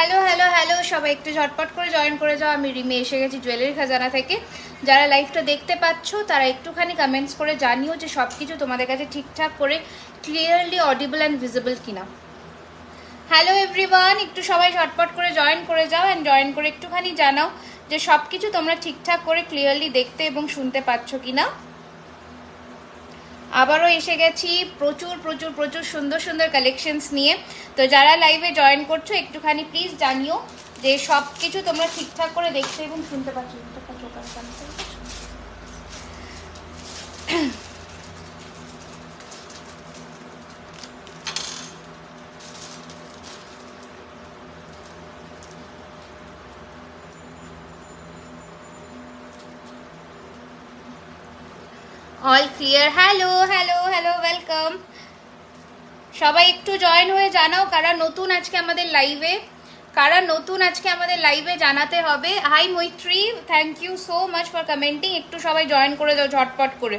Hello hello hello সবাই একটু ঝটপট করে জয়েন করে যাও। আমি রিমি এসে গেছি জুয়েলারি খাজানা থেকে। যারা লাইভটা দেখতে পাচ্ছ তারা একটুখানি কমেন্টস করে জানিও যে সব কিছু তোমাদের কাছে ঠিকঠাক করে ক্লিয়ারলি অডিবল অ্যান্ড ভিজিবল কিনা। হ্যালো এভরিওয়ান, একটু সবাই ঝটপট করে জয়েন করে যাও অ্যান্ড জয়েন করে একটুখানি জানাও যে সব কিছু তোমরা ঠিকঠাক করে ক্লিয়ারলি দেখতে এবং শুনতে পাচ্ছ কিনা। আবারও এসে গেছি প্রচুর প্রচুর প্রচুর সুন্দর সুন্দর কালেকশনস নিয়ে। তো যারা লাইভে জয়েন করছো একটুখানি প্লিজ জানিও যে সব কিছু তোমরা ঠিকঠাক করে দেখতে এবং শুনতে পাচ্ছ। All clear. Hello hello hello, welcome. সবাই একটু জয়েন হয়ে জানাও কারা নতুন আজকে আমাদের লাইভে, জানাতে হবে। Hi Maitri, thank you so much for commenting. একটু সবাই জয়েন করে যাও ঝটপট করে।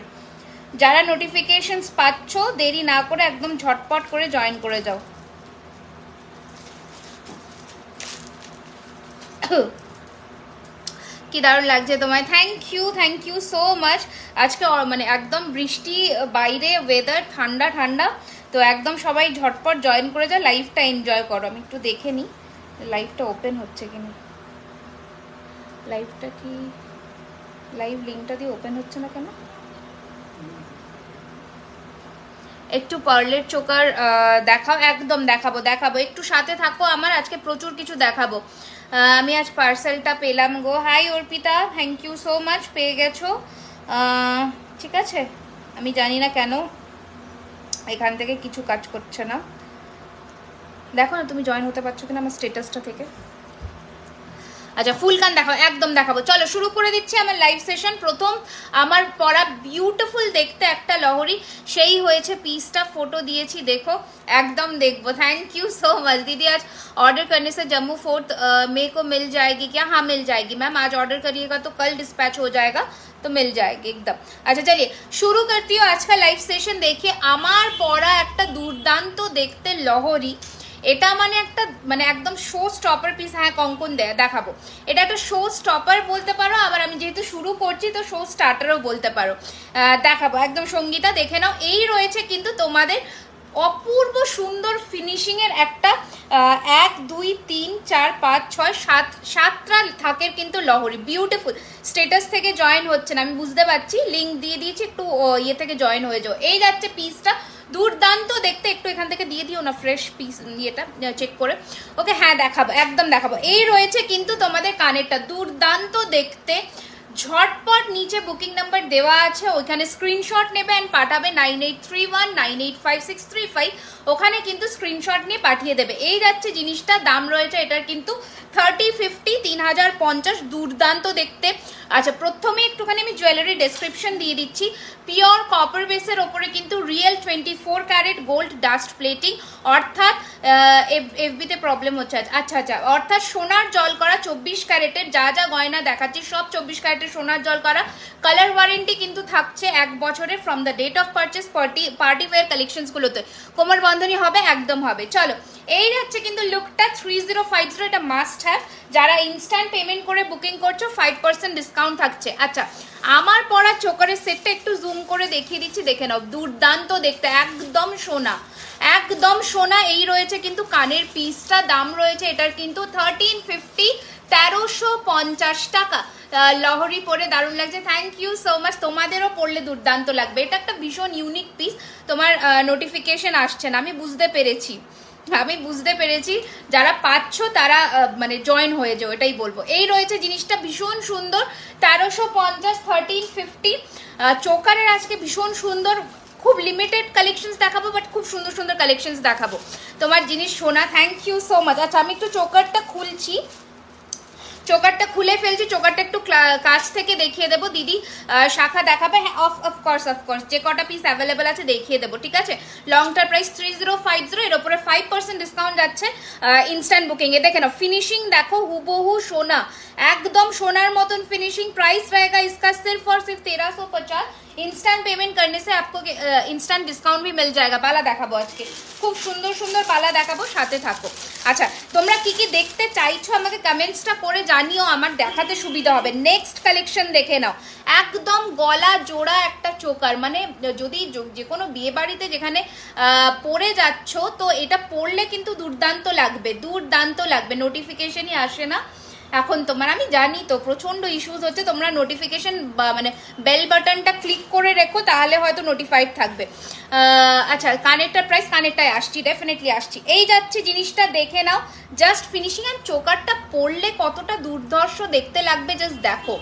যারা নোটিফিকেশনস পাচ্ছ দেরি না করে একদম ঝটপট করে জয়েন করে যাও। কি দারুণ লাগছে তোমায়, থ্যাংক ইউ সো মাচ। আজকে মানে একদম বৃষ্টি, বাইরে ওয়েদার ঠান্ডা ঠান্ডা, তো একদম সবাই ঝটপট জয়েন করে যাও, লাইভটা এনজয় করো। আমি একটু দেখে নিই লাইভটা ওপেন হচ্ছে কিনা। লাইভটা কি লাইভ লিঙ্কটা দিয়ে ওপেন হচ্ছে না কেন? একটু পার্লের চোকার দেখাও। একদম দেখাবো, একটু সাথে থাকো আমার। আজকে প্রচুর কিছু দেখাবো। আমি আজ পার্সেলটা পেলাম গো। Hi Arpita, thank you so much, পেয়ে গেছো। ঠিক আছে, আমি জানি না কেন এখান থেকে কিছু কাজ করছে না। দেখো না তুমি জয়েন হতে পারছো কিনা আমার স্টেটাসটা থেকে। আচ্ছা, ফুল কান দেখাও, একদম দেখাবো। চলো শুরু করে দিচ্ছি আমার লাইভ সেশন। প্রথম আমার পরা বিউটিফুল দেখতে একটা লহরি, সেই হয়েছে পিসটা, ফটো দিয়েছি দেখো, একদম দেখবো। থ্যাংक यू सो मच दीदी। आज ऑर्डर करने से जम्मू 4 मई को मिल जाएगी क्या? हाँ मिल जाएगी मैम, आज ऑर्डर करिएगा तो कल डिस्पैच हो जाएगा, तो मिल जाएगी एकदम। अच्छा चलिए शुरू करती हूँ आज का लाइव सेशन। देखिए আমার পরা একটা দুর্দান্ত দেখতে লহরি, এটা মানে একটা মানে একদম শো স্টপার পিস। হ্যাঁ কঙ্কন দেখাবো। এটা একটা শো স্টপার বলতে পারো, আবার আমি যেহেতু শুরু করছি তো শো স্টার্টারও বলতে পারো। দেখাবো একদম। সঙ্গীতা দেখে নাও, এই রয়েছে কিন্তু তোমাদের অপূর্ব সুন্দর ফিনিশিং এর একটা 1 2 3 4 5 6 7 সাতটা থাকের কিন্তু লহরি, বিউটিফুল। স্টেটাস থেকে জয়েন হচ্ছে না আমি বুঝতে পারছি, লিঙ্ক দিয়ে দিয়েছি, একটু ইয়ে থেকে জয়েন হয়ে যাও। এই যাচ্ছে পিসটা, দুর্দান্ত দেখতে। একটু এখান থেকে দিয়ে দিও না ফ্রেশ পিস, ইয়েটা চেক করে। ওকে হ্যাঁ দেখাবো, একদম দেখাবো। এই রয়েছে কিন্তু তোমাদের কানেরটা, দুর্দান্ত দেখতে। ঝটপট নিচে বুকিং নাম্বার দেওয়া আছে, ওইখানে স্ক্রিনশট নেবে অ্যান্ড পাঠাবে 9831985635। ওখানে কিন্তু স্ক্রিনশট নিয়ে পাঠিয়ে দেবে। এই যাচ্ছে জিনিসটা, দাম রয়েছে এটার কিন্তু 3050 3050, দুর্দান্ত দেখতে। আচ্ছা প্রথমে একটুখানি আমি জুয়েলারি ডেসক্রিপশন দিয়ে দিচ্ছি। পিওর কপার বেসের ওপরে কিন্তু real 24 carat gold dust plating, অর্থাৎ এফবিতে প্রবলেম হচ্ছে। আচ্ছা অর্থাৎ সোনার জল করা 24 ক্যারেটের যা যা গয়না দেখাচ্ছি সব 24 ক্যারেটের সোনার জল করা। কালার ওয়ারেন্টি কিন্তু থাকছে 1 বছরের from the date of purchase. Party wear কালেকশনসগুলোতে কোমর বন্ধনী হবে, একদম হবে। চলো এই যাচ্ছে কিন্তু লুকটা 3050, এটা মাস্ট হ্যাভ। যারা ইনস্ট্যান্ট পেমেন্ট করে বুকিং করছো 5% ডিসকাউন্ট থাকছে। আচ্ছা আমার পরা চোকারের সেটটা একটু জুম করে দেখিয়ে দিচ্ছি, দেখে নাও, দুর্দান্ত দেখতে, একদম সোনা, একদম সোনা। এই রয়েছে কিন্তু কানের পিসটা, দাম রয়েছে এটার কিন্তু 1350 1350 টাকা। লহরি পরে দারুণ লাগছে, থ্যাংক ইউ সো মাচ। তোমাদেরও পড়লে দুর্দান্ত লাগবে। এটা একটা ভীষণ ইউনিক পিস। তোমার নোটিফিকেশন আসছে না, আমি বুঝতে পেরেছি। যারা পাচ্ছ তারা মানে জয়েন হয়ে যাও, এটাই বলবো। এই রয়েছে জিনিসটা ভীষণ সুন্দর, 1350 1350 চোকারের। আজকে ভীষণ সুন্দর, খুব লিমিটেড কালেকশনস দেখাবো, বাট খুব সুন্দর সুন্দর কালেকশনস দেখাবো। তোমার জিনিস সোনা, থ্যাংক ইউ সো মাচ। আচ্ছা আমি একটু চোকারটা খুলছি, চোকারটা খুলে ফেলছি, চোকারটা একটু কাছ থেকে দেখিয়ে দেবো। দিদি শাখা দেখাবে? হ্যাঁ অফকোর্স যে কটা পিস অ্যাভেলেবেল আছে দেখিয়ে দেবো, ঠিক আছে। লংটার প্রাইস 3050, এর ওপরে 5% ডিসকাউন্ট যাচ্ছে ইনস্ট্যান্ট বুকিং এ। দেখে নাও ফিনিশিং দেখো, হুবহু সোনা, একদম সোনার মতন ফিনিশিং। प्राइस रहेगा इसका सिर्फ और सिर्फ 1350। इंस्टेंट पेमेंट करने से आपको इंस्टेंट डिस्काउंट भी मिल जाएगा। पाला देखाबो, आज के खूब सुंदर सुंदर पाला देखाबो, साथे थाको। আচ্ছা, তোমরা কি কি দেখতে চাইছো আমাকে কমেন্টসটা করে জানিও, আমার দেখাতে সুবিধা হবে। নেক্সট কালেকশন দেখে নাও, একদম গলা জোড়া একটা চোকার, মানে যদি যে কোনো বিয়ে বাড়িতে যেখানে পরে যাচ্ছ, তো এটা পরলে কিন্তু দুর্দান্ত লাগবে, দুর্দান্ত লাগবে। নোটিফিকেশনই আসে না এখন তোমার, আমি জানি তো প্রচন্ড ইস্যুস হচ্ছে, তোমরা নোটিফিকেশন মানে বেল বাটনটা ক্লিক করে রেখো, তাহলে হয়তো নোটিফাইড থাকবে। আচ্ছা, কানেরটার প্রাইস, কানেরটায় আসছি, ডেফিনেটলি আসছি। এই যাচ্ছে জিনিসটা দেখে নাও, জাস্ট ফিনিশিং। অ্যান্ড চোকারটা পরলে কতটা দুর্ধর্ষ দেখতে লাগবে, জাস্ট দেখো,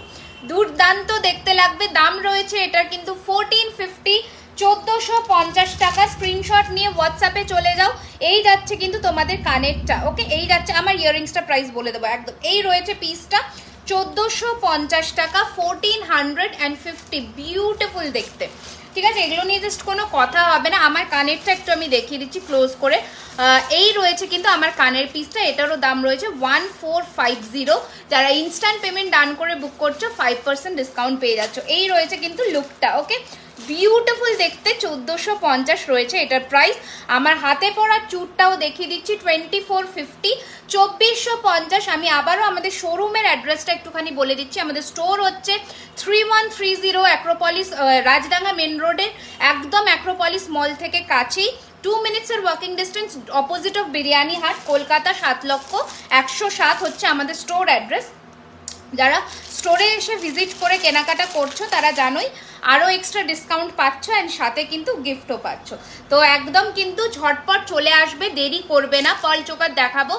দুর্দান্ত দেখতে লাগবে। দাম রয়েছে এটার কিন্তু 1450, 1450 টাকা। স্ক্রিনশট নিয়ে হোয়াটসঅ্যাপে চলে যাও। এই যাচ্ছে কিন্তু তোমাদের কানেরটা, ওকে? এই যাচ্ছে, আমার ইয়াররিংসটা প্রাইস বলে দেবো একদম। এই রয়েছে পিসটা 1450 টাকা, 1450, বিউটিফুল দেখতে, ঠিক আছে? এগুলো নিয়ে জাস্ট কোনো কথা হবে না। আমার কানেরটা একটু আমি দেখিয়ে দিচ্ছি ক্লোজ করে। এই রয়েছে কিন্তু আমার কানের পিসটা, এটারও দাম রয়েছে 1450। যারা ইনস্ট্যান্ট পেমেন্ট ডান করে বুক করছো 5% ডিসকাউন্ট পেয়ে যাচ্ছ। এই রয়েছে কিন্তু লুকটা, ওকে? বিউটিফুল দেখতে, 1450 রয়েছে এটার প্রাইস। আমার হাতে পরা চুটটাও দেখিয়ে দিচ্ছি 2450, 2450। আমি আবারও আমাদের শোরুমের অ্যাড্রেসটা একটুখানি বলে দিচ্ছি। আমাদের স্টোর হচ্ছে 3130 অ্যাক্রোপলিস, রাজডাঙ্গা মেন রোডের একদম অ্যাক্রোপলিস মল থেকে কাছেই, 2 মিনিটসের walking distance, opposite of biryani hut, Kolkata 7,107 হচ্ছে আমাদের স্টোর অ্যাড্রেস। যারা স্টোরে এসে ভিজিট করে কেনাকাটা করছো তারা জানোই আরও এক্সট্রা ডিসকাউন্ট পাচ্ছ, অ্যান্ড সাথে কিন্তু গিফটও পাচ্ছ। তো একদম কিন্তু ঝটপট চলে আসবে, দেরি করবে না। পার্ল চোকার দেখাবো,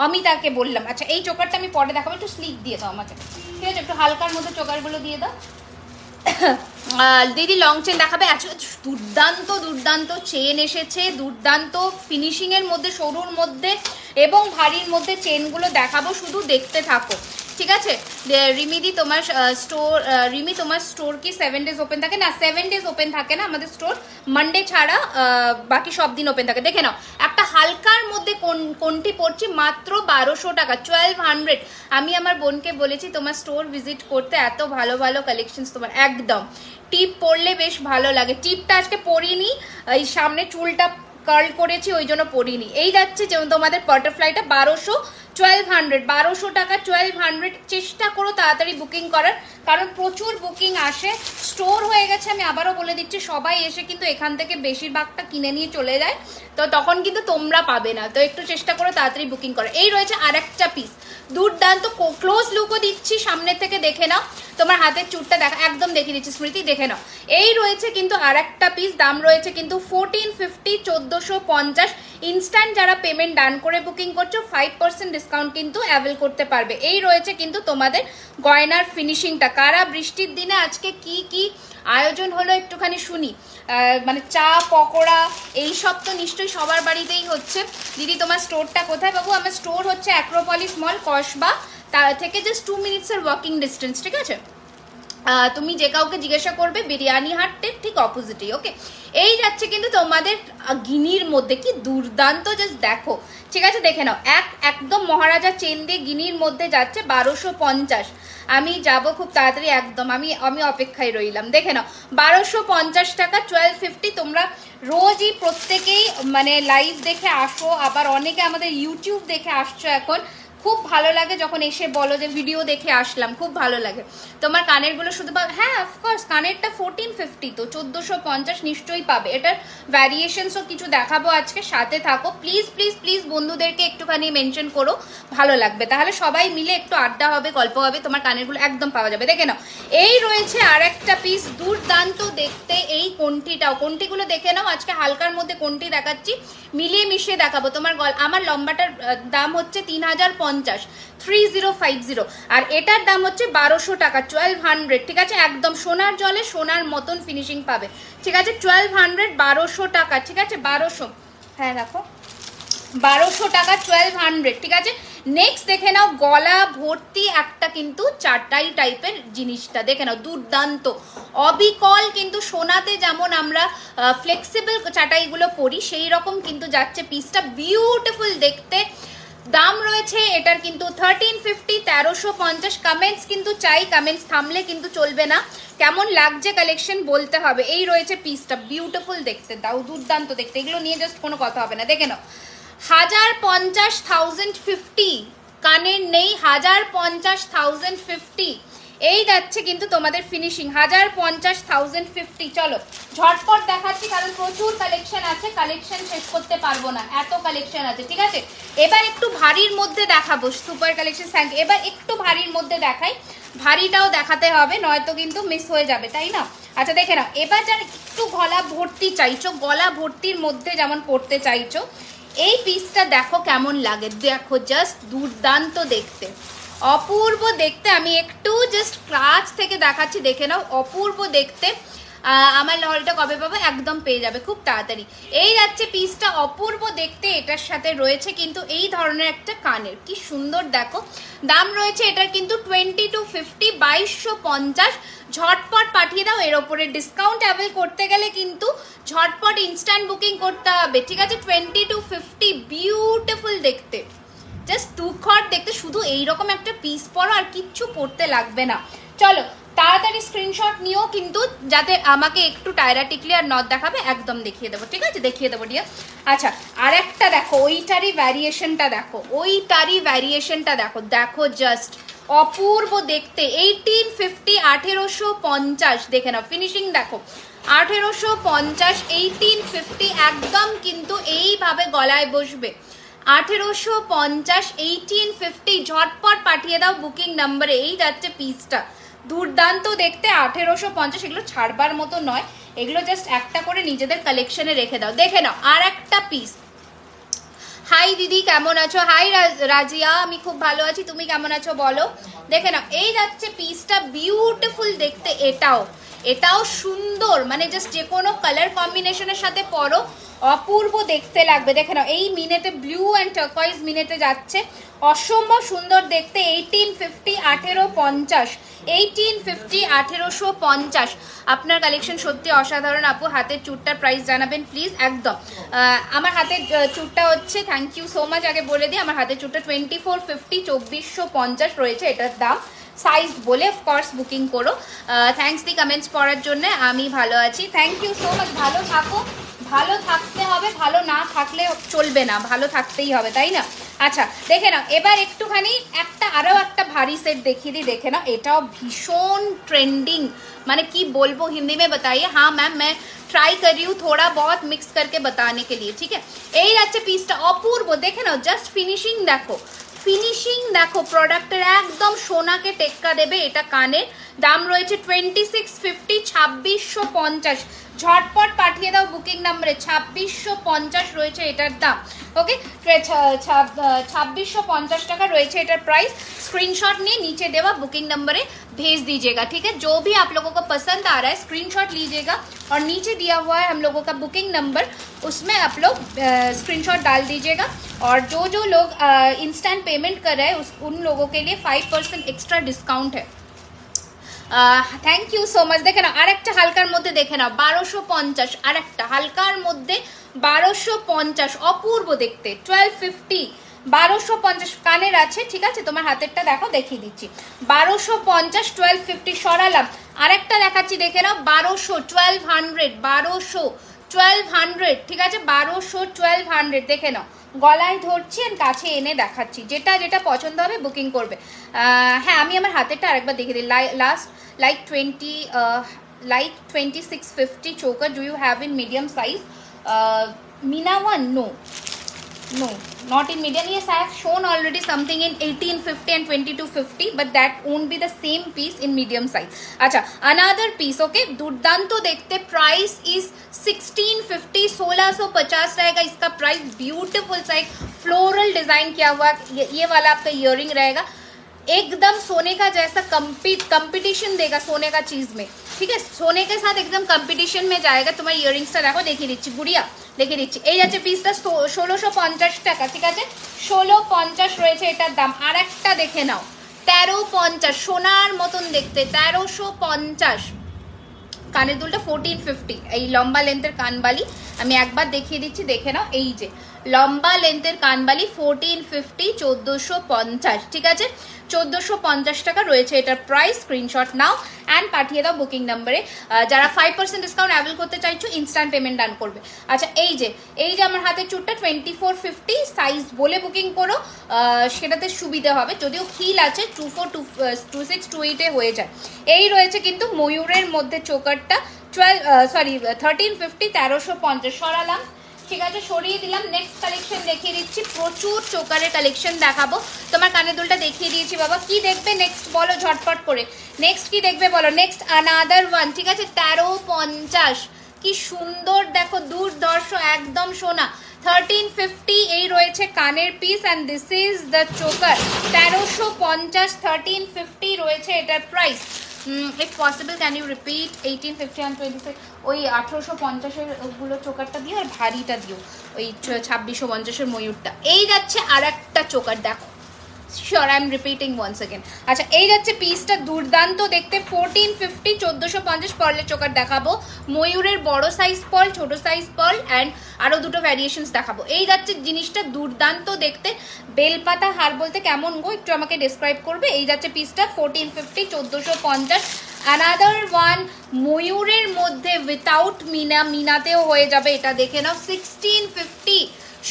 অমিতাকে বললাম। আচ্ছা, এই চোকারটা আমি পরে দেখাবো, একটু স্লিক দিয়ে দাও আমাকে, ঠিক আছে? একটু হালকার মধ্যে চোকারগুলো দিয়ে দাও। দিদি লং চেন দেখাবে। আচ্ছা, দুর্দান্ত দুর্দান্ত চেন এসেছে, দুর্দান্ত ফিনিশিংয়ের মধ্যে, সরুর মধ্যে এবং ভারীর মধ্যে চেনগুলো দেখাবো, শুধু দেখতে থাকো, ঠিক আছে? রিমিদি তোমার স্টোর, রিমি তোমার স্টোর কি 7 ডেজ ওপেন থাকে? না, 7 ডেজ ওপেন থাকে না আমাদের স্টোর, মানডে ছাড়া বাকি সব দিন ওপেন থাকে। দেখে নাও, একটা হালকার মধ্যে কোনটি পড়ছি মাত্র 1200 টাকা, 1200। আমি আমার বোনকে বলেছি তোমার স্টোর ভিজিট করতে, এত ভালো ভালো কালেকশনস তোমার। একদম টিপ পরলে বেশ ভালো লাগে। টিপটা আজকে পরিনি, এই সামনে চুলটা কার্ল করেছি ওই জন্য পরিনি। এই যাচ্ছে যেমন তোমাদের বাটারফ্লাইটা 1200, 1200 টাকা, 1200। চেষ্টা করো তাড়াতাড়ি বুকিং করার, কারণ প্রচুর বুকিং আসে, স্টোর হয়ে গেছে। আমি আবারও বলে দিচ্ছি, সবাই এসে কিন্তু এখান থেকে বেশিরভাগটা কিনে নিয়ে চলে যায়, তো তখন কিন্তু তোমরা পাবে না। তো একটু চেষ্টা করো তাড়াতাড়ি বুকিং করো। এই রয়েছে আরেকটা পিস, দুর্দান্ত ক্লোজ লুকও দিচ্ছি, সামনে থেকে দেখে নাও। তোমার হাতের চুটটা দেখা, একদম দেখিয়ে দিচ্ছি স্মৃতি, দেখে নাও। এই রয়েছে কিন্তু আরেকটা পিস, দাম রয়েছে কিন্তু 1450, 1450। ইনস্ট্যান্ট যারা পেমেন্ট ডান করে বুকিং করছো 5% ডিসকাউন্ট কিন্তু অ্যাভেল করতে পারবে। এই রয়েছে কিন্তু তোমাদের গয়নার ফিনিশিংটা। কারা বৃষ্টির দিনে আজকে কি কি আয়োজন হলো একটুখানি শুনি। মানে চা পকোড়া এইসব তো নিশ্চয়ই সবার বাড়িতেই হচ্ছে। দিদি তোমার স্টোরটা কোথায়? বাবু আমার স্টোর হচ্ছে অ্যাক্রোপলিস মল, কসবা, তার থেকে জাস্ট 2 মিনিটসের ওয়াকিং ডিস্টেন্স, ঠিক আছে? তুমি যে কাউকে জিজ্ঞাসা করবে, বিরিয়ানি হাটের ঠিক অপোজিটেই, ওকে? এই যাচ্ছে কিন্তু তোমাদের গিনির মধ্যে, কি দুর্দান্ত, জাস্ট দেখো, ঠিক আছে? দেখে নাও, একদম মহারাজা চেন দিয়ে গিনির মধ্যে যাচ্ছে 1250। আমি যাব খুব তাড়াতাড়ি, একদম আমি অপেক্ষায় রইলাম। দেখে নাও, 1250 টাকা, 1250। তোমরা রোজই প্রত্যেকেই মানে লাইভ দেখে আসো, আবার অনেকে আমাদের ইউটিউব দেখে আসছো এখন। খুব ভালো লাগে যখন এসে বলো যে ভিডিও দেখে আসলাম, খুব ভালো লাগে। তোমার কানেরগুলো শুধু হ্যাঁ, অফকোর্স কানেরটা 1450, তো 1450 নিশ্চয়ই পাবে। এটার ভ্যারিয়েশনসও কিছু দেখাবো আজকে, সাথে থাকো। প্লিজ প্লিজ প্লিজ বন্ধুদেরকে একটুখানি মেনশন করো, ভালো লাগবে, তাহলে সবাই মিলে একটু আড্ডা হবে, গল্প হবে। তোমার কানেরগুলো একদম পাওয়া যাবে। দেখে নাও, এই রয়েছে আর একটা পিস, দুর্দান্ত দেখতে। এই কোনটিগুলো দেখে নাও, আজকে হালকার মধ্যে কোনটি দেখাচ্ছি, মিলিয়ে মিশিয়ে দেখাবো। তোমার আমার লম্বাটার দাম হচ্ছে 3050, 3050, আর এটার দাম হচ্ছে 1200 টাকা, 1200, ঠিক আছে? একদম সোনার জলে সোনার মতন ফিনিশিং পাবে, ঠিক আছে? 1200, 1200 টাকা, ঠিক আছে? 1200, হ্যাঁ দেখো, 1200 টাকা, 1200, ঠিক আছে? নেক্সট দেখে নাও, গলা ভর্তি একটা কিন্তু চাটাই টাইপের জিনিসটা, দেখে নাও, দুর্দান্ত অবিকল। কিন্তু সোনাতে যেমন আমরা ফ্লেক্সিবল চাটাইগুলো পরি, সেই রকম কিন্তু যাচ্ছে পিসটা, বিউটিফুল দেখতে। দাম রয়েছে এটার কিন্তু 1350, 1350। কমেন্টস কিন্তু চাই, কমেন্টস থামলে কিন্তু চলবে না। কেমন লাগছে কালেকশন বলতে হবে। এই রয়েছে পিসটা, বিউটিফুল দেখতে, দাও, দুর্দান্ত দেখতে। এগুলো নিয়ে জাস্ট কোনো কথা হবে না। দেখে নাও, 1050 কানের নেই, 1050 এই যাচ্ছে কিন্তু তোমাদের ফিনিশিং 1050 চলো ঝটপট দেখাচ্ছি কারণ প্রচুর কালেকশন আছে, কালেকশন শেষ করতে পারবো না, এত কালেকশন আছে। ঠিক আছে, এবার একটু ভারীর মধ্যে দেখাবো, সুপার কালেকশন থ্যাংক। এবার একটু ভারীর মধ্যে দেখাই, ভারীটাও দেখাতে হবে নয়তো কিন্তু মিস হয়ে যাবে, তাই না? আচ্ছা দেখে নাও, এবার যারা একটু গলা ভর্তি চাইছো, গলা ভর্তির মধ্যে যেমন পড়তে চাইছো, এই পিসটা দেখো কেমন লাগে, দেখো জাস্ট দুর্দান্ত দেখতে, অপূর্ব দেখতে। আমি একটু জাস্ট ক্লাচ থেকে দেখাচ্ছি, দেখে নাও, অপূর্ব দেখতে। আমার লহরিটা কবে পাবো? একদম পেয়ে যাবে খুব তাড়াতাড়ি। এই যাচ্ছে পিসটা, অপূর্ব দেখতে। এটার সাথে রয়েছে কিন্তু এই ধরনের একটা কানের, কি সুন্দর দেখো। দাম রয়েছে এটার কিন্তু 2250, 2250। ঝটপট পাঠিয়ে দাও। এর ওপরে ডিসকাউন্ট অ্যাভেল করতে গেলে কিন্তু ঝটপট ইনস্ট্যান্ট বুকিং করতে হবে, ঠিক আছে? 2250, বিউটিফুল দেখতে, জাস্ট দুখর দেখতে। শুধু এইরকম একটা পিস পরো, আর কিচ্ছু পরতে লাগবে না। চলো তাড়াতাড়ি স্ক্রিনশট নিও কিন্তু, যাতে আমাকে একটু টায়রা টিকলি আর নথ দেখাবে, একদম দেখিয়ে দেবো, ঠিক আছে? দেখিয়ে দেবো ডিয়ার। আচ্ছা, আর একটা দেখো, ওইটারই ভ্যারিয়েশনটা দেখো, ওইটারই ভ্যারিয়েশনটা দেখো, দেখো জাস্ট অপূর্ব দেখতে। 1850, 1850 দেখে নাও, ফিনিশিং দেখো, 1850, 1850 একদম কিন্তু এইভাবে গলায় বসবে। 1850, 1850 ঝটপট পাঠিয়ে দাও বুকিং নাম্বারে। এই যাচ্ছে পিসটা, দুর্দান্ত দেখতে, 1850। এগুলো ছাড়বার মতো নয়, এগুলো জাস্ট একটা করে নিজেদের কালেকশনে রেখে দাও। দেখে নাও আর একটা পিস। হাই দিদি, কেমন আছো? হাই রাজিয়া, আমি খুব ভালো আছি, তুমি কেমন আছো বলো? দেখে নাও, এই যাচ্ছে পিসটা, বিউটিফুল দেখতে। এটাও সুন্দর, মানে জাস্ট যে কোনো কালার কম্বিনেশনের সাথে পরো, অপূর্ব দেখতে লাগবে। দেখে নাও, এই মিনেটে ব্লু অ্যান্ড টার্কয়েজ মিনেটে যাচ্ছে, অসম্ভব সুন্দর দেখতে। 1850, 1850, 1850, 1850। আপনার কালেকশন সত্যি অসাধারণ আপু। হাতের চুটটার প্রাইস জানাবেন প্লিজ। একদম, আমার হাতের চুটটা হচ্ছে, থ্যাংক ইউ সো মাচ, আগে বলে দিই, আমার হাতের চুটটা 2450, 2450 রয়েছে এটার দাম। সাইজ বলে অফকোর্স বুকিং করো। থ্যাংকস দি কমেন্টস পড়ার জন্য, আমি ভালো আছি, থ্যাংক ইউ সো মাচ। ভালো থাকো, ভালো থাকতে হবে, ভালো না থাকলে চলবে না, ভালো থাকতেই হবে, তাই না? আচ্ছা দেখে নাও, এবার একটুখানি আরও একটা ভারী সেট দেখিয়ে দিই। দেখে নাও, এটাও ভীষণ ট্রেন্ডিং, মানে কি বলবো, হিন্দি में बताइए। हाँ मैम, मैं ट्राई कर रही हूँ थोड़ा बहुत मिक्स करके बताने के लिए, ठीक है? এই যাচ্ছে পিসটা, অপূর্ব দেখে নাও, জাস্ট ফিনিশিং দেখো, ফিনিশিং দেখো, প্রোডাক্টের একদম সোনাকে টেক্কা দেবে। এটা কানের, দাম রয়েছে 2650, 2650। ঝটপট পাঠিয়ে দাও বুকিং নাম্বারে, 2650 রয়েছে এটার দাম। ओके, 2650 টাকা রয়েছে এটার प्राइस। स्क्रीनशॉट नहीं नीचे देवा बुकिंग नंबर भेज दीजिएगा, ठीक है? जो भी आप लोगों को पसंद आ रहा है स्क्रीनशॉट लीजिएगा, और नीचे दिया हुआ है हम लोगों का बुकिंग नंबर, उसमें आप लोग स्क्रीनशॉट डाल दीजिएगा। और जो लोग इंस्टेंट पेमेंट कर रहे हैं उन लोगों के लिए 5% एक्स्ट्रा डिस्काउंट है। Thank you so much. দেখে নাও, আর একটা হালকার মধ্যে দেখে নাও, 1250, আর একটা হালকার মধ্যে 1250, অপূর্ব দেখতে। 1250, 1250 কানের আছে, ঠিক আছে? তোমার হাতেরটা দেখো, দেখিয়ে দিচ্ছি। 1250, 1250 সরালাম। আর একটা দেখাচ্ছি, দেখে নাও, 1200, 1200, 1200, 1200, ঠিক আছে? 1200, 1200 দেখে নাও, গলায় ধরছি আর কাছে এনে দেখাচ্ছি, যেটা যেটা পছন্দ হবে বুকিং করবে। হ্যাঁ, আমি আমার হাতেরটা আরেকবার দেখিয়ে দিই। Last like 2650 choker do you have in medium size? Mina one, no, not in medium. Yes, I have shown already something in 1850 and 2250, but that won't be the same piece in medium size. Acha, another piece, okay, दुर्दांतो देखते, price is 1650, 1650 रहेगा इसका price. Beautiful size, floral design किया हुआ, ये वाला आपका earring रहेगा, एकदम सोने का जैसा कंपटीशन देगा सोने का चीज में, ठीक है? सोने के साथ एकदम कंपटीशन में जाएगा। तुम्हारे इयरिंग्सটা দেখো, দেখিয়ে দিচ্ছি গুড়িয়া, দেখিয়ে দিচ্ছি। এই যাচ্ছে পিসটা, 1650 টাকা, ঠিক আছে? 1650 রয়েছে এটার দাম। আর একটা দেখে নাও, 1350, সোনার মতন দেখতে, 1350। কানের দুলটা 1450, এই লম্বা লেন্থের কানবালি আমি একবার দেখিয়ে দিচ্ছি, দেখে নাও। এই যে লম্বা লেন্থের কানবালি 1450, 1450, ঠিক আছে? 1450 টাকা রয়েছে এটার প্রাইস। Screenshot now. অ্যান্ড পাঠিয়ে দাও বুকিং নাম্বারে। যারা 5% ডিসকাউন্ট অ্যাভেল করতে চাইছো ইনস্ট্যান্ট পেমেন্ট ডান করবে। আচ্ছা এই যে আমার হাতের চুটটা 2450 সাইজ বলে বুকিং করো, সেটাতে সুবিধা হবে। যদিও হিল আছে 242628 হয়ে যায়। এই রয়েছে কিন্তু ময়ূরের মধ্যে চোকারটা 1350 1350 সরালাম, ঠিক আছে সরিয়ে দিলাম। নেক্সট কালেকশন দেখিয়ে দিচ্ছি, প্রচুর চোকারের কালেকশন দেখাবো। তোমার কানের দুলটা দেখিয়ে দিয়েছি বাবা, কি দেখবে নেক্সট বলো ঝটপট করে, নেক্সট কি দেখবে বলো। নেক্সট আনাদার ওয়ান, ঠিক আছে 1350, কি সুন্দর দেখো দুর্ধর্ষ একদম সোনা। 1350 এই রয়েছে কানের piece and this is the choker 1350 1350 রয়েছে এটার price. If possible can you repeat 1850 and 26 ওই 1850-এর ওগুলো চোকারটা দিও আর ভারীটা দিও ওই 2650-এর ময়ূরটা। এই যাচ্ছে আর একটা চোকার দেখো, sure I am repeating once again. আচ্ছা এই যাচ্ছে পিসটা দুর্দান্ত দেখতে 1450 1450 পার্লের চোকার দেখাবো, ময়ূরের বড় সাইজ পার্ল ছোট সাইজ পার্ল অ্যান্ড আরও দুটো ভ্যারিয়েশনস দেখাবো। এই যাচ্ছে জিনিসটা দুর্দান্ত দেখতে, বেলপাতা হার বলতে কেমন গো একটু আমাকে ডেসক্রাইব করবে। এই যাচ্ছে পিসটা 1450 1450। অ্যানাদার ওয়ান ময়ূরের মধ্যে উইথাউট মিনা, মিনাতেও হয়ে যাবে এটা দেখে নাও 1650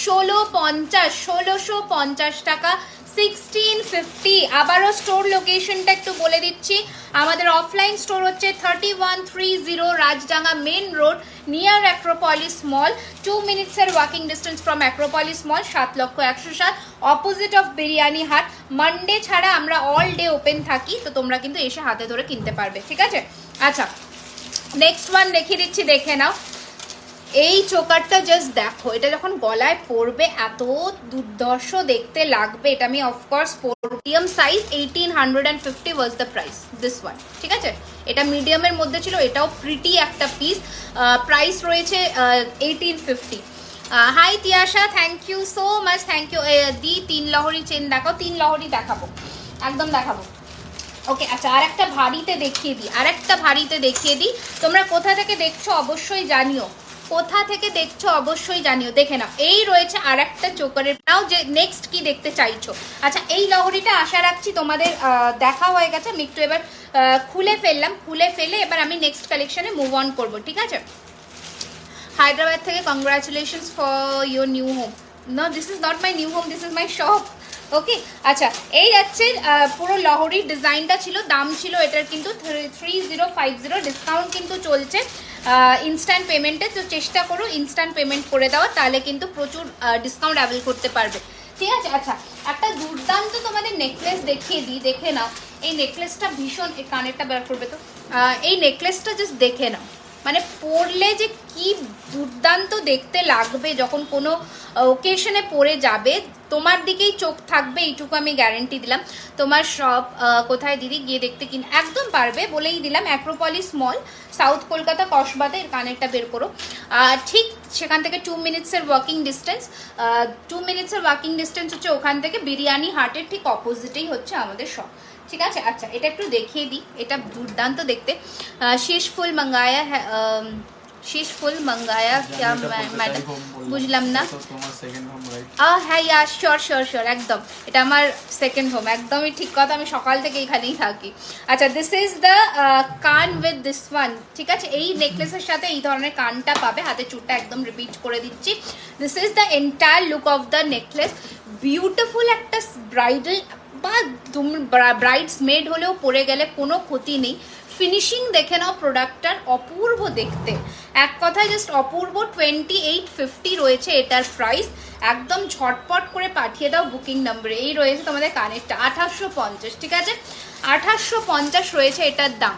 1650 1650 টাকা 1650। আবারও স্টোর লোকেশনটা একটু বলে দিচ্ছি, আমাদের অফলাইন স্টোর হচ্ছে 3130 Rajdanga main road near Acropolis mall, 2 মিনিটসের walking distance from Acropolis mall, 7,107 opposite of biryani hut. Monday ছাড়া আমরা অল ডে ওপেন থাকি, তো তোমরা কিন্তু এসে হাতে ধরে কিনতে পারবে, ঠিক আছে। আচ্ছা নেক্সট ওয়ান দেখিয়ে দিচ্ছি, দেখে নাও। এই চোকারটা জাস্ট দেখো, এটা যখন গলায় পরবে এত দুর্ধর্ষ দেখতে লাগবে। এটা আমি of course medium size 1850 was the price this one, ঠিক আছে। এটা মিডিয়ামের মধ্যে ছিল, এটাও প্রিটি একটা পিস, প্রাইস রয়েছে 1850। Hi Tiyasha, thank you so much, thank you. দি 3 লহরি চেন দেখাও, 3 লহরি দেখাবো একদম দেখাবো। ওকে আচ্ছা আর একটা ভারীতে দেখিয়ে দিই, আর একটা ভারীতে দেখিয়ে দিই। তোমরা কোথা থেকে দেখছো অবশ্যই জানিও, কোথা থেকে দেখছো অবশ্যই জানিও। দেখে নাও এই রয়েছে আর একটা চোকারের, নাও যে নেক্সট কি দেখতে চাইছো। আচ্ছা এই লহরিটা আশা রাখছি তোমাদের দেখা হয়ে গেছে, আমি একটু এবার খুলে ফেললাম, খুলে ফেলে এবার আমি নেক্সট কালেকশনে মুভ অন করবো, ঠিক আছে। হায়দ্রাবাদ থেকে congratulations for your new home. No this is not my new home, this is my shop. Okay আচ্ছা এই যাচ্ছে পুরো লহরির ডিজাইনটা ছিল, দাম ছিল এটার কিন্তু 3050, ডিসকাউন্ট কিন্তু চলছে ইনস্ট্যান্ট পেমেন্টে, তো চেষ্টা করো ইনস্ট্যান্ট পেমেন্ট করে দেওয়া, তাহলে কিন্তু প্রচুর ডিসকাউন্ট অ্যাভেল করতে পারবে, ঠিক আছে। আচ্ছা একটা দুর্দান্ত তোমাদের নেকলেস দেখিয়ে দিই, দেখে নাও। এই নেকলেসটা ভীষণ, কানেরটা বের করবে তো, এই নেকলেসটা জাস্ট দেখে নাও, মানে পরলে যে কি দুর্দান্ত দেখতে লাগবে, যখন কোনো ওকেশনে পরে যাবে তোমার দিকেই চোখ থাকবে, এইটুকু আমি গ্যারেন্টি দিলাম। তোমার শপ কোথায় দিদি গিয়ে দেখতে কিন একদম পারবে, বলেই দিলাম অ্যাক্রোপলিস মল, সাউথ কলকাতা কসবাতে। এর কানেরটা বের করো, ঠিক সেখান থেকে 2 মিনিটসের ওয়াকিং ডিস্টেন্স, 2 মিনিটসের ওয়াকিং ডিস্টেন্স হচ্ছে ওখান থেকে, বিরিয়ানি হাটের ঠিক অপোজিটেই হচ্ছে আমাদের শপ, ঠিক আছে। আচ্ছা এটা একটু দেখিয়ে দিই, এটা দুর্দান্ত দেখতে। शीश फुल मंगाया है, शीश फुल मंगाया क्या मैडम, বুঝলাম না। হ্যাঁ ইয়ার শিওর শিওর শিওর একদম, এটা আমার সেকেন্ড হোম, একদমই ঠিক কথা, আমি সকাল থেকে এখানেই থাকি। আচ্ছা দিস ইজ দ্য কান উইথ দিস ওয়ান, ঠিক আছে। এই নেকলেসের সাথে এই ধরনের কানটা পাবে, হাতে চুটটা একদম রিপিট করে দিচ্ছি। This is the entire look of the necklace, beautiful একটা ব্রাইডাল বা ব্রাইডস মেড হলেও পরে গেলে কোনো ক্ষতি নেই। ফিনিশিং দেখে নাও প্রোডাক্টটার, অপূর্ব দেখতে, এক কথায় জাস্ট অপূর্ব। 2850 রয়েছে এটার প্রাইস, একদম ঝটপট করে পাঠিয়ে দাও বুকিং নাম্বারে। এই রয়েছে তোমাদের কানেরটা 2850, ঠিক আছে 2850 রয়েছে এটার দাম।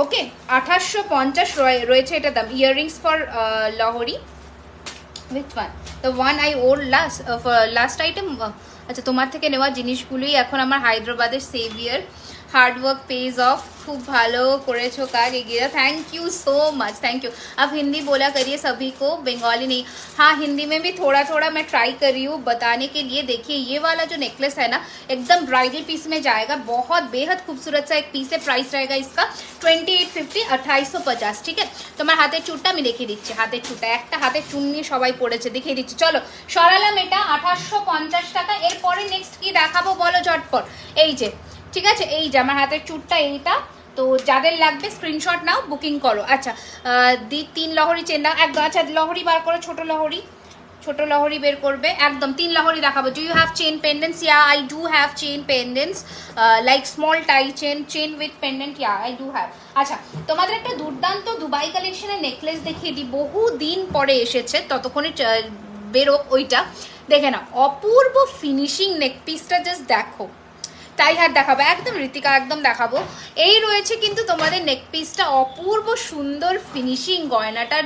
ওকে 2850 রয়েছে এটার দাম। Earrings for lahari, with one the one I or last item. আচ্ছা তোমার থেকে নেওয়া জিনিসগুলোই এখন আমার হায়দ্রাবাদের saviour. Hard work pays off, खूब भालो करेछो काज एगिए, thank you so much, thank you. अब हिंदी बोला करिए सभी को, बंगाली नहीं। हाँ हिंदी में भी थोड़ा थोड़ा मैं ट्राई कर रही हूँ बताने के लिए। देखिए ये वाला जो नेकलेस है ना एकदम ब्राइडल पीस में जाएगा, बहुत बेहद खूबसूरत सा एक पीस है। प्राइस रहेगा इसका 2850 2850, ठीक है। তোমার হাতের চুটটা আমি দেখিয়ে দিচ্ছি, হাতের চুটটা একটা হাতের চুন্নি সবাই পড়েছে, দেখিয়ে দিচ্ছি। চলো সরালাম এটা 2850 টাকা। এরপরে নেক্সট কি দেখাবো বলো ঝটপট। এই যে ঠিক আছে, এই যে আমার হাতের চুটটা এইটা তো যাদের লাগবে স্ক্রিনশট নাও, বুকিং করো। আচ্ছা 3 লহরি চেন নাও একদম। আচ্ছা লহরি বার করো, ছোট লহরি বের করবে একদম। 3 লহরি দেখাবো। Do you have chain pendants? Yeah I do have chain pendants, like small tie chain with pendant, yeah I do have. আচ্ছা তোমাদের একটা দুর্দান্ত দুবাই কালেকশনের নেকলেস দেখিয়ে দিই, বহু দিন পরে এসেছে, ততক্ষণে বেরোক ওইটা। দেখে না অপূর্ব ফিনিশিং নেক পিসটা, জাস্ট দেখো। টাই হার দেখাবো একদম, ঋতিকা একদম দেখাবো। এই রয়েছে কিন্তু তোমাদের নেক পিসটা, অপূর্ব সুন্দর ফিনিশিং, গয়নাটার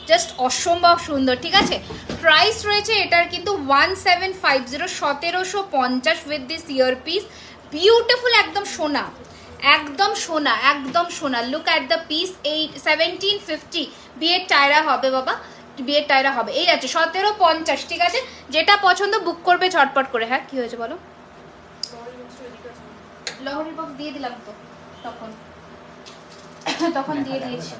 জাস্ট অসম্ভব সুন্দর, ঠিক আছে। প্রাইস রয়েছে এটার কিন্তু 1750, 1750 with this year piece. Beautiful, একদম সোনা, একদম সোনা, একদম সোনা। Look at the piece. 1750 বিয়ের টায়রা হবে বাবা, বিয়ের টায়রা হবে। এই আছে 1750, ঠিক আছে। যেটা পছন্দ বুক করবে ঝটপট করে। হ্যাঁ কি হয়েছে বলো? লহরি বক্স দিয়ে দিলাম তো তখন দিয়ে দিয়েছি।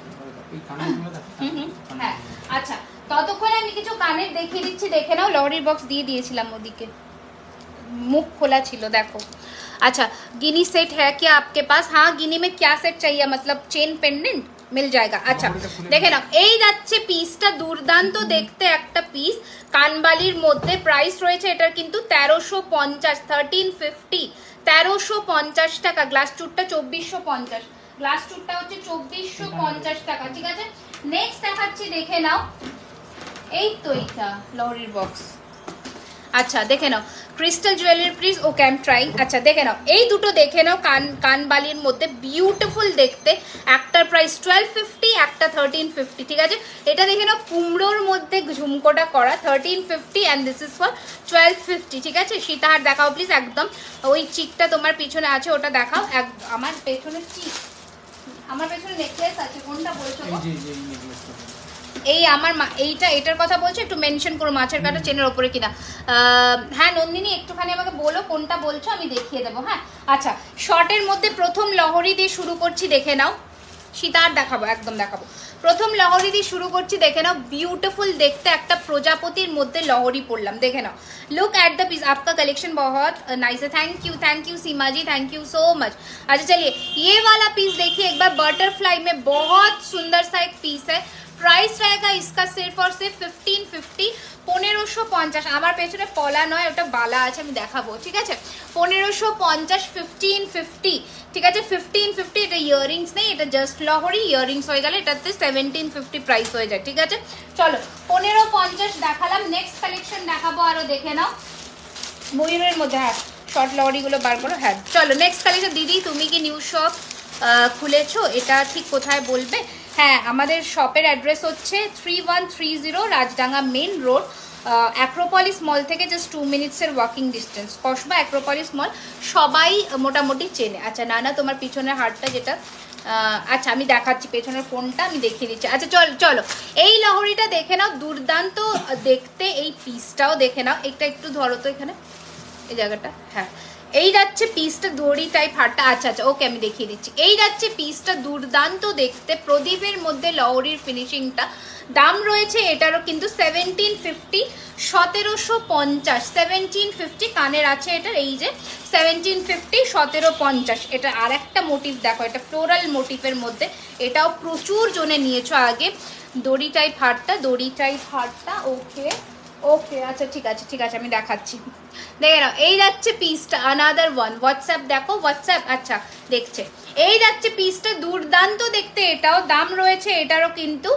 হ্যাঁ আচ্ছা ততক্ষণে আমি কিছু কানের দেখিয়ে দিচ্ছি, দেখে নাও। লহরির বক্স দিয়ে দিয়েছিলাম ওদিকে, মুখ খোলা ছিল, দেখো। अच्छा गिनी सेट है क्या आपके पास? हाँ गिनी में क्या सेट चाहिए, मतलब चेन पेंडेंट मिल जाएगा। अच्छा দেখে নাও, এই যাচ্ছে পিসটা, দুর্দান্ত দেখতে একটা পিস, কানবালির মধ্যে। প্রাইস রয়েছে এটার কিন্তু 1350, 1350, 1350 টাকা। গ্লাস চুটটা 2450, গ্লাস চুটটা হচ্ছে 2450 টাকা, ঠিক আছে। নেক্সট দেখাচ্ছি, দেখে নাও। এই তো এইটা লহরির বক্স। আচ্ছা দেখে নাও, crystal jewellery please. Okay I am trying. আচ্ছা দেখে নাও, এই দুটো দেখে নাও, কানবালির মধ্যে বিউটিফুল দেখতে। একটার প্রাইস 1250, একটা 1350, ঠিক আছে। এটা দেখে নাও, কুমড়োর মধ্যে ঝুমকোটা করা, 1350 অ্যান্ড দিস ইজ ফর 1250, ঠিক আছে। সীতাহার দেখাও প্লিজ একদম। ওই চিকটা তোমার পিছনে আছে ওটা দেখাও। আমার পেছনে চিক, আমার পেছনে নেকলেস আছে, কোনটা বলছো? এই আমার এইটা, এটার কথা বলছো, একটু মেনশন করো মাছের কাটা চেনের ওপরে কিনা। হ্যাঁ নন্দিনী একটুখানি আমাকে বলো কোনটা বলছো, আমি দেখিয়ে দেবো। হ্যাঁ আচ্ছা শর্টের মধ্যে প্রথম লহরি দিয়ে শুরু করছি, দেখে নাও। সীতার দেখাবো, একদম দেখাবো। প্রথম লহরি দিয়ে শুরু করছি, দেখে নাও। বিউটিফুল দেখতে একটা প্রজাপতির মধ্যে লহরি পড়লাম, দেখে নাও। लुक एट द पीस, आपका कलेक्शन बहुत नाइस है। Thank you Seema ji, thank you so much. अच्छा चलिए ये वाला पीस देखिए एक बार, बटरफ्लाई में बहुत सुंदर सा एक पीस है। प्राइस रहेगा इसका सिर्फ और सिर्फ 1550, 1550। আমার পেছনে পলা নয়, ওটা বালা আছে, আমি দেখাবো, ঠিক আছে। 1550, 1550, ঠিক আছে। 1550, এটা ইয়াররিংস নেই, এটা জাস্ট লহরি। ইয়াররিংস হয়ে গেলে এটাতে 1750 প্রাইস হয়ে যায়, ঠিক আছে। চলো 1550 দেখালাম। নেক্সট কালেকশন দেখাবো আরো, দেখে নাও। ময়ূরের মধ্যে, হ্যাঁ শর্ট লহরিগুলো বার করো। হ্যাঁ চলো নেক্সট কালেকশন। দিদি তুমি কি নিউ শপ খুলেছো? এটা ঠিক কোথায় বলবে? হ্যাঁ আমাদের শপের অ্যাড্রেস হচ্ছে 3130 Rajdanga main road, Acropolis mall থেকে জাস্ট 2 মিনিটসের walking distance. Kasba Acropolis mall সবাই মোটামুটি চেনে। আচ্ছা না তোমার পিছনের হারটা যেটা, আচ্ছা আমি দেখাচ্ছি পেছনের ফোনটা, আমি দেখিয়ে দিচ্ছি। আচ্ছা চলো এই লহরিটা দেখে নাও, দুর্দান্ত দেখতে। এই পিসটাও দেখে নাও, এটা একটু ধরো তো এখানে এই জায়গাটা। হ্যাঁ এই যাচ্ছে পিসটা, দড়ি টাইপ হারটা। আচ্ছা ওকে আমি দেখিয়ে দিচ্ছি। এই যাচ্ছে পিসটা, দুর্দান্ত দেখতে, প্রদীপের মধ্যে লহরির ফিনিশিংটা। দাম রয়েছে এটারও কিন্তু 1750, 1750, 1750। কানের আছে এটার, এই যে 1750, 1750। এটা আর একটা মোটিভ দেখো, এটা ফ্লোরাল মোটিভের মধ্যে, এটাও প্রচুর জনে নিয়েছো আগে। দড়ি টাইপ হারটা, ওকে আচ্ছা ঠিক আছে আমি দেখাচ্ছি। দেখে নাও এই যাচ্ছে পিসটা, আনাদার ওয়ান। হোয়াটসঅ্যাপ দেখো, হোয়াটসঅ্যাপ আচ্ছা দেখছে। এই যাচ্ছে পিসটা, দুর্দান্ত দেখতে। এটাও দাম রয়েছে এটারও কিন্তু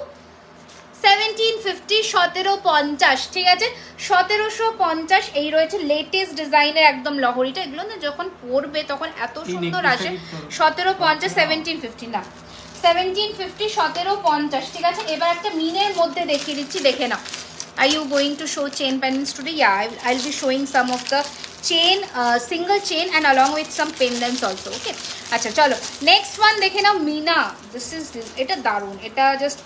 1750, 1750, ঠিক আছে। 1750। এই রয়েছে লেটেস্ট ডিজাইনের একদম লহরিটা। এগুলো না যখন পরবে তখন এত সুন্দর আসে। 1750, 1750 না 1750, 1750, ঠিক আছে। এবার একটা মিনের মধ্যে দেখিয়ে দিচ্ছি, দেখে নাও। Are you going to show chain pendants today? Yeah, I'll be showing some of the chain, single chain and along with some pendants also. Okay. আচ্ছা চলো নেক্সট ওয়ান দেখে নাও। মিনা, দিস এটা দারুণ, এটা জাস্ট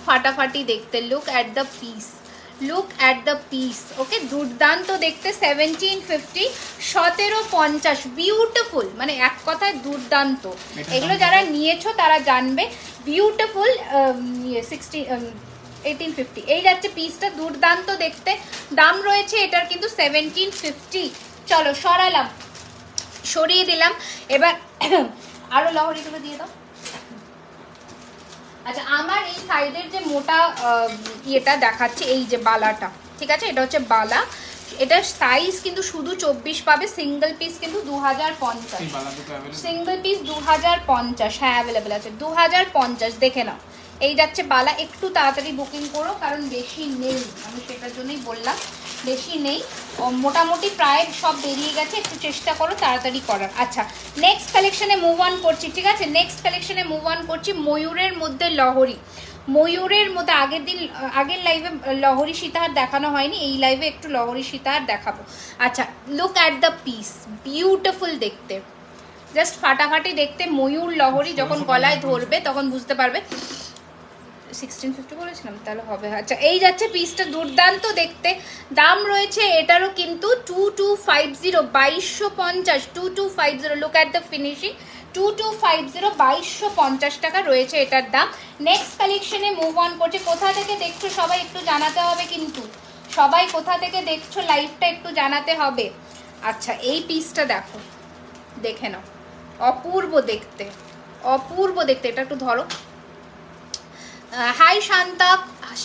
ফাটাফাটি দেখতে, লুক অ্যাট দ্য পিস, ওকে দুর্দান্ত দেখতে। 1750, 1750, বিউটিফুল, মানে এক কথায় দুর্দান্ত। এগুলো যারা নিয়েছো তারা জানবে। বিউটিফুল 1850। এই যাচ্ছে পিসটা, দুর্দান্ত দেখতে। দাম রয়েছে এটার কিন্তু 1750। চলো সরালাম। সরিয়ে দিলাম। এবার আরো লহরিগুলো দিয়ে দাও। আচ্ছা, আমার এই সাইডের যে মোটা ইয়েটা দেখাচ্ছে, এই যে বালাটা, ঠিক আছে, এটা হচ্ছে বালা। এটার সাইজ কিন্তু শুধু 24 পাবে, সিঙ্গেল পিস কিন্তু 2050, সিঙ্গেল পিস 2050, হ্যাঁ অ্যাভেলেবেল আছে 2050। দেখে নাও, এই যাচ্ছে বালা। একটু তাড়াতাড়ি বুকিং করো কারণ বেশি নেই, আমি সেটার জন্যই বললাম বেশি নেই, মোটামুটি প্রায় সব বেরিয়ে গেছে, একটু চেষ্টা করো তাড়াতাড়ি করার। আচ্ছা, নেক্সট কালেকশনে মুভ অন করছি, ঠিক আছে, নেক্সট কালেকশনে মুভ অন করছি। ময়ূরের মধ্যে লহরি, ময়ূরের মধ্যে আগের লাইভে লহরি সীতাহার দেখানো হয়নি, এই লাইভে একটু লহরি সীতাহার দেখাবো। আচ্ছা, look at the piece, beautiful দেখতে, জাস্ট ফাটাফাটি দেখতে। ময়ূর লহরি যখন গলায় ধরবে তখন বুঝতে পারবে। 1650 বলেছিলাম, তাহলে হবে। আচ্ছা, এই যাচ্ছে পিসটা, দুর্দান্ত দেখতে। দাম রয়েছে এটারও কিন্তু 2250, 2250, 2250। লুক অ্যাট দ্য ফিনিশিং, 2250, 2250 টাকা রয়েছে এটার দাম। নেক্সট কালেকশনে মুভ অন করছে। কোথা থেকে দেখছো সবাই একটু জানাতে হবে কিন্তু, সবাই কোথা থেকে দেখছো লাইভটা একটু জানাতে হবে। আচ্ছা, এই পিসটা দেখো, দেখে নাও, অপূর্ব দেখতে, অপূর্ব দেখতে। এটা একটু ধরো। Hi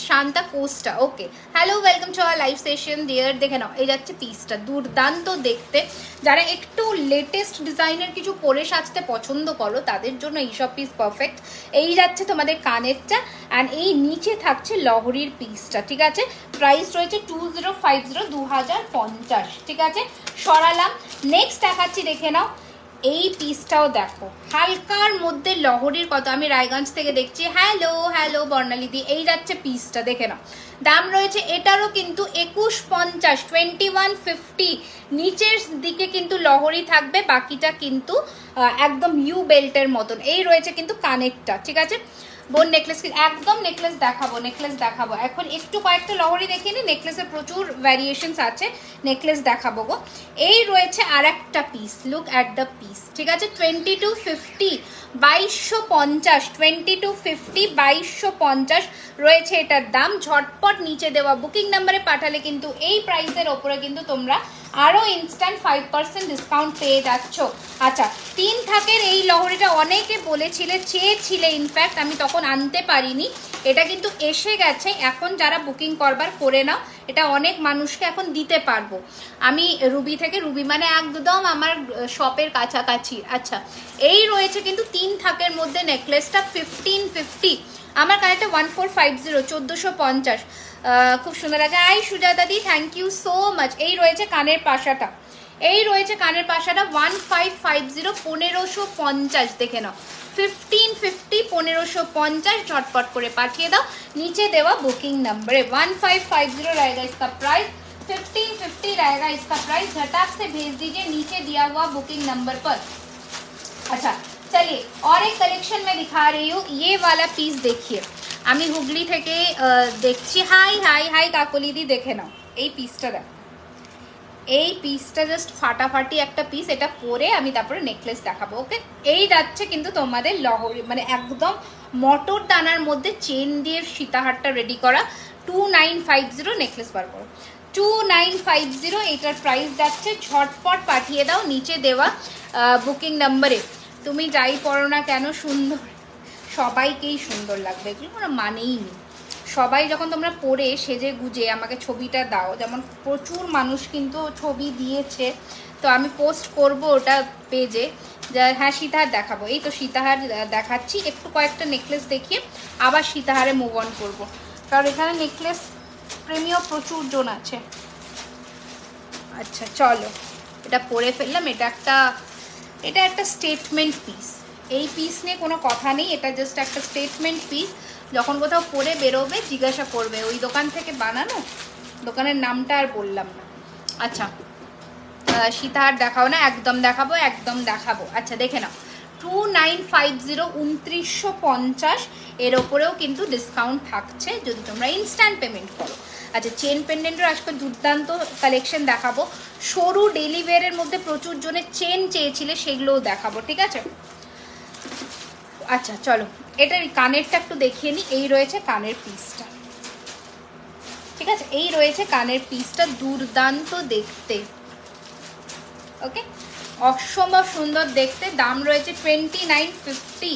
Shanta Costa, okay, hello, welcome to our live session dear. দেখে নাও, এই যাচ্ছে পিসটা, দুর্দান্ত দেখতে। যারা একটু লেটেস্ট ডিজাইনের কিছু পরে সাজতে পছন্দ করো তাদের জন্য এইসব পিস পারফেক্ট। এই যাচ্ছে তোমাদের কানেরটা, অ্যান্ড এই নিচে থাকছে লহরির পিসটা, ঠিক আছে। প্রাইস রয়েছে 2050, 2050, ঠিক আছে। সরালাম, নেক্সট দেখাচ্ছি, দেখে নাও। এই পিসটাও দেখো, হালকার মধ্যে লহরির কত, আমি রায়গঞ্জ থেকে দেখছি। হ্যালো হ্যালো বর্ণালীদি, এই যাচ্ছে পিসটা, দেখে নাও। দাম রয়েছে এটারও কিন্তু 2150, 2150। নিচের দিকে কিন্তু লহরি থাকবে, বাকিটা কিন্তু একদম ইউ বেল্টের মতন। এই রয়েছে কিন্তু কানেরটা, ঠিক আছে। বোন নেকলেস, একদম নেকলেস দেখাবো, নেকলেস দেখাবো এখন। একটু কয়েকটা লহরি দেখিয়ে নি, নেকলেসের প্রচুর ভ্যারিয়েশনস আছে, নেকলেস দেখাবো গো। এই রয়েছে আর একটা piece, look at the piece, ঠিক আছে। 2250, 2250, 2250, 2250 রয়েছে এটার দাম। ঝটপট নিচে দেওয়া বুকিং নাম্বারে পাঠালে কিন্তু এই প্রাইসের ওপরে কিন্তু তোমরা আরও ইনস্ট্যান্ট 5% ডিসকাউন্ট পেয়ে যাচ্ছ। আচ্ছা, 3 থাকের এই লহরিটা অনেকে বলেছিলে, চেয়েছিলে, ইনফ্যাক্ট আমি তখন আনতে পারিনি। এটা কিন্তু এসে গেছে, এখন যারা বুকিং করবার করে নাও, এটা অনেক মানুষকে এখন দিতে পারবো আমি রুবি থেকে। রুবি মানে একদম আমার শপের কাছাকাছি। আচ্ছা, এই রয়েছে কিন্তু 3 থাকের মধ্যে নেকলেসটা 1550। আমার কানেরটা 1450, 1450, খুব সুন্দর আছে। Hi Sujata di, thank you so much. এই রয়েছে কানের পাশাটা, এই রয়েছে কানের পাশাটা 1550, 1550, দেখে নাও। 1550, 1550, ঝটপট করে পাঠিয়ে দাও নিচে দেওয়া বুকিং नंबरे। 1550 रहेगा इसका प्राइस, 1550 रहेगा इसका प्राइस। झटाक से भेज दीजिए नीचे दिया हुआ बुकिंग नंबर पर। अच्छा, चलिए और एक कलेक्शन मैं दिखा रही हूँ। ये वाला पीस देखिए, আমি হুগলি থেকে দেখছি। হাই হাই হাই কাকলিদি, দেখে নাও এই পিসটা, দেখো এই পিসটা জাস্ট ফাটাফাটি একটা পিস। এটা পরে আমি তারপরে নেকলেস দেখাবো, ওকে। এই যাচ্ছে কিন্তু তোমাদের লহরি, মানে একদম মটর দানার মধ্যে চেন দিয়ে সীতাহারটা রেডি করা। 2950, নেকলেস বার করো, 2950 এটার প্রাইস যাচ্ছে। ঝটপট পাঠিয়ে দাও নিচে দেওয়া বুকিং নাম্বারে। তুমি যাই পড়ো না কেন সুন্দর, সবাইকেই সুন্দর লাগবে, এগুলো কোনো মানেই নেই। সবাই যখন তোমরা পরে সেজে গুজে আমাকে ছবিটা দাও, যেমন প্রচুর মানুষ কিন্তু ছবি দিয়েছে, তো আমি পোস্ট করব ওটা পেজে। হ্যাঁ, সীতাহার দেখাবো, এই তো সীতাহার দেখাচ্ছি। একটু কয়েকটা নেকলেস দেখিয়ে আবার সীতাহারে মুভ অন করবো, কারণ এখানে নেকলেস প্রেমীয় প্রচুর জন আছে। আচ্ছা চলো, এটা পরে ফেললাম। এটা একটা স্টেটমেন্ট পিস। এই পিস নিয়ে কোনো কথা নেই, এটা জাস্ট একটা স্টেটমেন্ট পিস। যখন কোথাও পরে বেরোবে জিজ্ঞাসা করবে ওই দোকান থেকে বানানো, দোকানের নামটা আর বললাম না। আচ্ছা, সীতাহার দেখাও না? একদম দেখাবো, একদম দেখাবো। আচ্ছা দেখে নাও, 2950, 2950, এর ওপরেও কিন্তু ডিসকাউন্ট থাকছে যদি তোমরা ইনস্ট্যান্ট পেমেন্ট করো। আচ্ছা, চেন পেন্ডেন্টের আজকে দুর্দান্ত কালেকশন দেখাবো। সরু ডেলি ওয়্যারের মধ্যে প্রচুর জনের চেন চেয়েছিলে, সেগুলোও দেখাবো, ঠিক আছে। আচ্ছা চলো, এটার কানেরটা একটু দেখিয়ে নিই। এই রয়েছে কানের পিসটা, ঠিক আছে, এই রয়েছে কানের পিসটা, দুর্দান্ত দেখতে, ওকে। অসম্ভব সুন্দর দেখতে, দাম রয়েছে 2950,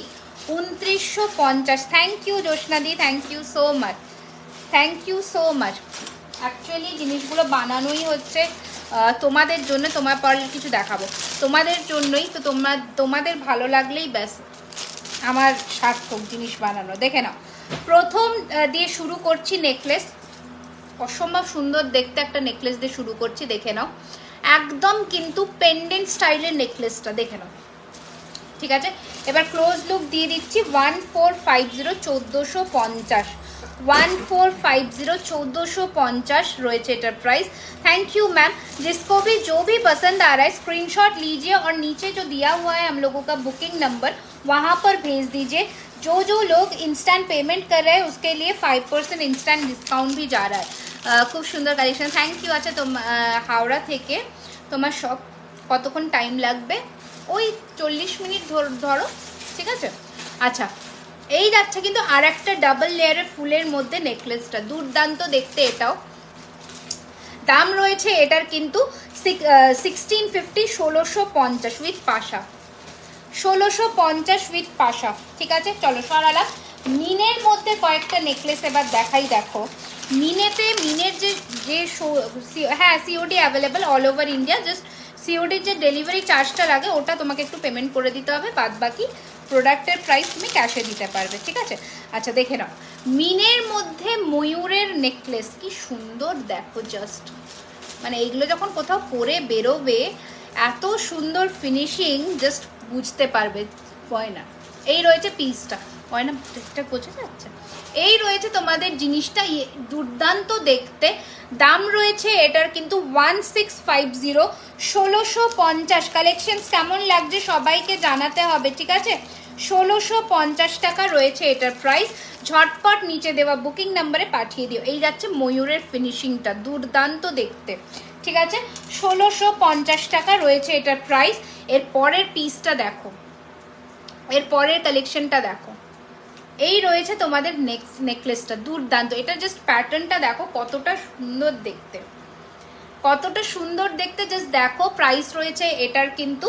2950। থ্যাংক ইউ জ্যোৎস্নাদি, thank you so much, thank you so much. Actually জিনিসগুলো বানানোই হচ্ছে তোমাদের জন্য, তোমার পর কিছু দেখাবো তোমাদের জন্যই, তো তোমাদের ভালো লাগলেই ব্যাস আমার সার্থক জিনিস বানানো। দেখে নাও, প্রথম দিয়ে শুরু করছি নেকলেস, অসম্ভব সুন্দর দেখতে একটা নেকলেস দিয়ে শুরু করছি, দেখে নাও একদম কিন্তু পেন্ডেন্ট স্টাইলের নেকলেসটা, দেখে নাও ঠিক আছে। এবার ক্লোজ লুক দিয়ে দিচ্ছি 1450, 1450, 1450, 1450 রয়েছে এটার প্রাইস। Thank you ma'am. जिसको भी जो भी पसंद आ रहा है स्क्रीनशॉट लीजिए और नीचे जो दिया हुआ है हम लोगों का बुकिंग नंबर वहाँ पर भेज दीजिए। जो लोग इंस्टेंट पेमेंट कर रहे हैं उसके लिए 5% इंस्टेंट डिस्काउंट भी जा रहा है। खूब सुंदर कलेक्शन, थैंक यू। अच्छा तुम हावड़ा থেকে তোমার সব কতক্ষণ টাইম লাগবে? ওই 40 মিনিট ধরো, ঠিক আছে। আচ্ছা এই যাচ্ছে কিন্তু আর একটা ডাবল লেয়ারের ফুলের মধ্যে নেকলেসটা, দুর্দান্ত দেখতে এটাও। দাম রয়েছে এটার কিন্তু 1650, 1650 উইথ পাশা, 1650 উইথ পাশা, ঠিক আছে। চলো সরালা। মিনের মধ্যে কয়েকটা নেকলেস এবার দেখাই। দেখো মিনের যে হ্যাঁ COD available all over India, just সিওডির যে ডেলিভারি চার্জটা লাগে ওটা তোমাকে একটু পেমেন্ট করে দিতে হবে, বাদ বাকি প্রোডাক্টের প্রাইস তুমি ক্যাশে দিতে পারবে, ঠিক আছে। আচ্ছা দেখে নাও মিনের মধ্যে ময়ূরের নেকলেস, কি সুন্দর দেখো, জাস্ট মানে এইগুলো যখন কোথাও পরে বেরোবে এত সুন্দর ফিনিশিং, জাস্ট বুঝতে পারবে গয়না। এই রয়েছে পিসটা, গয়না ঠিকটা বোঝা যাচ্ছে। এই রয়েছে তোমাদের জিনিসটা, দুর্দান্ত দেখতে। দাম রয়েছে এটার কিন্তু 1650, 1650। কালেকশনস কেমন লাগছে সবাইকে জানাতে হবে, ঠিক আছে। 1650 টাকা রয়েছে এটার প্রাইস। ঝটপট নিচে দেওয়া বুকিং নাম্বারে পাঠিয়ে দিও। এই যাচ্ছে ময়ূরের ফিনিশিংটা, দুর্দান্ত দেখতে, ঠিক আছে। 1650 টাকা রয়েছে এটার প্রাইস। এর পরের পিসটা দেখো, এর পরের কালেকশনটা দেখো। এই রয়েছে তোমাদের নেক্সট নেকলেসটা, দুর্দান্ত। এটা জাস্ট প্যাটার্নটা দেখো কতটা সুন্দর দেখতে, কতটা সুন্দর দেখতে, জাস্ট দেখো। প্রাইস রয়েছে এটার কিন্তু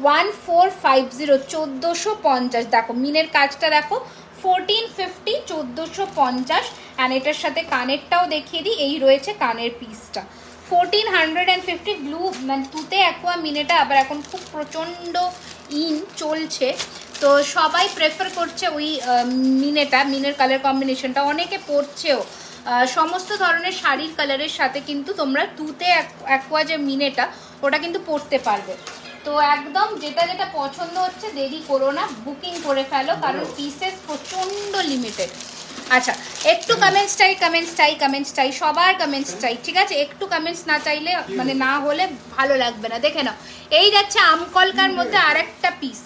1450, 1450। দেখো মিনের কাজটা দেখো, 1450, 1450। অ্যান্ড এটার সাথে কানেরটাও দেখিয়ে দিই, এই রয়েছে কানের পিসটা 1450। ব্লু মানে তুতে অ্যাকোয়া মিনেটা আবার এখন খুব প্রচণ্ড চলছে, তো সবাই প্রেফার করছে ওই মিনেটা, মিনের কালার কম্বিনেশনটা অনেকে পরছেও। সমস্ত ধরনের শাড়ির কালারের সাথে কিন্তু তোমরা তুতে অ্যাকোয়া যে মিনেটা ওটা কিন্তু পরতে পারবে। তো একদম যেটা যেটা পছন্দ হচ্ছে দেরি করো না, বুকিং করে ফেলো, কারণ পিসেস প্রচণ্ড লিমিটেড। আচ্ছা একটু কমেন্টস চাই, কমেন্টস চাই, কমেন্টস চাই, সবার কমেন্টস চাই, ঠিক আছে। একটু কমেন্টস না চাইলে মানে না হলে ভালো লাগবে না। দেখে নাও এই যাচ্ছে আমকলকার মধ্যে আর একটা পিস,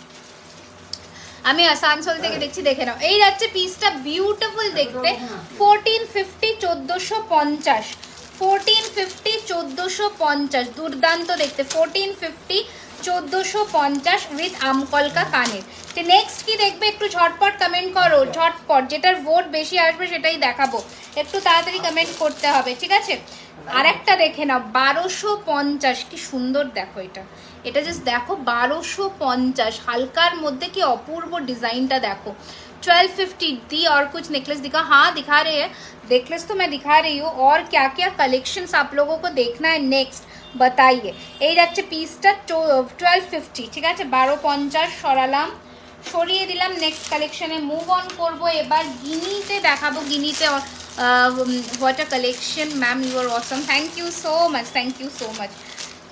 আমি আসানসোল থেকে দেখছি, দেখে নাও এই যাচ্ছে পিসটা, বিউটিফুল দেখতে। 1450, 1450, 1450, 1450, দুর্দান্ত দেখতে। 1450, 1450 উইথ আমকলকা কানের। তো নেক্সট কি দেখবে একটু ঝটপট কমেন্ট করো, ঝটপট, যেটার ভোট বেশি আসবে সেটাই দেখাবো, একটু তাড়াতাড়ি কমেন্ট করতে হবে, ঠিক আছে। আর একটা দেখে নাও 1250, কি সুন্দর দেখো এটা, এটা জাস্ট দেখো 1250 হালকার মধ্যে, কি অপূর্ব ডিজাইনটা দেখো। 1250 दी और कुछ नेकलेस दिखा, हाँ दिखा रहे हैं नेकलेस तो मैं दिखा रही हूँ। और क्या क्या कलेक्शंस आप लोगों को देखना है नेक्स्ट बताइए। এই যাচ্ছে পিসটা 1250, ঠিক আছে। 1250 সরালাম, সরিয়ে দিলাম। নেক্সট কালেকশনে মুভ অন করবো। এবার গিনিতে দেখাবো, গিনিতে what a collection ma'am, you are awesome, thank you so much, thank you so much,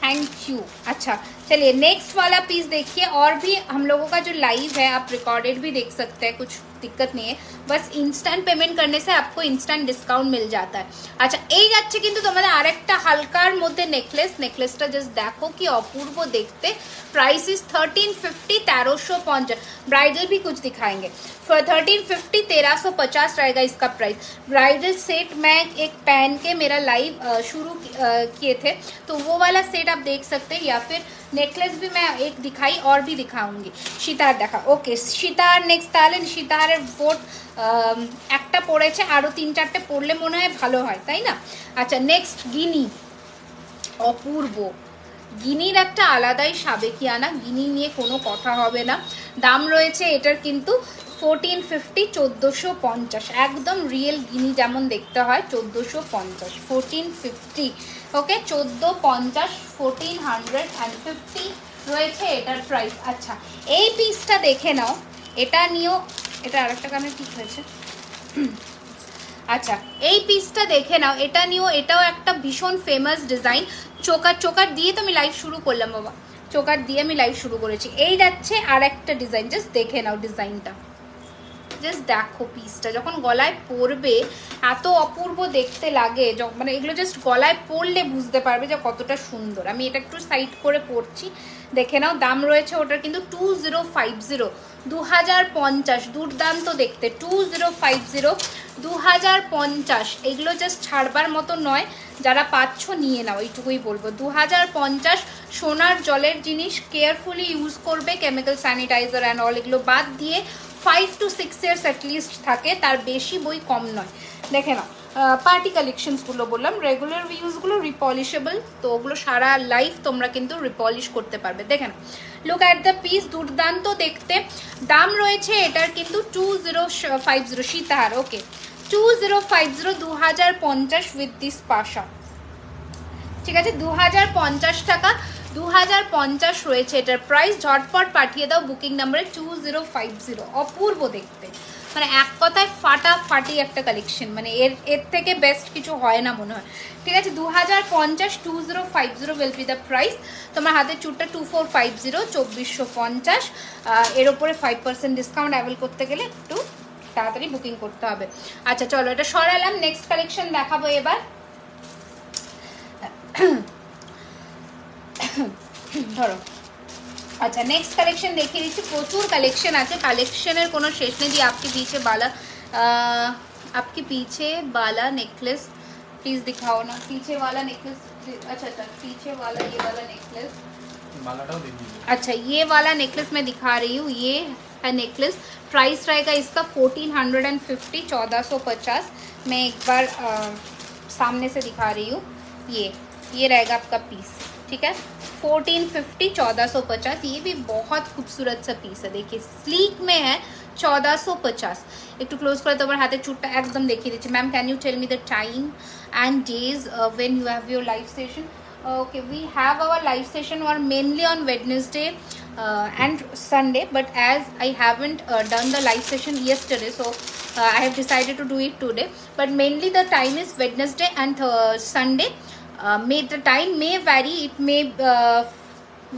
thank you. अच्छा चलिए नेक्स्ट वाला पीस देखिए। और भी हम लोगों का जो लाइव है आप रिकॉर्डेड भी देख सकते हैं, कुछ दिक्कत नहीं है, बस इंस्टैंट पेमेंट करने से आपको इंस्टैंट डिस्काउंट मिल जाता है। अच्छा এই যাচ্ছে কিন্তু তোমাদের আরেকটা হালকার মধ্যে নেকলেস, নেকলেসটা জাস্ট দেখো কি অপূর্ব দেখতে। Price is 1350, 1350। ब्राइडल भी कुछ दिखाएंगे। 1350, 1350 रहेगा इसका प्राइस। ब्राइडल सेट मैं एक पहन के मेरा लाइव शुरू किए थे, तो वो वाला सेट आप देख सकते हैं, या फिर नेकलेस भी मैं एक दिखाई और भी दिखाऊंगी। সীতার দেখা, ওকে সীতার নেক্সট, তাহলে সীতাহারের ভোট একটা পড়েছে, আরও 3-4টে পড়লে মনে হয় ভালো হয়, তাই না। আচ্ছা নেক্সট গিনি, অপূর্ব গিনির একটা আলাদাই সাবেকিয়ানা, গিনি নিয়ে কোনো কথা হবে না। দাম রয়েছে এটার কিন্তু 1450, 1450, একদম রিয়েল গিনি যেমন দেখতে হয় 1450, 1450, ওকে 1450, 1450 রয়েছে এটার প্রাইস। আচ্ছা এই পিসটা দেখে নাও, এটা নিয়েও, এটা আরেকটা কানে ঠিক হয়েছে। আচ্ছা এই পিসটা দেখে নাও, এটা নিয়েও, এটাও একটা ভীষণ ফেমাস ডিজাইন। চোকার দিয়ে তো আমি লাইভ শুরু করলাম বাবা, চোকার দিয়ে আমি লাইভ শুরু করেছি। এই যাচ্ছে আর একটা ডিজাইন, জাস্ট দেখে নাও ডিজাইনটা, জাস্ট দেখো পিসটা যখন গলায় পরবে এত অপূর্ব দেখতে লাগে, মানে এগুলো জাস্ট গলায় পরলে বুঝতে পারবে যে কতটা সুন্দর। আমি এটা একটু সাইড করে পরছি, দেখে নাও। দাম রয়েছে ওটার কিন্তু 2050, 2050, দুর্দান্ত দেখতে, 2050, 2050। এগুলো জাস্ট ছাড়বার মতো নয়, যারা পাচ্ছ নিয়ে নাও, এইটুকুই বলবো। 2050, সোনার জলের জিনিস, কেয়ারফুলি ইউজ করবে, কেমিক্যাল স্যানিটাইজার অ্যান্ড অল এগুলো বাদ দিয়ে 5 to 6 years অ্যাটলিস্ট থাকে, তার বেশি বই কম নয়। দেখে নাও পার্টি কালেকশনসগুলো বললাম, রেগুলার ইউজগুলো রিপলিশেবল, তো ওগুলো সারা লাইফ তোমরা কিন্তু রিপলিশ করতে পারবে। দেখে নাও, লুক অ্যাট দ্য পিস, দুর্দান্ত দেখতে। দাম রয়েছে এটার কিন্তু 2050, সীতাহার, ওকে 2050, 2050 উইথ দিস পাশা, ঠিক আছে 2050 টাকা, 2050 রয়েছে এটার প্রাইস। ঝটপট পাঠিয়ে দাও বুকিং নাম্বারে 2050। অপূর্ব দেখতে, মানে এক কথায় ফাটাফাটি একটা কালেকশন, মানে এর থেকে বেস্ট কিছু হয় না মনে হয়, ঠিক আছে 2050, 2050 উইল বি দ্য প্রাইস। তোমার হাতের চুটটা 2450, 2450, এর ওপরে 5% ডিসকাউন্ট অ্যাভেল করতে গেলে একটু তাড়াতাড়ি বুকিং করতে হবে। আচ্ছা চলো এটা সরালাম, নেক্সট কালেকশন দেখাবো এবার। ধরো अच्छा नेक्स्ट कलेक्शन देखिए दीजिए प्रचुर कलेक्शन आते कलेक्शनर कोनो शेष नहीं दी आपके पीछे बाला नेकलेस प्लीज दिखाओ ना पीछे वाला नेकलेस अच्छा अच्छा पीछे वाला ये वाला नेकलेस अच्छा ये वाला नेकलेस मैं दिखा रही हूँ ये है नेकलेस प्राइस रहेगा इसका 1450 1450 मैं एक बार सामने से दिखा रही हूँ ये रहेगा आपका पीस ठीक है 1450 1450 ये भी बहुत खूबसूरत सा पीस है देखिए स्लीक में है 1450 एक टू क्लोज कर तो हाथ चुट्टा एकदम देखिए दीजिए ma'am can you tell me the time and days when you have your live session okay we have our live session or mainly on Wednesday and Sunday but as I haven't done the live session yesterday so I have decided to do it today but mainly the time is Wednesday and Sunday the time may vary it may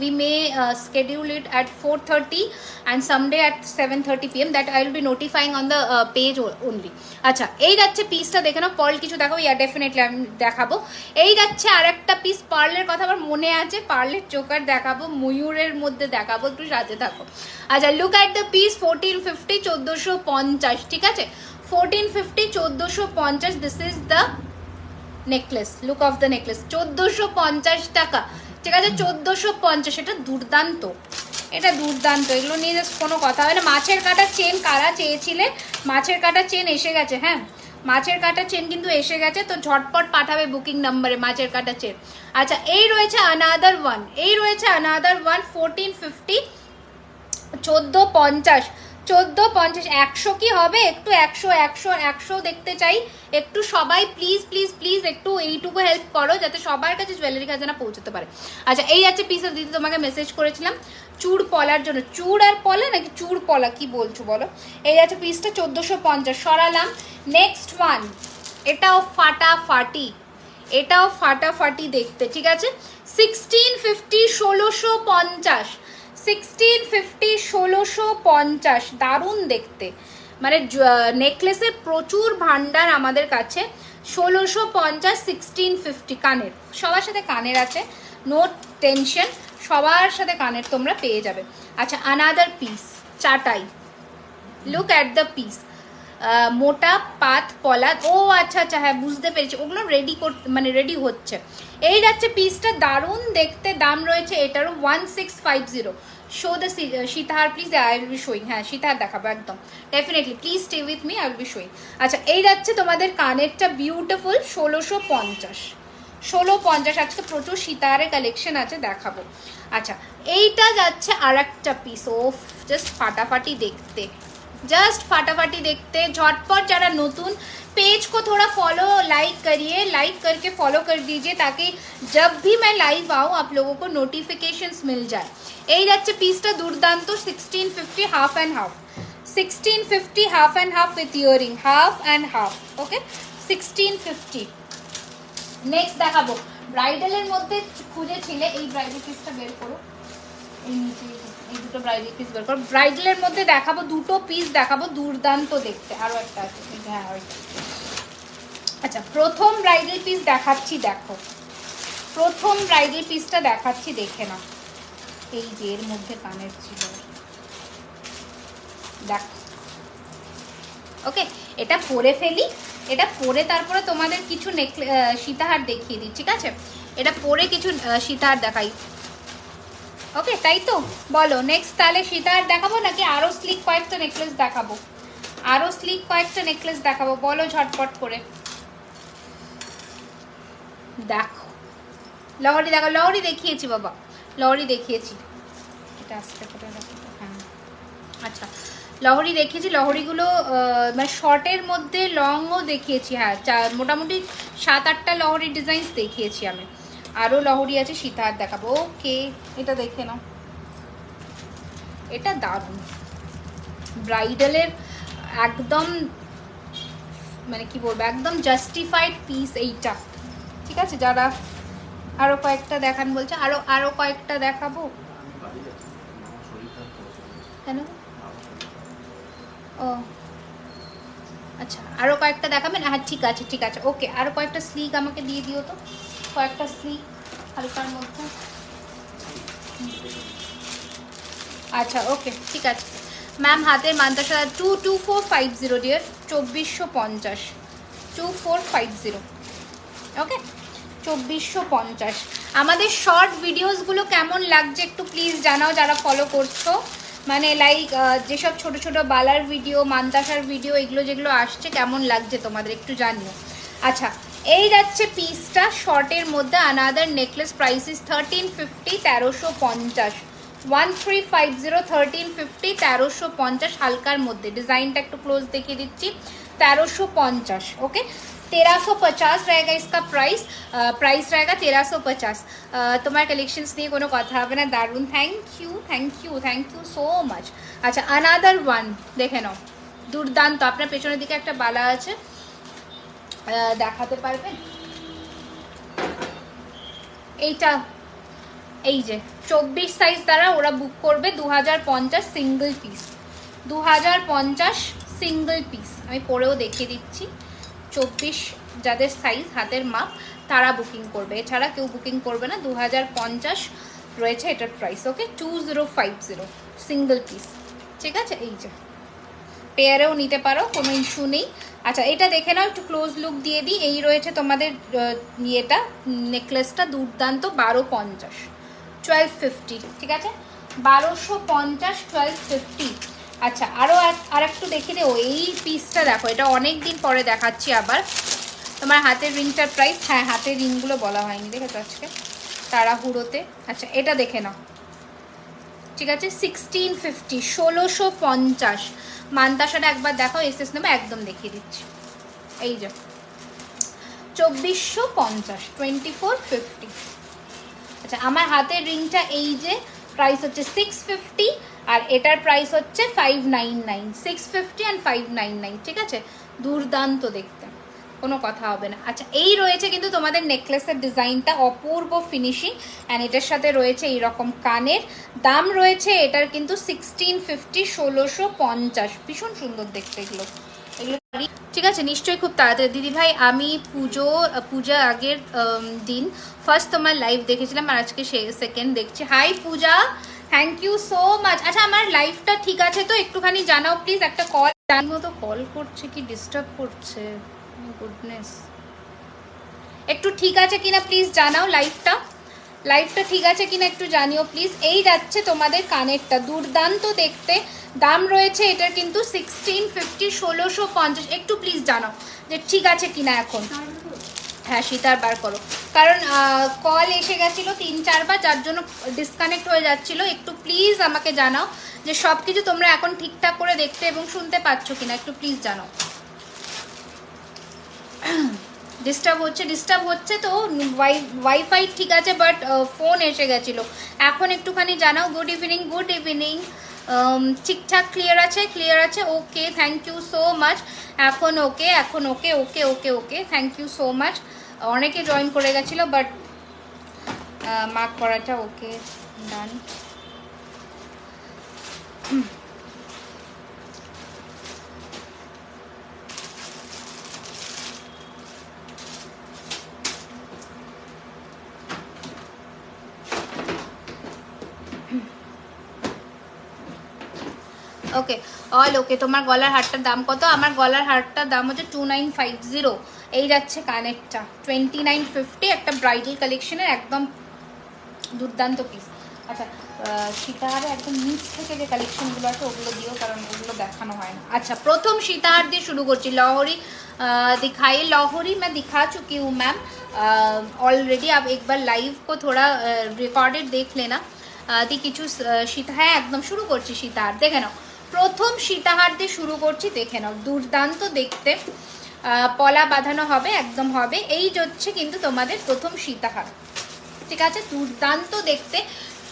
we may schedule it at 4:30 and someday at 7:30 pm that I will be notifying on the page only আচ্ছা এই যাচ্ছে পিসটা দেখে নাও pearl কিছু দেখাবো ইয়া definitely আমি দেখাবো এই যাচ্ছে আরেকটা পিস পার্লের কথা আমার মনে আছে পার্লের চোকার দেখাবো ময়ূরের মধ্যে দেখাবো একটু সাথে থাকো আচ্ছা লুক এট দ্য পিস 1450 1450 ঠিক আছে 1450 1450 this is the necklace look of the necklace 1450 টাকা ঠিক আছে 1450 এটা দুর্দান্ত এগুলো নিয়ে জাস্ট কোনো কথা হয় না মাছের কাটা চেন কারা চেয়েছিলে মাছের কাটা চেন এসে গেছে হ্যাঁ মাছের কাটা চেন কিন্তু এসে গেছে তো ঝটপট পাঠাবে বুকিং নম্বরে মাছের কাটা চেন আচ্ছা এই রয়েছে আনাদার ওয়ান 1450 1450 1450 100 কি হবে একটু 100 দেখতে চাই একটু সবাই প্লিজ প্লিজ প্লিজ একটু এইটুকু হেল্প করো যাতে সবার কাছে জুয়েলারি খাজানা পৌঁছতে পারে আচ্ছা এই আছে পিসের দিদি তোমাকে মেসেজ করেছিলাম চূড় পলার জন্য চূড় আর পলা নাকি চূড় পলা কি বলছো বলো এই আছে পিসটা 1450 সরালাম নেক্সট ওয়ান এটাও ফাটাফাটি দেখতে ঠিক আছে 1650 1650 1650 দারুণ দেখতে মানে নেকলেসের প্রচুর ভান্ডার আমাদের কাছে 1650 1650 কানের সবার সাথে কানের আছে নো টেনশন সবার সাথে কানের তোমরা পেয়ে যাবে আচ্ছা আনাদার পিস চাটাই লুক অ্যাট দ্য পিস মোটা পাত পলা ও আচ্ছা আচ্ছা হ্যাঁ বুঝতে পেরেছি ওগুলো রেডি হচ্ছে এই যাচ্ছে পিসটা দারুণ দেখতে দাম রয়েছে এটারও 1650 show the sitahar please I will be showing হ্যাঁ সীতাহার দেখাবো একদম definitely please stay with me I will be showing আচ্ছা এই যাচ্ছে তোমাদের কানেরটা বিউটিফুল 1650 1650। আজকে প্রচুর সীতাহারের কালেকশন আছে, দেখাবো। আচ্ছা এইটা যাচ্ছে আর একটা পিস, ওফ জাস্ট ফাটাফাটি দেখতে, जस्ट फटाफटी देखते। झटपट जरा नतून पेज को थोड़ा फॉलो लाइक करिए, लाइक करके फॉलो कर दीजिए ताकि जब भी मैं लाइव आऊँ आप लोगों को नोटिफिकेशंस मिल जाए। এই যাচ্ছে পিসটা দুর্দান্ত, 1650 half and half, 1650 half and half with earring, half and half, okay 1650। Next দেখাবো ব্রাইডালের মধ্যে খুঁজেছিলে, এই ব্রাইডাল পিসটা বের করো, এই নিচে এই দুটো ব্রাইডাল পিস বের করো। ব্রাইডালের মধ্যে দেখাবো দুটো পিস দেখাবো, দুর্দান্ত দেখতে। আরো একটা আছে, হ্যাঁ ওইটা। আচ্ছা প্রথম ব্রাইডাল পিস দেখাচ্ছি, দেখো প্রথম ব্রাইডাল পিসটা দেখাচ্ছি, দেখে নাও। এই যে এর মধ্যে কানের ছিল, দেখো ওকে। এটা পরে ফেলি, এটা পরে তারপরে তোমাদের কিছু সীতাহার দেখিয়ে দিই, ঠিক আছে? এটা পরে কিছু সীতাহার দেখাই, ওকে তাই তো? বলো নেক্সট তাহলে সীতাহার দেখাবো নাকি আরো স্লিক কয়েকটা নেকলেস দেখাবো? আরো স্লিক কয়েকটা নেকলেস দেখাবো, বলো ঝটপট করে। দেখো লহরি দেখো, লহরি দেখিয়েছি বাবা, লহরি দেখিয়েছি। এটা আস্তে করে রাখো, হ্যাঁ আচ্ছা লহরি দেখিয়েছি। লহরিগুলো মানে শর্টের মধ্যে লংও দেখিয়েছি, হ্যাঁ মোটামুটি 7-8টা লহরি ডিজাইনস দেখিয়েছি আমি। আরও লহরি আছে, সীতাহার দেখাবো, ওকে। এটা দেখে নাও, এটা দারুণ ব্রাইডালের একদম মানে কি বলবো, একদম জাস্টিফাইড পিস এইটা, ঠিক আছে? যারা আরও কয়েকটা দেখান বলছে, আরও কয়েকটা দেখাবো কেন? ও আচ্ছা আরও কয়েকটা দেখাবেন, হ্যাঁ ঠিক আছে ঠিক আছে, ওকে। আরও কয়েকটা স্লিক আমাকে দিয়ে দিও তো, কয়েকটা স্লিক হালকার মধ্যে। আচ্ছা ওকে ঠিক আছে ম্যাম। হাতের মানতাসা 22450 ডিয়ার, 2450, 2450, ওকে 2450। আমাদের শর্ট ভিডিওসগুলো কেমন লাগছে একটু প্লিজ জানাও যারা ফলো করছো, মানে লাইক যেসব ছোট ছোট বালার ভিডিও, মানতাসার ভিডিও, এগুলো যেগুলো আসছে কেমন লাগছে তোমাদের একটু জানিও। আচ্ছা এই যাচ্ছে পিসটা শর্টের মধ্যে, আনাদার নেকলেস, প্রাইস ইস 1350, 1350, 1350, 1350, 1350 হালকার মধ্যে। ডিজাইনটা একটু ক্লোজ দেখিয়ে দিচ্ছি, 1350, ওকে 1350 रहेगा इसका प्राइस, प्राइस रहेगा 1350। তোমার কালেকশনস নিয়ে কোনো কথা হবে না, দারুণ, thank you thank you thank you so much. আচ্ছা আনাদার ওয়ান দেখে নাও, দুর্দান্ত। আপনার পেছনের দিকে একটা বালা আছে, দেখাতে পারবেন? এইটা এই যে 24 সাইজ দ্বারা ওরা বুক করবে 2050 সিঙ্গেল পিস, 2050 সিঙ্গেল পিস। আমি পরেও দেখিয়ে দিচ্ছি, 24 যাদের সাইজ হাতের মাপ তারা বুকিং করবে, এছাড়া কেউ বুকিং করবে না। 2050 রয়েছে এটার প্রাইস, ওকে 2050 সিঙ্গেল পিস, ঠিক আছে? এই যে পেয়ারেও নিতে পারো, কোনো ইস্যু নেই। আচ্ছা এটা দেখে নাও, একটু ক্লোজ লুক দিয়ে দিই। এই রয়েছে তোমাদের ইয়েটা, নেকলেসটা দুর্দান্ত, 1250, 1250, ঠিক আছে 1250, 1250। আচ্ছা আর একটু দেখিয়ে দেবো এই পিসটা, দেখো এটা অনেক দিন পরে দেখাচ্ছি আবার। তোমার হাতের রিংটার প্রাইস, হ্যাঁ হাতের রিংগুলো বলা হয়নি দেখেছো আজকে তাড়াহুড়োতে। আচ্ছা এটা দেখে নাও, ঠিক আছে 1650, 1650। মানতাসাটা একবার দেখো, এসএস নেবে একদম দেখিয়ে দিচ্ছি। এই যে 2450, 2450। আচ্ছা আমার হাতের রিংটা এই যে প্রাইস হচ্ছে 650, আর এটার প্রাইস হচ্ছে 599, 650 অ্যান্ড 599, ঠিক আছে? দুর্দান্ত দেখতে, কোনো কথা হবে না। আচ্ছা এই রয়েছে কিন্তু তোমাদের নেকলেসের ডিজাইনটা, অপূর্ব ফিনিশিং, অ্যান্ড এটার সাথে রয়েছে এইরকম কানের। দাম রয়েছে এটার কিন্তু 1650, 1650, ভীষণ সুন্দর দেখতে এগুলো, ঠিক আছে? নিশ্চয়ই খুব তাড়াতাড়ি। দিদিভাই আমি পূজা আগের দিন ফার্স্ট তোমার লাইভ দেখেছিলাম, আর আজকে সেকেন্ড দেখছি। Hi Puja, thank you so much. আচ্ছা আমার লাইভটা ঠিক আছে তো একটুখানি জানাও প্লিজ, একটা কল জানবো তো, কল করছে কি ডিস্টার্ব করছে, গুডনেস। একটু ঠিক আছে কিনা প্লিজ জানাও, লাইভটা ঠিক আছে কিনা একটু জানিও প্লিজ। এই যাচ্ছে তোমাদের কানেরটা, দুর্দান্ত দেখতে। দাম রয়েছে এটার কিন্তু 1650, 1650। একটু প্লিজ জানাও যে ঠিক আছে কিনা এখন। হ্যাঁ সীতার বার করো, কারণ কল এসে গেছিলো 3-4 বার, যার জন্য ডিসকানেক্ট হয়ে যাচ্ছিল। একটু প্লিজ আমাকে জানাও যে সব কিছু তোমরা এখন ঠিকঠাক করে দেখতে এবং শুনতে পাচ্ছ কিনা, একটু প্লিজ জানাও। ডিস্টার্ব হচ্ছে তো, ওয়াইফাই ঠিক আছে, বাট ফোন এসে গেছিলো। এখন একটুখানি জানাও। Good evening. ঠিকঠাক ক্লিয়ার আছে। ওকে, থ্যাংক ইউ সো মাচ। এখন ওকে, থ্যাংক ইউ সো মাচ। অনেকে জয়েন করে গেছিলো, বাট মার্ক করাটা ওকে, ডান। ওকে, অল ওকে। তোমার গলার হারটার দাম কত? আমার গলার হারটার দাম হচ্ছে 2950। এই যাচ্ছে কানেরটা 2950, একটা ব্রাইডাল কালেকশনের একদম দুর্দান্ত পিস। আচ্ছা, সীতাহারে একদম নিচ থেকে যে কালেকশনগুলো আছে ওগুলো দিও, কারণ ওগুলো দেখানো হয় না। আচ্ছা, প্রথম সীতাহার দিয়ে শুরু করছি। लाहौरी दिखाई, लाहौरी मैं दिखा चुकी हूँ मैम ऑलरेडी। आप एक बार लाइव को थोड़ा रिकॉर्डेड देख लेना। দি কিছু সীতা, হ্যাঁ একদম শুরু করছি সীতাহার। দেখে নাও, প্রথম সীতাহার দিয়ে শুরু করছি, দেখে নাও, দুর্দান্ত দেখতে, পলা বাঁধানো হবে, একদম হবে। এই হচ্ছে কিন্তু তোমাদের প্রথম সীতাহার, ঠিক আছে? দুর্দান্ত দেখতে,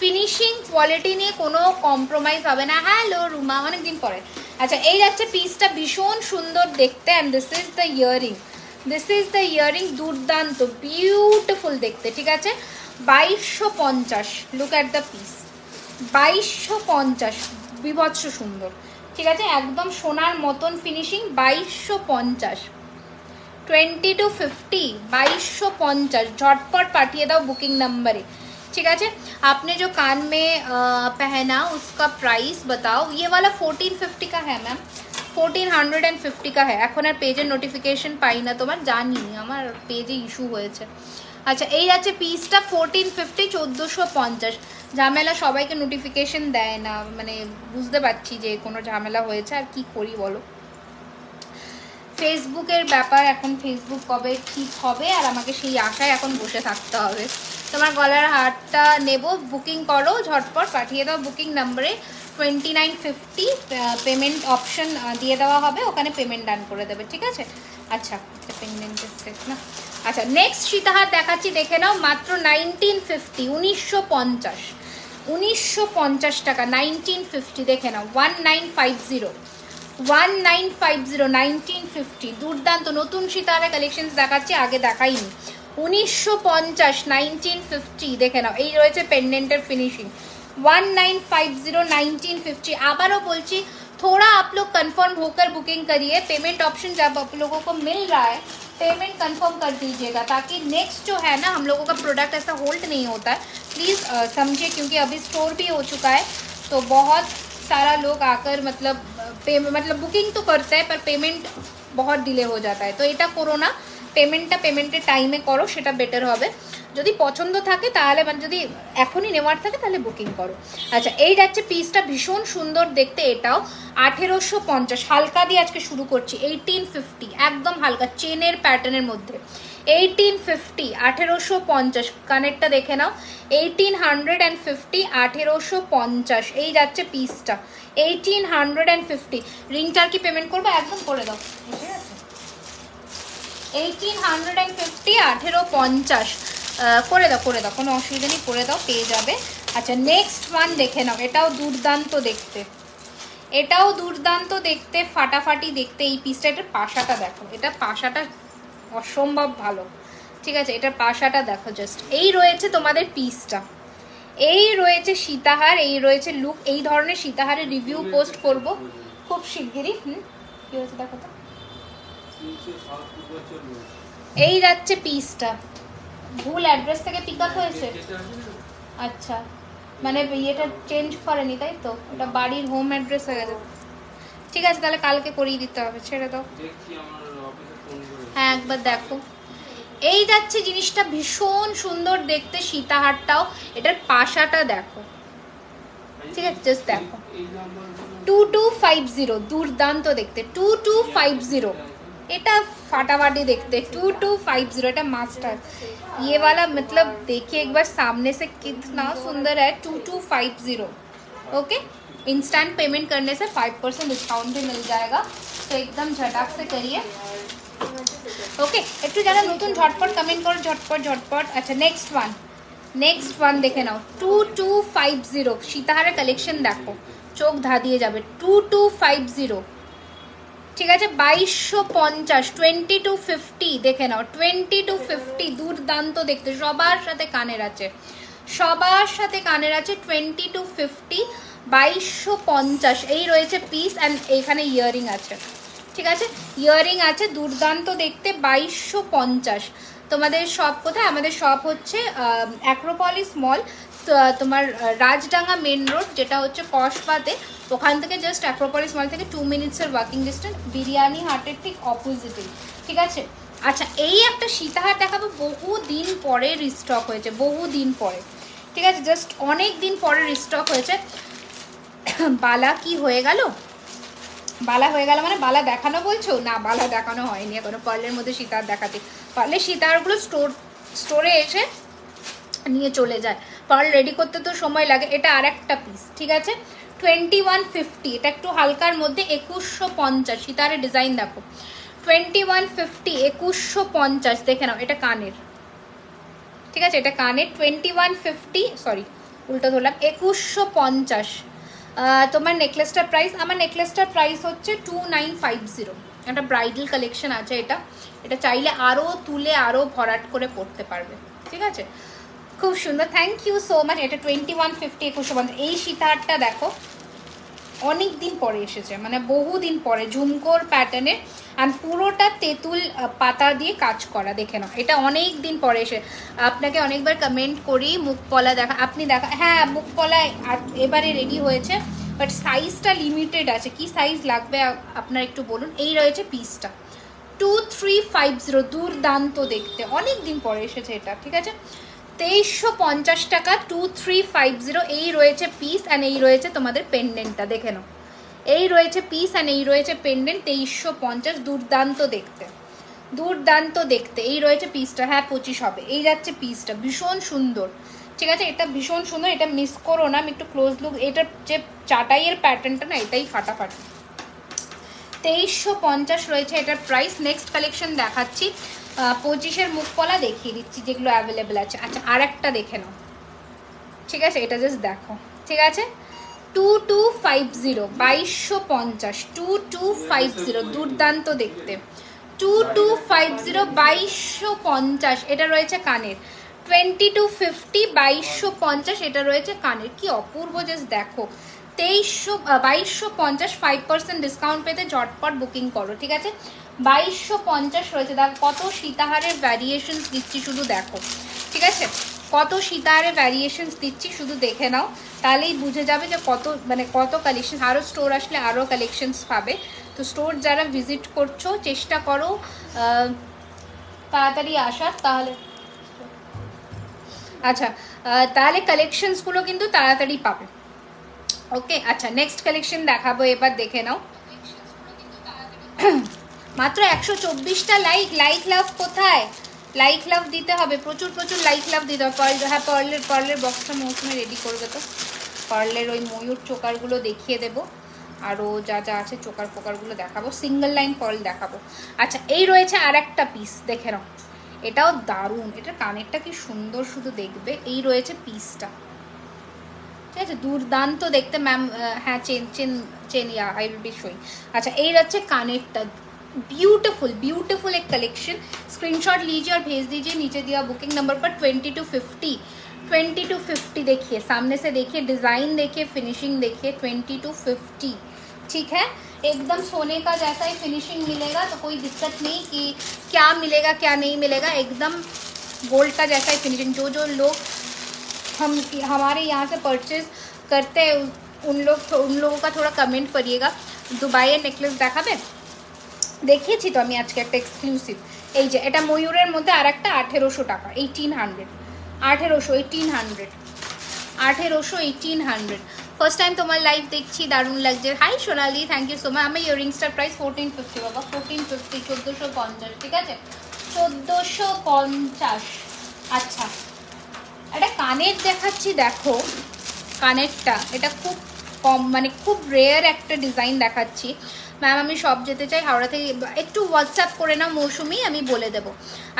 ফিনিশিং কোয়ালিটি নিয়ে কোনো কম্প্রোমাইজ হবে না। হ্যালো রুমা, অনেকদিন পরে। আচ্ছা, এই যাচ্ছে পিসটা, ভীষণ সুন্দর দেখতে। And this is the earring, দুর্দান্ত বিউটিফুল দেখতে, ঠিক আছে? 2250। লুক অ্যাট দ্য পিস, 2250, বিভৎস সুন্দর, ঠিক আছে? একদম সোনার মতন ফিনিশিং, 2250। 2250, 2250, झटपट पाठिए दाओ बुकिंग नंबरे, ठीक है? आपने जो कान में पहना उसका प्राइस बताओ। ये वाला 1450 का है मैम, 1450 का है। এখন আর পেজের নোটিফিকেশন পাই না তোমার, জানি আমার পেজে ইস্যু হয়েছে। আচ্ছা, এই আছে পিসটা 1450, 1450। ঝামেলা, সবাইকে নোটিফিকেশন দেয় না, মানে বুঝতে পারছি যে কোনো ঝামেলা হয়েছে, আর কি করি বলো। ফেসবুকের ব্যাপার, এখন ফেসবুক কবে ঠিক হবে, আর আমাকে সেই আশায় এখন বসে থাকতে হবে। তোমার গলার হারটা নেব, বুকিং করো, ঝটপট পাঠিয়ে দাও বুকিং নাম্বারে। 2950 পেমেন্ট অপশন দিয়ে দেওয়া হবে, ওখানে পেমেন্ট ডান করে দেবে, ঠিক আছে? আচ্ছা, পেমেন্টের সেট না। আচ্ছা, নেক্সট সীতাহার দেখাচ্ছি, দেখে নাও, মাত্র 1950, 1950, 1950 টাকা, 1950, দেখে নাও, 1950, 1950, 1950, দুর্দান্ত নতুন সীতাহারে কালেকশন দেখাচ্ছি, আগে দেখাইনি। 1950, 1950, দেখে নাও, এই রয়েছে পেন্ডেন্টের ফিনিশিং। 1950, 1950। আবারও বলছি, थोड़ा आप लोग कंफर्म होकर बुकिंग करिए। पेमेंट ऑप्शन जब आप लोगों को मिल रहा है, पेमेंट कंफर्म कर दीजिएगा, ताकि नेक्स्ट जो है ना, हम लोगों का प्रोडक्ट ऐसा होल्ड नहीं होता है, प्लीज़ समझिए, क्योंकि अभी स्टोर भी हो चुका है, तो बहुत सारा लोग आकर मतलब बुकिंग तो करते हैं, पर पेमेंट बहुत डिले हो जाता है। तो এটা করো না, পেমেন্টের টাইমে করো, সেটা বেটার হবে। যদি পছন্দ থাকে তাহলে, মানে যদি এখনই নেওয়ার থাকে তাহলে বুকিং করো। আচ্ছা, এই যাচ্ছে পিসটা, ভীষণ সুন্দর দেখতে, এটাও 1850। হালকা দিয়ে আজকে শুরু করছি, 1850, একদম হালকা চেনের প্যাটার্নের মধ্যে, 1850, 1850। কানেরটা দেখে নাও, 1850, 1850। এই যাচ্ছে পিসটা, 1850। রিংটার কি পেমেন্ট করবো? একদম করে দাও, ঠিক আছে? 1850, 1850 করে দাও, কোনো অসুবিধা নেই, করে দাও, পেয়ে যাবে। আচ্ছা, নেক্সট ওয়ান দেখে নাও, এটাও দুর্দান্ত দেখতে, ফাটাফাটি দেখতে এই পিসটা। এটার পাশাটা দেখো, এটা পাশাটা অসম্ভব ভালো, ঠিক আছে? এটার পাশাটা দেখো জাস্ট। এই রয়েছে তোমাদের পিসটা, এই রয়েছে সীতাহার, এই রয়েছে লুক। এই ধরনের সীতাহারের রিভিউ পোস্ট করব খুব শিগগিরই। কি হয়েছে দেখো তো, এই যাচ্ছে পিসটা, ভুল অ্যাড্রেস থেকে পিক আপ হয়েছে। আচ্ছা, মানে ইয়েটা চেঞ্জ করেনি, তাই তো? ওটা বাড়ির হোম অ্যাড্রেস হয়ে গেছে, ঠিক আছে? তাহলে কালকে করিয়ে দিতে হবে, ছেড়ে দাও। হ্যাঁ, একবার দেখো, এই যাচ্ছে জিনিসটা, ভীষণ সুন্দর দেখতে সীতাহারটাও। এটার পাশাটা দেখো, ঠিক আছে? জাস্ট দেখো, 2250, দুর্দান্ত দেখতে, 2250। এটা फाटाफाटी देखते 2250 এটা মাস্টার ये वाला मतलब देखिए एक बार सामने से कितना सुंदर है 2250 ओके इंस्टेंट पेमेंट करने से 5% डिस्काउंट भी मिल जाएगा तो एकदम झटाक से करिए ओके একটু যারা নতুন ঝটপট কমেন্ট করো ঝটপট আচ্ছা নেক্সট ওয়ান দেখে নাও 2250 সীতাহারের কালেকশন দেখো চোখ ধা দিয়ে যাবে 2250 ঠিক আছে 2250 2250 দেখে নাও 2250 দুর্দান্ত দেখতে সবার সাথে কানের আছে 2250 2250 এই রয়েছে পিস অ্যান্ড এইখানে ইয়ারিং আছে ঠিক আছে ইয়ারিং আছে দুর্দান্ত দেখতে 2250 তোমাদের শপ কোথায় আমাদের শপ হচ্ছে অ্যাক্রোপলিস মল তোমার রাজডাঙ্গা মেন রোড যেটা হচ্ছে কসবাতে ওখান থেকে জাস্ট অ্যাক্রোপলিস মল থেকে 2 মিনিটসের ওয়াকিং ডিস্টেন্স বিরিয়ানি হাটের ঠিক অপোজিটে ঠিক আছে আচ্ছা এই একটা সীতাহার দেখাবো বহুদিন পরে রিস্টক হয়েছে বহুদিন পরে ঠিক আছে জাস্ট অনেক দিন পরে রিস্টক হয়েছে বালা কি হয়ে গেল বালা হয়ে গেল মানে বালা দেখানো বলছো না বালা দেখানো হয়নি এখনো পার্লের মধ্যে সীতাহার দেখাতে পার্লের সীতাহারগুলো স্টোরে এসে নিয়ে চলে যায় পার্ল রেডি করতে তো সময় লাগে এটা আর একটা পিস ঠিক আছে 2150 এটা একটু হালকার মধ্যে 2150 সীতাহারের ডিজাইন দেখো 2150 2150 দেখে নাও এটা কানের ঠিক আছে এটা কানের 2150 সরি উল্টো ধরলাম 2150 তোমার নেকলেসটার প্রাইস আমার নেকলেসটার প্রাইস হচ্ছে 2950 একটা ব্রাইডাল কালেকশন আছে এটা চাইলে আরও তুলে আরও ভরাট করে পরতে পারবে ঠিক আছে খুব সুন্দর থ্যাংক ইউ সো মাচ এটা 2150 2150 এই সীতাহারটা দেখো অনেক দিন পরে এসেছে মানে বহুদিন পরে ঝুমকোর প্যাটার্নে আর পুরোটা তেঁতুল পাতা দিয়ে কাজ করা দেখে নাও এটা অনেক দিন পরে এসে আপনাকে অনেকবার কমেন্ট করি মুখপলা দেখা আপনি দেখা হ্যাঁ মুখপলা এবারে রেডি হয়েছে বাট সাইজটা লিমিটেড আছে কি সাইজ লাগবে আপনার একটু বলুন এই রয়েছে পিসটা 2350 দুর্দান্ত দেখতে অনেক দিন পরে এসেছে এটা ঠিক আছে 2350 টাকা 2350 এই রয়েছে পিস অ্যান্ড এই রয়েছে তোমাদের পেন্ডেন্টটা দেখে নাও এই রয়েছে পিস অ্যান্ড এই রয়েছে পেন্ডেন্ট 2350 দুর্দান্ত দেখতে এই রয়েছে পিসটা হ্যাঁ 25 হবে এই যাচ্ছে পিসটা ভীষণ সুন্দর ঠিক আছে এটা ভীষণ সুন্দর এটা মিস করো না আমি একটু ক্লোজ লুক এটার যে চাটাইয়ের প্যাটার্নটা না এটাই ফাটাফাটি 2350 রয়েছে এটার প্রাইস নেক্সট কালেকশন দেখাচ্ছি 25-এর মুখপলা দেখিয়ে দিচ্ছি যেগুলো অ্যাভেলেবেল আছে আচ্ছা আর একটা দেখে নাও ঠিক আছে এটা জাস্ট দেখো ঠিক আছে 2250 2250 2250 দুর্দান্ত দেখতে 2250 2250 এটা রয়েছে কানের 2250 2250 এটা রয়েছে কানের কি অপূর্ব জাস্ট দেখো 2250 5% ডিসকাউন্ট পেতে ঝটপট বুকিং করো ঠিক আছে 2250 রয়েছে দেখ কত সীতাহারের ভ্যারিয়েশনস দিচ্ছি শুধু দেখো ঠিক আছে কত সীতাহারের ভ্যারিয়েশনস দিচ্ছি শুধু দেখে নাও তাহলেই বুঝে যাবে যে কত কালেকশন আরও স্টোর আসলে আরও কালেকশনস পাবে তো স্টোর যারা ভিজিট করছো চেষ্টা করো তাড়াতাড়ি আসার তাহলে আচ্ছা তাহলে কালেকশনসগুলো কিন্তু তাড়াতাড়ি পাবে ওকে আচ্ছা নেক্সট কালেকশন দেখাবো এবার দেখে নাও মাত্র 124টা লাইক লাভ কোথায় লাইক লাভ দিতে হবে প্রচুর লাইক লাভ দিতে হবে হ্যাঁ পার্লের বক্সটা মৌসুমে রেডি করবে তো পার্লের ওই ময়ূর চোকারগুলো দেখিয়ে দেবো আরও যা আছে চোকার ফোকারগুলো দেখাবো সিঙ্গেল লাইন পার্ল দেখাবো আচ্ছা এই রয়েছে আর একটা পিস দেখে নাও এটাও দারুণ এটার কানেরটা কি সুন্দর শুধু দেখবে এই রয়েছে পিসটা ঠিক আছে দুর্দান্ত দেখতে ম্যাম হ্যাঁ chain I will be showing अच्छा এই হচ্ছে কানেরটা ब्यूटीफुल एक कलेक्शन स्क्रीनशॉट लीजिए और भेज दीजिए नीचे दिया बुकिंग नंबर पर 2250 देखिए सामने से देखिए डिज़ाइन देखिए फिनिशिंग देखिए 2250 ठीक है एकदम सोने का जैसा ही फिनिशिंग मिलेगा तो कोई दिक्कत नहीं कि क्या मिलेगा क्या नहीं मिलेगा एकदम गोल्ड का जैसा ही फिनिशिंग जो लोग हमारे यहाँ से परचेज करते हैं उन लोगों का थोड़ा कमेंट करिएगा दुबाइয়ের नेकलेस দেখাবে দেখিয়েছি তো আমি আজকে একটা এক্সক্লুসিভ এই যে এটা ময়ূরের মধ্যে আর একটা 1800 টাকা 1800 ফার্স্ট টাইম তোমার লাইভ দেখছি, দারুণ লাগছে। Hi Sonali, thank you so much. আমার ইয়ারিংসটার প্রাইস 1450 বাবা, 1450, 1450, ঠিক আছে 1450। আচ্ছা, একটা কানের দেখাচ্ছি, দেখো কানেরটা, এটা খুব কম মানে খুব রেয়ার একটা ডিজাইন দেখাচ্ছি। ম্যাম আমি সব যেতে চাই হাওড়া থেকে, একটু হোয়াটসঅ্যাপ করে না মৌসুমি, আমি বলে দেবো।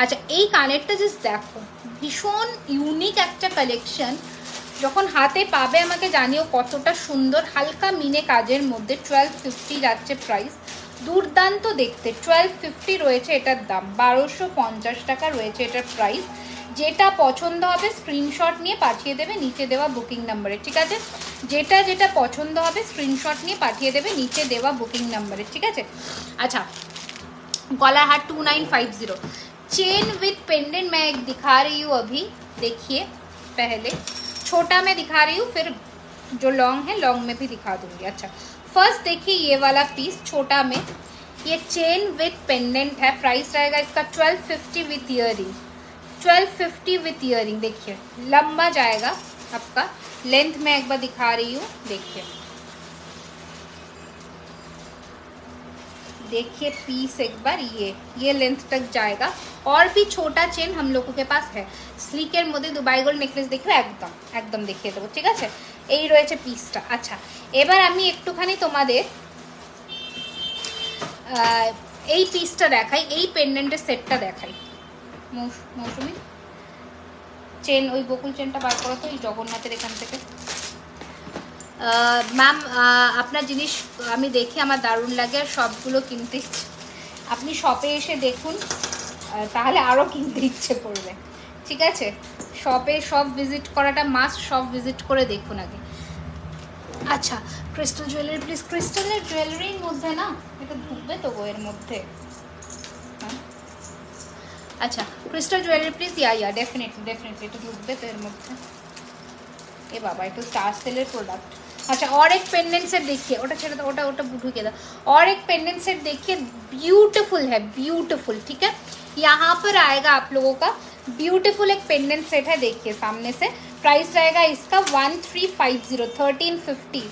আচ্ছা, এই কানেরটা জাস্ট দেখো, ভীষণ ইউনিক একটা কালেকশন। যখন হাতে পাবে আমাকে জানিও কতটা সুন্দর, হালকা মিনে কাজের মধ্যে। 1250 যাচ্ছে প্রাইস, দুর্দান্ত দেখতে। 1250 রয়েছে এটার দাম, 1250 টাকা রয়েছে এটার প্রাইস। যেটা পছন্দ হবে স্ক্রিনশট নিয়ে পাঠিয়ে দেবে নিচে দেওয়া বুকিং নাম্বারে, ঠিক আছে? যেটা যেটা পছন্দ হবে স্ক্রিনশট নিয়ে পাঠিয়ে দেবে নিচে দেওয়া বুকিং নাম্বারে, ঠিক আছে? আচ্ছা, गला हार 2950, चेन विथ पेंडेंट मैं एक दिखा रही हूँ अभी, देखिए पहले छोटा में दिखा रही हूँ, फिर जो लॉन्ग है लॉन्ग में भी दिखा दूंगी। अच्छा, फर्स्ट देखिए ये वाला पीस छोटा में, ये चेन विथ पेंडेंट है। प्राइस रहेगा इसका 1250 विथ ईयरिंग, 1250 विथ ईयरिंग। देखिए लंबा जाएगा आपका, लेंथ में एक बार दिखा रही हूँ, देखिए देखिए पीस एक बार, ये लेंथ तक जाएगा। और भी छोटा चेन हम लोगों के पास है। स्लीकेर मध्य दुबाई गोल्ड नेकलेस देखो, एकदम एकदम देखिए देবো, ঠিক আছে? এই রয়েছে পিসটা। আচ্ছা, এবার আমি একটুখানি তোমাদের এই পিসটা দেখাই, এই পেন্ডেন্টের সেটটা দেখাই। মৌসুমি চেন, ওই বকুল চেনটা বার করো তো এই জগন্নাথের এখান থেকে। ম্যাম আপনার জিনিস আমি দেখি আমার দারুণ লাগে, আর সবগুলো কিনতে, আপনি শপে এসে দেখুন, তাহলে আরও কিনতে ইচ্ছে করবে, ঠিক আছে? শপে সব ভিজিট করাটা মাস্ট, সব ভিজিট করে দেখুন আগে। আচ্ছা, ক্রিস্টাল জুয়েলারি প্লিজ। ক্রিস্টালের জুয়েলারির মধ্যে না এটা ঢুকবে তো বইয়ের মধ্যে। আচ্ছা, crystal jewellery please, yeah definitely definitely এটা ঢুকবে তো এর মধ্যে। এ বাবা, এটা স্টার সেলের প্রোডাক্ট। अच्छा, और एक पेंडेंट सेट देखिए, ওটা ছেড়ে দাও, ওটা ঢুকে দাও। और एक पेंडेंट सेट देखिए, ब्यूटीफुल है, ब्यूटीफुल, ठीक है? यहाँ पर आएगा आप लोगों का ब्यूटीफुल एक पेंडेंट सेट है, देखिए सामने से। प्राइस रहेगा इसका 1350, 1350,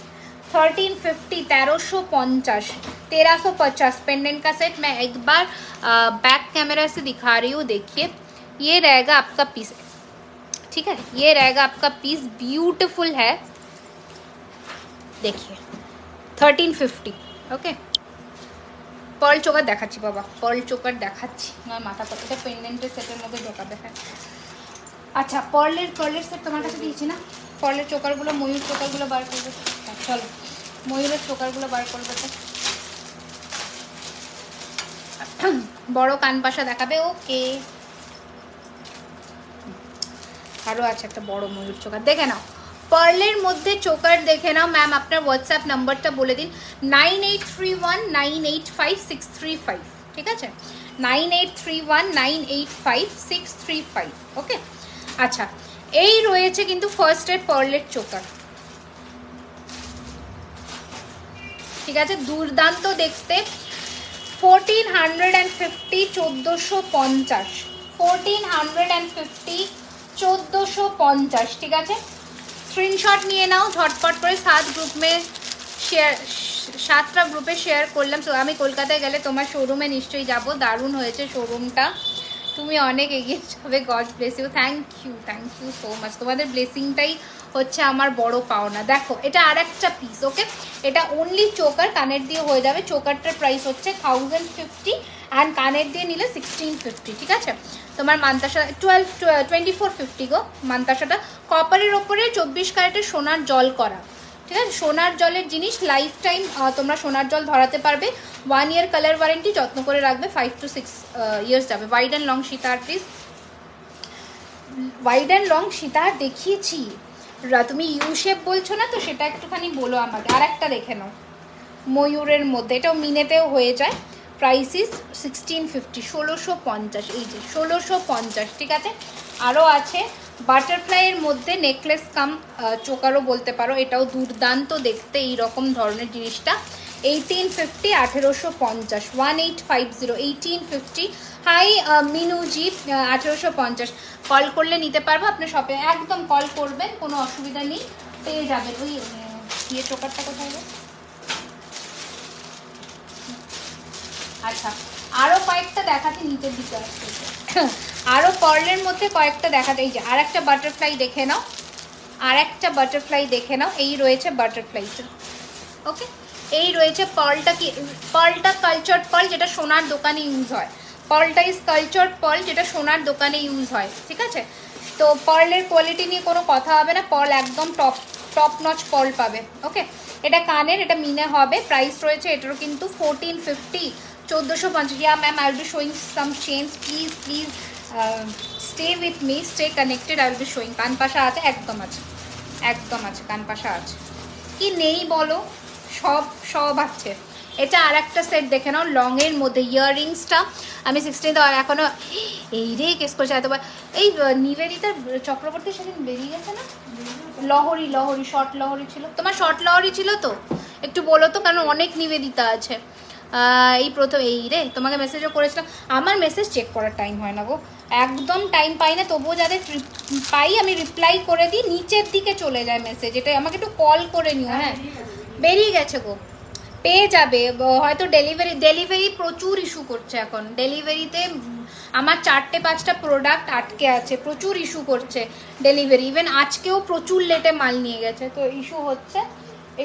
1350, 1350 पेंडेंट का सेट। मैं एक बार बैक कैमरा से दिखा रही हूँ, देखिए ये रहेगा आपका पीस, ठीक है? ये रहेगा आपका पीस, ब्यूटीफुल है, देखिए 1350, ओके? पर्ल चोकार देखाচ্ছি বাবা, पर्ल चोकार দেখাচ্ছি, আমার মাথা কতটা পেন্ডেন্টের সেটের মধ্যে ঢোকাবে। হ্যাঁ, আচ্ছা, পার্লের সেট তোমার কাছে দিয়েছি না? পার্লের চোকারগুলো, ময়ূর চোকারগুলো বার করবে। চলো ময়ূরের চোকারগুলো বার করবে তো। বড় কান পাশা দেখাবে, ওকে? আরও আছে একটা বড় ময়ূর চোকার, দেখে নাও। পার্লের মধ্যে চোকার দেখে নাও। ম্যাম আপনার হোয়াটসঅ্যাপ নাম্বারটা বলে দিন, 9831985635, ঠিক আছে? 9831985635, ওকে? আচ্ছা, এই রয়েছে কিন্তু ফার্স্টের পার্লের চোকার, ঠিক আছে? দুর্দান্ত দেখতে। 1450, 1450, 1450, 1450, ঠিক আছে? স্ক্রিনশট নিয়ে নাও ঝটপট করে। 7 গ্রুপ মে শেয়ার, 7টা গ্রুপে শেয়ার করলাম। তো আমি কলকাতায় গেলে তোমার শোরুমে নিশ্চয়ই যাব, দারুণ হয়েছে শোরুমটা, তুমি অনেক এগিয়ে যাবে। God bless you, thank you so much. তোমাদের ব্লেসিংটাই হচ্ছে আমার বড় পাওনা। দেখো এটা আর একটা পিস, ওকে? এটা অনলি চোকার, কানের দিয়ে হয়ে যাবে। চোকারটার প্রাইস হচ্ছে 1050 অ্যান্ড কানের দিয়ে নিলে 1650, ঠিক আছে? তোমার মান্তাসা 2450 গো। মান্তাসাটা কপারের ওপরে 24 ক্যারেটের সোনার জল করা, ঠিক আছে? সোনার জলের জিনিস, লাইফ টাইম তোমরা সোনার জল ধরাতে পারবে। 1 ইয়ার কালার ওয়ারেন্টি, যত্ন করে রাখবে, 5 to 6 ইয়ার্স যাবে। ওয়াইড অ্যান্ড লং সীতার প্লিজ, ওয়াইড অ্যান্ড লং সীতার দেখিয়েছি। তুমি ইউ শেপ বলছো না তো, সেটা একটুখানি বলো আমাকে। আর একটা দেখে নাও ময়ূরের মধ্যে, এটাও মিনেতেও হয়ে যায়। প্রাইস ইজ 1650, 1650, এই যে 1650, ঠিক আছে? আরও আছে বাটারফ্লাইয়ের মধ্যে নেকলেস কাম চোকারও বলতে পারো, এটাও দুর্দান্ত দেখতে এই রকম ধরনের জিনিসটা। 1850, 1850, 1850, 1850। হাই মিনুজি, 1850। কল করলে নিতে পারবো আপনার শপে, একদম কল করবেন, কোনো অসুবিধা নেই, পেয়ে যাবেন। ওই দিয়ে চোকারটা কোথায় গেল? আচ্ছা, আরো কয়েকটা দেখাতে নিচের দিকে আসছে, আরো পার্লের মধ্যে কয়েকটা দেখাতে। এই যে আর একটা বাটারফ্লাই দেখে নাও, আর একটা বাটারফ্লাই দেখে নাও। এই রয়েছে বাটারফ্লাইটা, ওকে। এই রয়েছে পার্লটা, কি পার্লটা কালচার্ড পার্ল, যেটা সোনার দোকানে ইউজ হয়। পার্লটা ইজ কালচার্ড পার্ল, যেটা সোনার দোকানে ইউজ হয়, ঠিক আছে। তো পার্লের কোয়ালিটি নিয়ে কোনো কথা হবে না, পার্ল একদম টপ নচ পার্ল পাবে, ওকে। এটা কানের, এটা মিনে হবে। প্রাইস রয়েছে এটারও কিন্তু 1450, 1450। Yeah ma'am, I will be showing some change, please stay with me, stay connected, I will be showing. কান পাশা আছে, একদম আছে, একদম আছে, কান পাশা আছে, কি নেই বলো, সব আছে। এটা আর একটা সেট দেখে নাও, লংয়ের মধ্যে ইয়াররিংসটা আমি 16 এখনো এই রে কেস করছে এতবার। এই নিবেদিতা চক্রবর্তী সেদিন বেরিয়ে গেছে না, লহরি শর্ট লহরি ছিল, তোমার শর্ট লহরি ছিল তো, একটু বলো তো, কারণ অনেক নিবেদিতা আছে। এই প্রথম এই রে তোমাকে মেসেজও করেছিলাম, আমার মেসেজ চেক করার টাইম হয় না গো, একদম টাইম পাই না, তবুও যাদের পাই আমি রিপ্লাই করে দিই, নিচের দিকে চলে যায় মেসেজ, এটা আমাকে একটু কল করে নিও। হ্যাঁ, বেরিয়ে গেছে গো, পেয়ে যাবে হয়তো। ডেলিভারি প্রচুর ইস্যু করছে এখন, ডেলিভারিতে আমার 4-5টা প্রোডাক্ট আটকে আছে, প্রচুর ইস্যু করছে ডেলিভারি। ইভেন আজকেও প্রচুর লেটে মাল নিয়ে গেছে, তো ইস্যু হচ্ছে,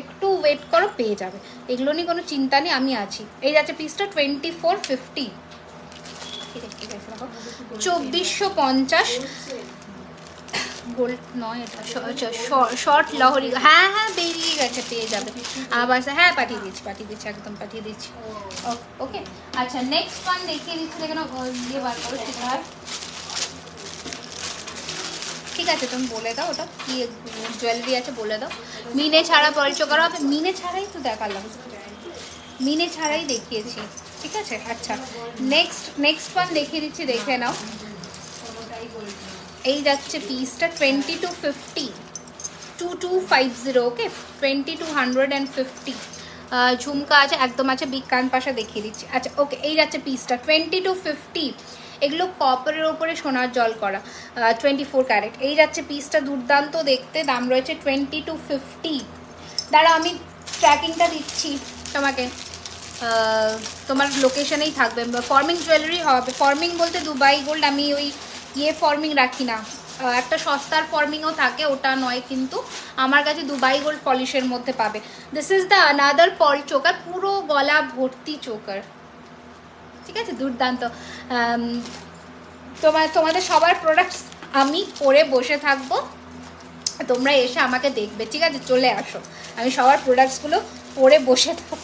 একটু ওয়েট করো, পেয়ে যাবে, এগুলো নিয়ে কোনো চিন্তা নেই, আমি আছি। এই যাচ্ছে পিসটা 2450, 2450 গোল্ড নয়, এটা শর্ট লহরি। হ্যাঁ হ্যাঁ, বেরিয়ে গেছে, পেয়ে যাবে আবার। হ্যাঁ, পাঠিয়ে দিচ্ছি, একদম পাঠিয়ে দিচ্ছি, ওকে। আচ্ছা, নেক্সট ওয়ান দেখিয়ে দিচ্ছি, দেখে নাও, দিয়ে বার করো সেটা। ঠিক আছে, তুমি বলে দাও ওটা কি জুয়েলারি আছে, বলে দাও। মিনে ছাড়া পরিচয় করা হবে, মিনে ছাড়াই তো দেখালাম, মিনে ছাড়াই দেখিয়েছি, ঠিক আছে। আচ্ছা, নেক্সট ওয়ান দেখিয়ে দিচ্ছি, দেখে নাও। এই যাচ্ছে পিসটা 2250, 2250, ওকে, 2250। ঝুমকা আছে, একদম আছে, বিগ কান পাশা দেখিয়ে দিচ্ছি। আচ্ছা, ওকে, এই যাচ্ছে পিসটা 2250। এগুলো কপারের ওপরে সোনার জল করা, 24 ক্যারেট। এই যাচ্ছে পিসটা, দুর্দান্ত দেখতে, দাম রয়েছে 2250। দাঁড়া, আমি ট্র্যাকিংটা দিচ্ছি তোমাকে, তোমার লোকেশনেই থাকবে। ফর্মিং জুয়েলারি হবে, ফর্মিং বলতে দুবাই গোল্ড, আমি ওই ফর্মিং রাখি না, একটা সস্তার ফর্মিংও থাকে, ওটা নয়, কিন্তু আমার কাছে দুবাই গোল্ড পলিশের মধ্যে পাবে। This is the another Paul choker, পুরো গলা ভর্তি চোকার, ঠিক আছে, দুর্দান্ত। তোমাদের সবার প্রোডাক্টস আমি পরে বসে থাকবো, তোমরা এসে আমাকে দেখবে, ঠিক আছে, চলে আসো, আমি সবার প্রোডাক্টসগুলো পরে বসে থাকবো,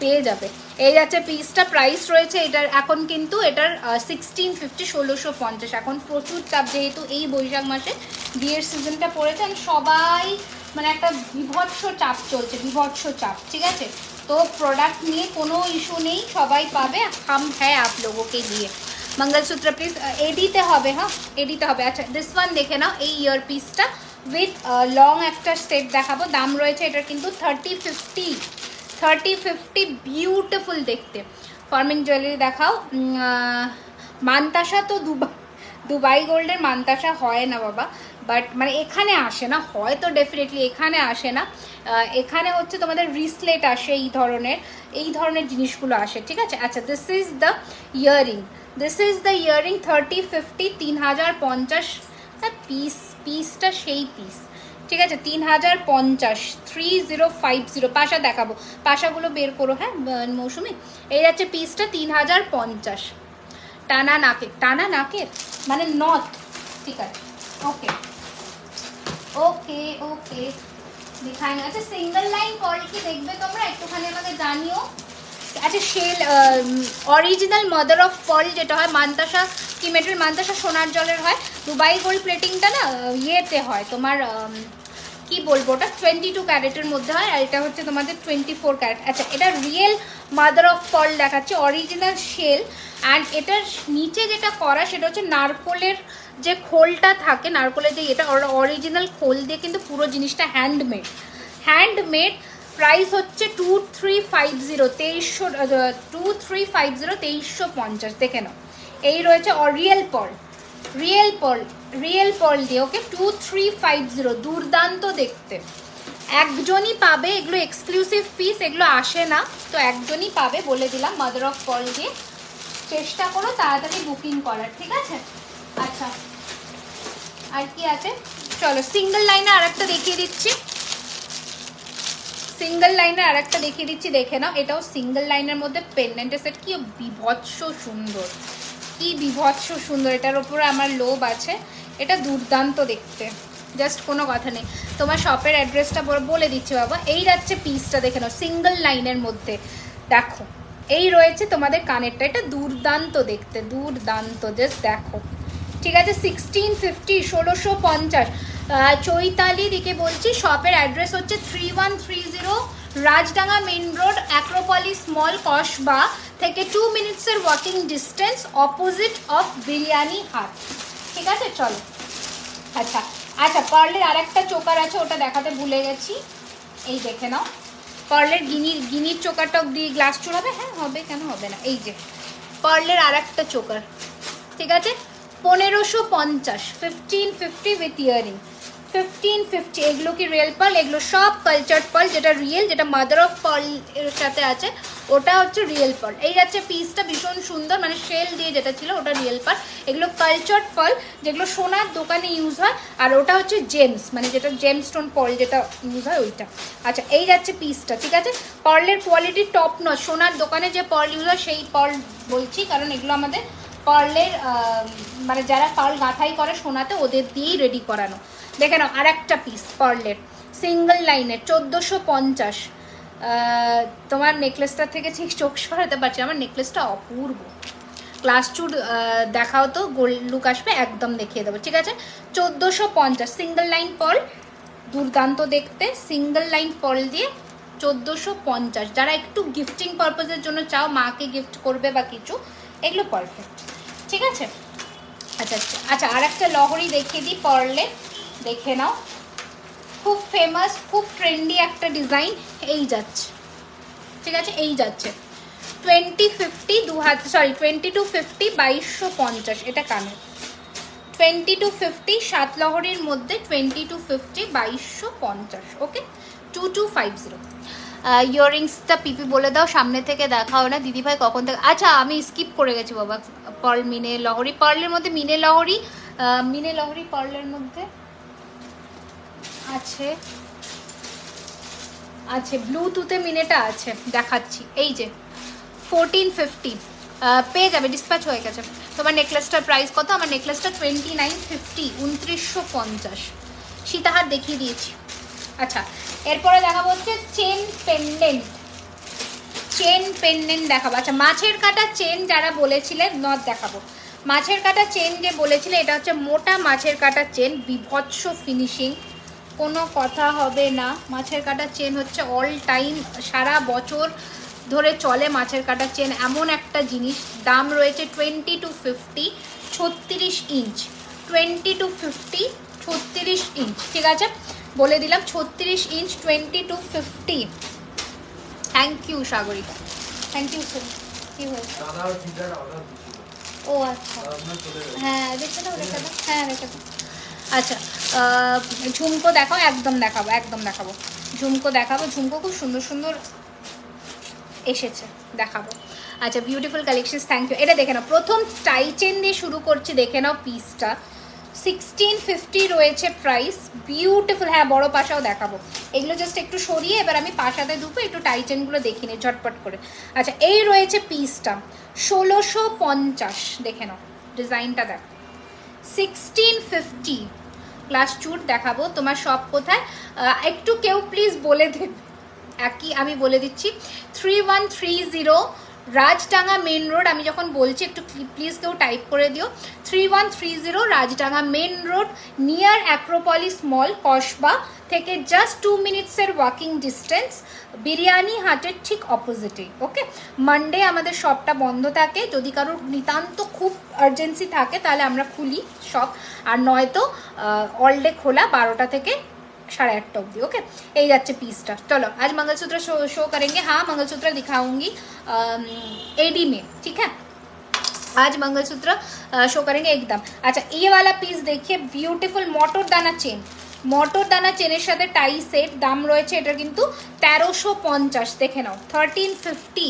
পেয়ে যাবে। এই যাচ্ছে পিসটা, প্রাইস রয়েছে এটার এখন কিন্তু, এটার 1650, 1650। এখন প্রচুর চাপ, যেহেতু এই বৈশাখ মাসে বিয়ের সিজনটা পড়েছে, আমি সবাই মানে একটা বিভৎস চাপ চলছে, বিভৎস চাপ, ঠিক আছে। তো প্রোডাক্ট নিয়ে কোনো ইস্যু নেই, সবাই পাবে, হাম হ্যাঁ আপ লোগোকে দিয়ে। মঙ্গলসূত্র প্লিজ এডিতে হবে, হ্যাঁ এডিতে হবে। আচ্ছা, দিস ওয়ান দেখে নাও, এই ইয়ার পিসটা উইথ লং একটা সেট দেখাবো, দাম রয়েছে এটার কিন্তু 3050, বিউটিফুল দেখতে। ফর্মিং জুয়েলারি দেখাও। মানতাসা তো দুবাই গোল্ডের মানতাসা হয় না বাবা, বাট মানে এখানে আসে না, হয়তো ডেফিনেটলি এখানে আসে না, এখানে হচ্ছে তোমাদের রিসলেট আসে, এই ধরনের জিনিসগুলো আসে, ঠিক আছে। আচ্ছা, দিস ইজ দ্য ইয়াররিং, 3050, 3050। পিসটা সেই পিস, ঠিক আছে, 3050, 3050। পাশা দেখাবো, পাশাগুলো বের করো, হ্যাঁ মৌসুমি। এই যাচ্ছে পিসটা 3050, টানা নাকের মানে নথ, ঠিক আছে, ওকে দেখাই। আচ্ছা, সিঙ্গেল লাইন কল কি দেখবে তোমরা, একটুখানি আমাকে জানিও। আচ্ছা, শেল অরিজিনাল মাদার অফ পল যেটা হয়, মানতাসা কি মেটেরিয়াল, মানতাসা সোনার জলের হয়, দুবাই গোল্ড প্লেটিংটা না ইয়েতে হয় তোমার, কি বলবো, ওটা 22 ক্যারেটের মধ্যে হয়, আর এটা হচ্ছে তোমাদের 24 ক্যারেট। আচ্ছা, এটা রিয়েল মাদার অফ পল দেখাচ্ছে, অরিজিনাল শেল। অ্যান্ড এটার নিচে যেটা করা সেটা হচ্ছে নারকোলের যে খোলটা থাকে, নারকোলের যে এটা অরিজিনাল খোল দিয়ে কিন্তু পুরো জিনিসটা হ্যান্ডমেড। প্রাইস হচ্ছে 2350, 2350 দেখে নাও। এই রয়েছে রিয়েল পল দিয়ে, ওকে, 2350, দুর্দান্ত দেখতে, একজনই পাবে, এগুলো এক্সক্লুসিভ পিস, এগুলো আসে না, তো একজনই পাবে বলে দিলাম। মাদার অফ পল দিয়ে চেষ্টা করো তাড়াতাড়ি বুকিং করার, ঠিক আছে? আচ্ছা আর কি আছে, চলো সিঙ্গেল লাইনে আরেকটা দেখিয়ে দিচ্ছি, সিঙ্গেল লাইনে আরেকটা দেখিয়ে দিচ্ছি, দেখে নাও। এটাও সিঙ্গেল লাইনের মধ্যে পেন্ডেন্টের সেট, কি বিভৎস সুন্দর, কি বিভৎস সুন্দর, এটার উপরে আমার লোভ আছে, এটা দুর্দান্ত দেখতে, জাস্ট কোনো কথা নেই। তোমার শপের অ্যাড্রেসটা বলে দিচ্ছি বাবা। এই যাচ্ছে পিসটা, দেখে নাও সিঙ্গেল লাইনের মধ্যে, দেখো এই রয়েছে তোমাদের কানেরটা, এটা দুর্দান্ত দেখতে, দুর্দান্ত, জাস্ট দেখো, ঠিক আছে? 1650, 1650। চৈতালি দিকে বলছি, শপের অ্যাড্রেস হচ্ছে 3130 Rajdanga main road, Acropolis mall, Kasba থেকে 2 মিনিটসের walking distance, opposite of biryani hut, ঠিক আছে? চলো আচ্ছা আচ্ছা, পার্লের আরেকটা চোকার আছে, ওটা দেখাতে ভুলে গেছি, এই দেখে নাও। পার্লের গিনির চোকারটাও গ্লাস চুড়াবে, হ্যাঁ হবে, কেন হবে না। এই যে পার্লের আরেকটা চোকার, ঠিক আছে? 1550, 1550 উইথ ইয়ারিং, 1550। এগুলো কি রিয়েল পার্ল? এগুলো সব কালচার্ড পার্ল, যেটা রিয়েল, যেটা মাদার অফ পার্ল এর সাথে আছে ওটা হচ্ছে রিয়েল পার্ল। এই যাচ্ছে পিসটা, ভীষণ সুন্দর, মানে শেল দিয়ে যেটা ছিল ওটা রিয়েল পার্ল। এগুলো কালচার্ড পার্ল, যেগুলো সোনার দোকানে ইউজ হয়, আর ওটা হচ্ছে জেমস, মানে যেটা জেম স্টোন পার্ল যেটা ইউজ হয় ওইটা। আচ্ছা এই যাচ্ছে পিসটা, ঠিক আছে? পার্লের কোয়ালিটি টপ নচ, সোনার দোকানে যে পার্ল ইউজ হয় সেই পার্ল বলছি, কারণ এগুলো আমাদের পার্লের মানে যারা পার্ল গাঁথাই করে সোনাতে, ওদের দিয়েই রেডি করানো। দেখে নাও আর একটা পিস পার্লের সিঙ্গেল লাইনের, 1450। তোমার নেকলেসটার থেকে ঠিক চোখ সরাতে পারছি, আমার নেকলেসটা অপূর্ব। ক্লাস চুর দেখাও তো, গোল্ড লুক আসবে, একদম দেখিয়ে দেবো, ঠিক আছে? 1450 সিঙ্গেল লাইন পার্ল, দুর্দান্ত দেখতে, সিঙ্গেল লাইন পার্ল দিয়ে 1450। যারা একটু গিফটিং পারপাসের জন্য চাও, মাকে গিফট করবে বা কিছু, এগুলো পারফেক্ট, ঠিক আছে? আচ্ছা আচ্ছা আচ্ছা, আর একটা লহরি দেখিয়ে দিই পার্লে, দেখে নাও, খুব ফেমাস, খুব ট্রেন্ডি একটা ডিজাইন, এই যাচ্ছে, ঠিক আছে? এই যাচ্ছে 2050, 2250, 2250, এটা কানের 2250, 7 লহরির মধ্যে 2250, 2250, ওকে 2250। ইয়াররিংসটা পিপি বলে দাও, সামনে থেকে দেখাও না দিদিভাই, কখন থেকে? আচ্ছা আমি স্কিপ করে গেছি বাবা, পার্ল মিনে লহরি, পার্লের মধ্যে মিনে লহরি পার্লের মধ্যে আছে, আছে ব্লুটুথে মিনেটা আছে, দেখাচ্ছি, এই যে 1450 পেয়ে যাবে, ডিসপ্যাচ হয়ে গেছে। তোমার নেকলেসটার প্রাইস কত? আমার নেকলেসটা 2950, 2950, সীতাহার দেখিয়ে দিয়েছি। আচ্ছা এরপরে দেখাবো হচ্ছে চেন পেন্ডেন্ট দেখাবো। আচ্ছা মাছের কাটা চেন যারা বলেছিলেন, নথ দেখাবো। মাছের কাটা চেন যে বলেছিলে, এটা হচ্ছে মোটা মাছের কাটা চেন, বিভৎস ফিনিশিং, কোনো কথা হবে না। মাছের কাটা চেন হচ্ছে অল টাইম, সারা বছর ধরে চলে মাছের কাটা চেন, এমন একটা জিনিস। দাম রয়েছে 2250, 36 ইঞ্চ, 2250, 36 ইঞ্চ, ঠিক আছে? বলে দিলাম 36 inch, 2250। Thank you Sagarika, thank you so. কি হয়েছে? ও আচ্ছা, হ্যাঁ রেখে দাও, হ্যাঁ রেখে দাও। আচ্ছা ঝুমকো দেখাও, একদম দেখাবো, ঝুমকো দেখাবো, ঝুমকো খুব সুন্দর সুন্দর এসেছে, দেখাবো। আচ্ছা বিউটিফুল কালেকশনস, থ্যাংক ইউ। এটা দেখে নাও, প্রথম টাই চেন দিয়ে শুরু করছি, দেখে নাও পিসটা, 1650 রয়েছে প্রাইস, বিউটিফুল। হ্যাঁ বড় পাশাও দেখাবো, এগুলো জাস্ট একটু সরিয়ে এবার আমি পাশাতে দুটো একটু টাই চেনগুলো দেখি নিই ঝটপট করে। আচ্ছা এই রয়েছে পিসটা 1650, দেখে নাও ডিজাইনটা দেখো, 1650 ক্লাস চুট দেখাবো। তোমার শপ কোথায় একটু কেউ প্লিজ বলে দেবে, একই আমি বলে দিচ্ছি, 3130 রাজডাঙ্গা মেন রোড। আমি যখন বলছি একটু প্লিজ কেউ টাইপ করে দিও, 3130 Rajdanga main road, near Acropolis mall, Kasba থেকে জাস্ট 2 মিনিটসের ওয়াকিং ডিস্টেন্স, বিরিয়ানি হাটের ঠিক অপোজিটেই, ওকে? মানডে আমাদের শপটা বন্ধ থাকে, যদি কারোর নিতান্ত খুব আর্জেন্সি থাকে তাহলে আমরা খুলি শপ, আর নয়তো অল ডে খোলা 12টা থেকে 8:30 অब्दी, ओके? यही जाच्छे पीसटा। चलो आज मंगलसूत्र शो करेंगे, हाँ मंगलसूत्र दिखाऊंगी एडी में, ठीक है? आज मंगलसूत्र शो करेंगे एकदम। अच्छा ये वाला पीस देखिए, ब्यूटीफुल मोटर दाना चेन, মটর দানা চেনের সাথে টাই সেট, দাম রয়েছে এটার কিন্তু 1350, দেখে নাও 1350,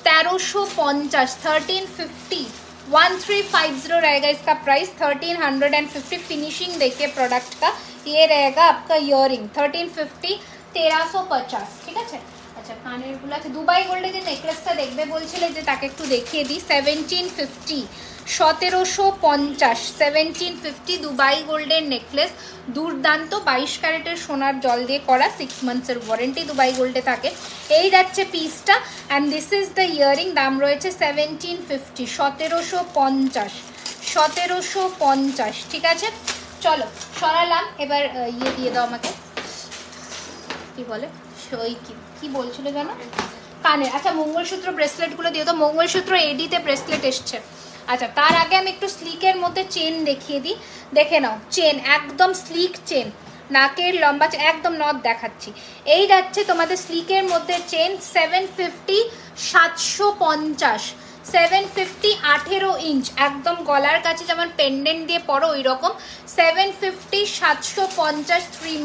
1350, 1350, 1350 रहेगा इसका प्राइस, 1350 फिनिशिंग देखिए प्रोडक्ट का, ये रहेगा आपका इयरिंग 1350, 1350, ঠিক আছে। আচ্ছা কানের গুলো আছে, দুবাই গোল্ডে যে নেকলেসটা দেখবে বলছিলে যে তাকে একটু দেখিয়ে দিই, 1750, 1750, 1750 দুবাই গোল্ডের নেকলেস, দুর্দান্ত 22 ক্যারেটের সোনার জল দিয়ে করা, 6 মান্থসের ওয়ারেন্টি দুবাই গোল্ডে থাকে। এই যাচ্ছে পিসটা, and this is the earring, দাম রয়েছে 1750, 1750, 1750, ঠিক আছে। চলো সরালাম, এবার ইয়ে দিয়ে দাও আমাকে, কি বলে ওই কি বলছিল জানো, কানের। আচ্ছা মঙ্গলসূত্র ব্রেসলেটগুলো দিয়ে দাও, মঙ্গলসূত্র এডিতে ব্রেসলেট এসছে। আচ্ছা তার আগে আমি একটু স্লিকের মধ্যে চেন দেখিয়ে দিই, দেখে নাও চেন একদম স্লিক চেন, নাকের লম্বা একদম নথ দেখাচ্ছি। এই যাচ্ছে তোমাদের স্লিকের মধ্যে চেন 750, 750, 750, 18 ইঞ্চ, একদম গলার কাছে যেমন পেন্ডেন্ট দিয়ে পরো ওই রকম, 750, 750,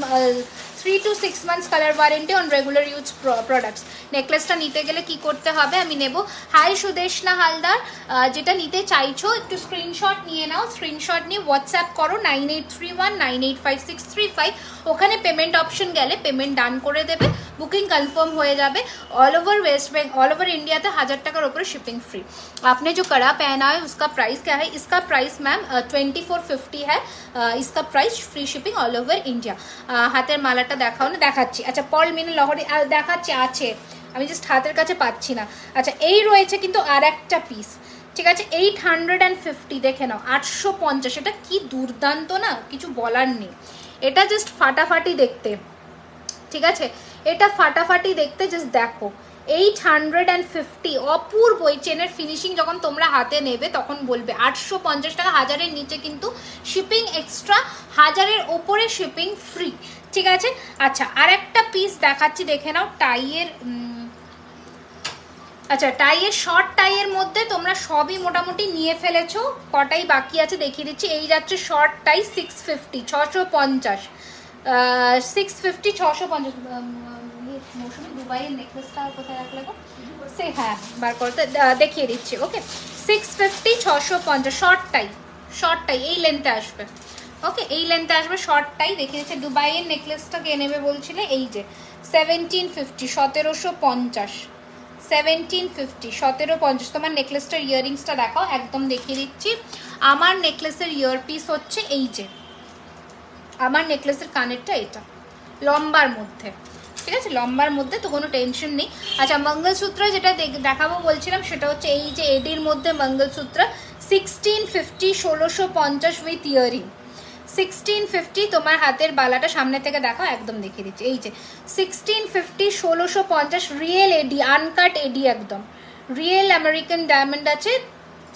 3 to 6 months colour warranty on regular use products. নেকলেসটা নিতে গেলে কি করতে হবে আমি নেব। হাই সুদেশনা হালদার, যেটা নিতে চাইছো একটু স্ক্রিনশট নিয়ে নাও, স্ক্রিনশট নিয়ে হোয়াটসঅ্যাপ করো 9831985635, ওখানে পেমেন্ট অপশন গেলে পেমেন্ট ডান করে দেবে, बुकिंग कंफर्म हो जाए। All over West Bengal, all over India तो 1000 টাকার উপরে शिपिंग फ्री। आपने जो कड़ा पहना है उसका प्राइस क्या है, इसका प्राइस मैम 2450 है, इसका price free shipping all over India. हाथेर मालाटा देखाओ ना, देखाচ্ছি। अच्छा पर्ल মিনে লহরি দেখাচ্ছি আছে, আমি জাস্ট হাতের কাছে পাচ্ছি না। আচ্ছা এই রয়েছে কিন্তু আর একটা পিস, ঠিক আছে 850, দেখে নাও 850, এটা কি দুর্দান্ত না, কিছু বলার নেই, এটা জাস্ট ফাটাফাটি দেখতে, ঠিক আছে এটা ফাটাফাটি দেখতে, জাস্ট দেখো 850, অপূর্ব। এই চেনের ফিনিশিং যখন তোমরা হাতে নেবে তখন বলবে 850 টাকা, 1000-এর নিচে কিন্তু শিপিং এক্সট্রা, 1000-এর ওপরে শিপিং ফ্রি, ঠিক আছে। আচ্ছা আর একটা পিস দেখাচ্ছি, দেখে নাও টাইয়ের, আচ্ছা টাইয়ের শর্ট টাইয়ের মধ্যে তোমরা সবই মোটামুটি নিয়ে ফেলেছো, কটাই বাকি আছে দেখিয়ে দিচ্ছি। এই যাচ্ছে শর্ট টাই 650, 650, 650, 650। মৌসুমি দুবাইয়ের নেকলেসটা কোথায় রাখলে গো, সে হ্যাঁ বার করতে দেখিয়ে দিচ্ছি। ওকে 650, 650 শর্ট টাই, শর্ট টাই এই লেন্থে আসবে, ওকে এই লেন্থে আসবে শর্ট টাই, দেখিয়ে দিচ্ছে। দুবাইয়ের নেকলেসটা কে নেবে বলছিলে, এই যে 1750, 1750, 1750, 1750। তোমার নেকলেসটার ইয়াররিংসটা দেখাও, একদম দেখিয়ে দিচ্ছি। আমার নেকলেসের ইয়ার পিস হচ্ছে এই যে, আমার নেকলেসের কানেরটা এটা লম্বার মধ্যে, ঠিক আছে লম্বার মধ্যে, তো কোনো টেনশন নেই। আচ্ছা মঙ্গলসূত্র যেটা দেখাবো বলছিলাম সেটা হচ্ছে এই যে এডির মধ্যে মঙ্গলসূত্র 1650, 1650 উইথ ইয়ারিং, 1650। তোমার হাতের বালাটা সামনে থেকে দেখো, একদম দেখিয়ে দিচ্ছি, এই যে 1650, 1650 রিয়েল এডি, আনকাট এডি, একদম রিয়েল আমেরিকান ডায়মন্ড আছে,